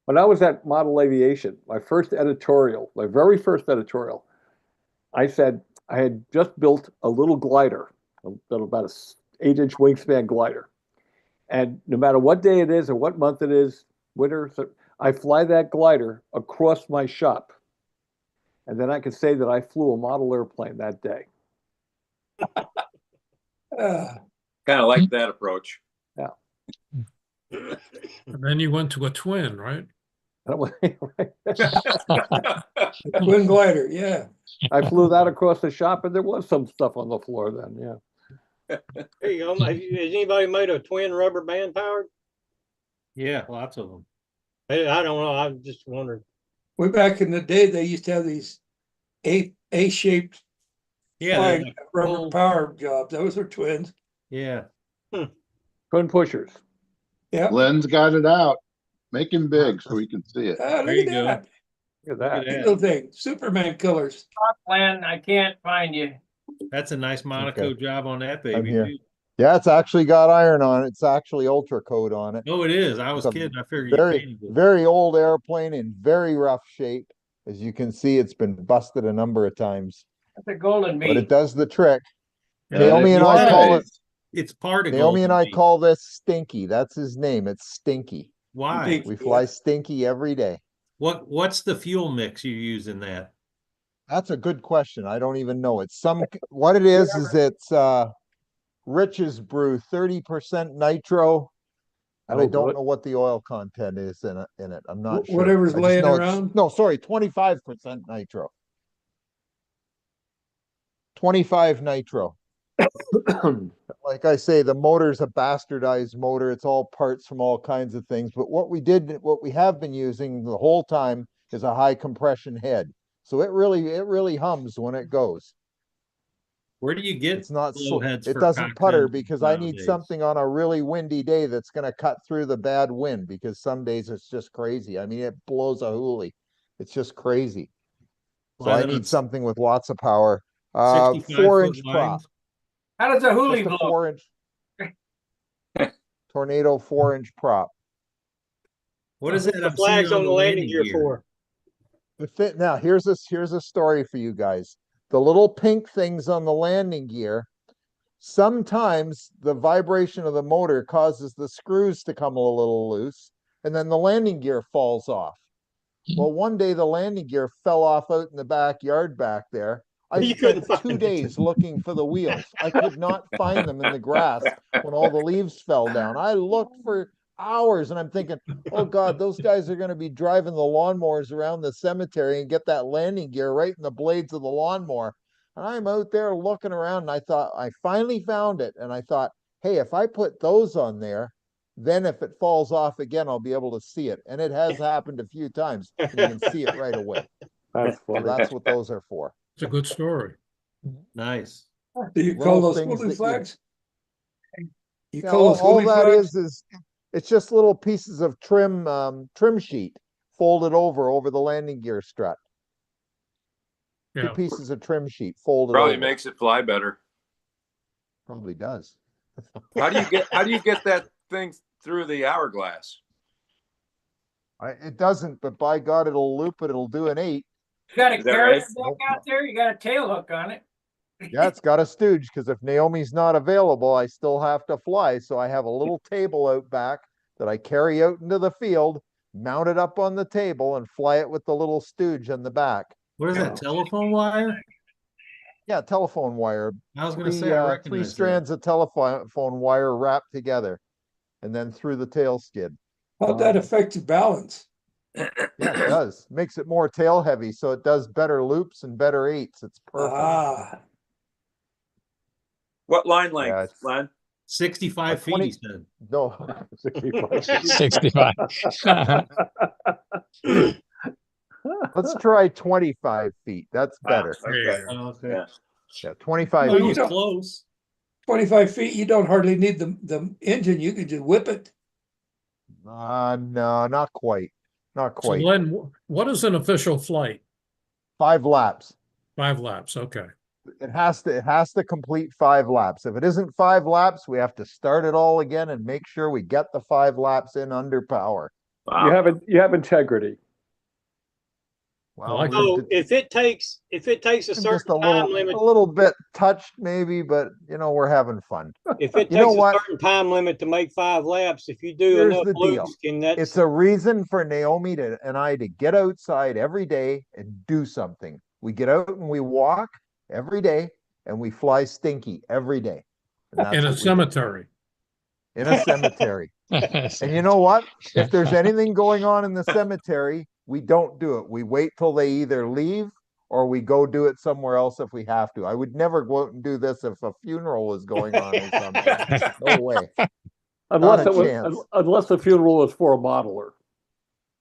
When I was at Model Aviation, my very first editorial, I said I had just built a little glider, about an 8-inch wingspan glider. And no matter what day it is or what month it is, winter, I fly that glider across my shop. And then I could say that I flew a model airplane that day. Kind of like that approach. Yeah. And then you went to a twin, right? Twin glider, yeah. I flew that across the shop, and there was some stuff on the floor then. Yeah. There you go. Has anybody made a twin rubber band powered? Yeah, lots of them. I don't know. I'm just wondering. Way back in the day, they used to have these A-shaped Yeah, flying like rubber full- power jobs. Those were twins. Yeah. Twin pushers. Yeah. Glenn's got it out. Make him big so we can see it. Ah, look There you at go. that. Look at Look that. at Neat that. little thing. Superman killers. Glenn, I can't find you. That's a nice Monaco job on that I'm baby. here. Too. Yeah, it's actually got iron on it. It's actually ultra coat on it. Oh, it is. I was It's a kidding. I figured you Very, painted it. very old airplane in very rough shape. As you can see, it's been busted a number of times, That's a golden but it bee. does the trick. Yeah, Naomi and I call it, It's part of Naomi and Golden I Bee. call this Stinky. That's his name. It's Stinky. Why? We fly Stinky every day. What's the fuel mix you use in that? That's a good question. I don't even know. It's what it is it's Rich's Brew, 30% nitro. And I don't know what the oil content is in it. I'm not sure. Whatever's I just laying know around? No, sorry, 25% nitro. 25 nitro. Like I say, the motor's a bastardized motor. It's all parts from all kinds of things. But what we have been using the whole time is a high compression head. So it really hums when it goes. Where do you get It's not blowheads it for doesn't cockpit putter engines because I need nowadays? something on a really windy day that's going to cut through the bad wind, because some days it's just crazy. I mean, it blows a hoolie. It's just crazy. So Why I then need it's something with lots of power. 65 4-inch foot prop. lines? How does a hoolie Just a blow? 4-inch Tornado 4-inch prop. What is What's that the I'm seeing flags on the landing landing gear gear? for? Now here's a story for you guys. The little pink things on the landing gear, sometimes the vibration of the motor causes the screws to come a little loose, and then the landing gear falls off. Well, one day the landing gear fell off out in the backyard back there. I You spent couldn't 2 find it. days looking for the wheels. I could not find them in the grass when all the leaves fell down. I looked for hours, and I'm thinking, oh God, those guys are going to be driving the lawnmowers around the cemetery and get that landing gear right in the blades of the lawnmower. And I'm out there looking around, and I thought, I finally found it. And I thought, hey, if I put those on there, then if it falls off again, I'll be able to see it. And it has happened a few times, and you can see it right away. That's So funny. that's what those are for. It's a good story. Nice. Do you call Little those things hoolie that flags? You Yeah, call those all hoolie that flags? is it's just little pieces of trim sheet folded over the landing gear strut. Two Yeah. pieces of trim sheet folded Probably over. makes it fly better. Probably does. How do you get that thing through the hourglass? It doesn't, but by God, it'll loop it. It'll do an 8. You got a Is that carrot right? deck Nope. out there? You got a tail hook on it. Yeah, it's got a stooge, because if Naomi's not available, I still have to fly. So I have a little table out back that I carry out into the field mount it up on the table and fly it with the little stooge on the back. What is that, telephone wire? Yeah, telephone wire. I was gonna say, I Three recognize that. strands of telephone wire wrapped together and then through the tail skid. How'd that affect your balance? Yeah, it does. Makes it more tail heavy, so it does better loops and better eights. It's perfect. Ah, What line Yeah, length, it's- Len? 65 feet, 20 he said. No, 65. 65. Let's try 25 feet. That's better. Okay. Okay. Yeah. Yeah, 25 Well, That you was feet. don't- close. 25 feet, you don't hardly need the engine. You could just whip it. No, not quite. Not So quite. Len, what is an official flight? 5 laps. 5 laps. Okay. It has to complete 5 laps. If it isn't 5 laps, we have to start it all again and make sure we get the 5 laps in under power. Wow. You have integrity. Well, like we're So if it takes a just certain a time limit, little bit touched maybe, but we're having fun. if it You know takes a what? certain time limit to make 5 laps, if you do Here's enough the deal. loops, can that It's a reason for Naomi and I to get outside every day and do something. We get out and we walk every day and we fly Stinky every day. And that's In a what we do. cemetery. In a cemetery. And you know what? If there's anything going on in the cemetery, we don't do it. We wait till they either leave or we go do it somewhere else if we have to. I would never go out and do this if a funeral was going on or something. No way. Unless Not a chance. unless the funeral was for a modeler.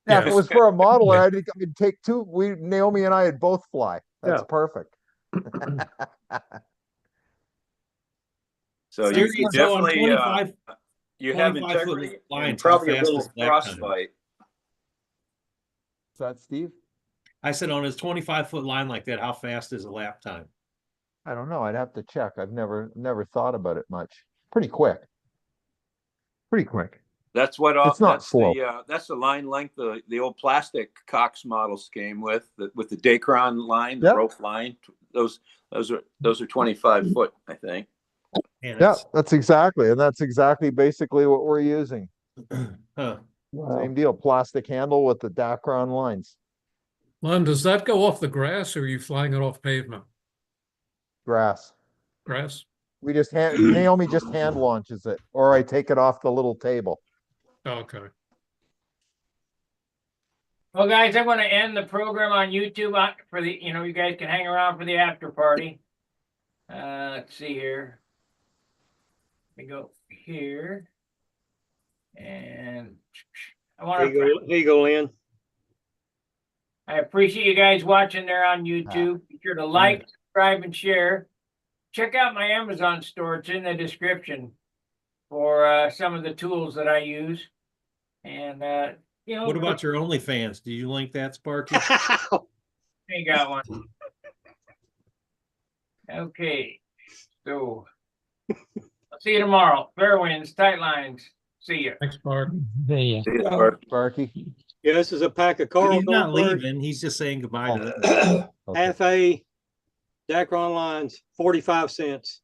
Yeah, if it Yes. was for a modeler, I'd take 2. Naomi and I would both fly. That's Yeah. perfect. So So you on definitely, 25 you have 25 foot integrity lines, and probably how a fast little is lap time? frostbite. Is that Steve? I said on his 25-foot line like that, how fast is a lap time? I don't know. I'd have to check. I've never thought about it much. Pretty quick. Pretty quick. That's what It's not that's slow. that's the line length the old plastic Cox models came with the Dacron line, the Yep. rope line. Those are 25 foot, I think. And Yeah, it's- that's exactly basically what we're using. Huh. Same deal. Plastic handle with the Dacron lines. Len, does that go off the grass or are you flying it off pavement? Grass. Grass? We just Naomi just hand launches it, or I take it off the little table. Okay. Well, guys, I'm going to end the program on YouTube for the, you guys can hang around for the after party. Let's see here. Let me go here. And I want to, here you go, Lynn. I appreciate you guys watching there on YouTube. Be sure to like, subscribe, and share. Check out my Amazon store. It's in the description for some of the tools that I use. And, What about your OnlyFans? Do you link that, Sparky? I got one. Okay. So, I'll see you tomorrow. Fair winds, tight lines. See you. Thanks, Bart. Yeah. See you, Sparky. Sparky. Yeah, this is a pack of Carl He's not Goldberg leaving. He's just saying goodbye to them. Okay. half A Dacron lines, 45 cents.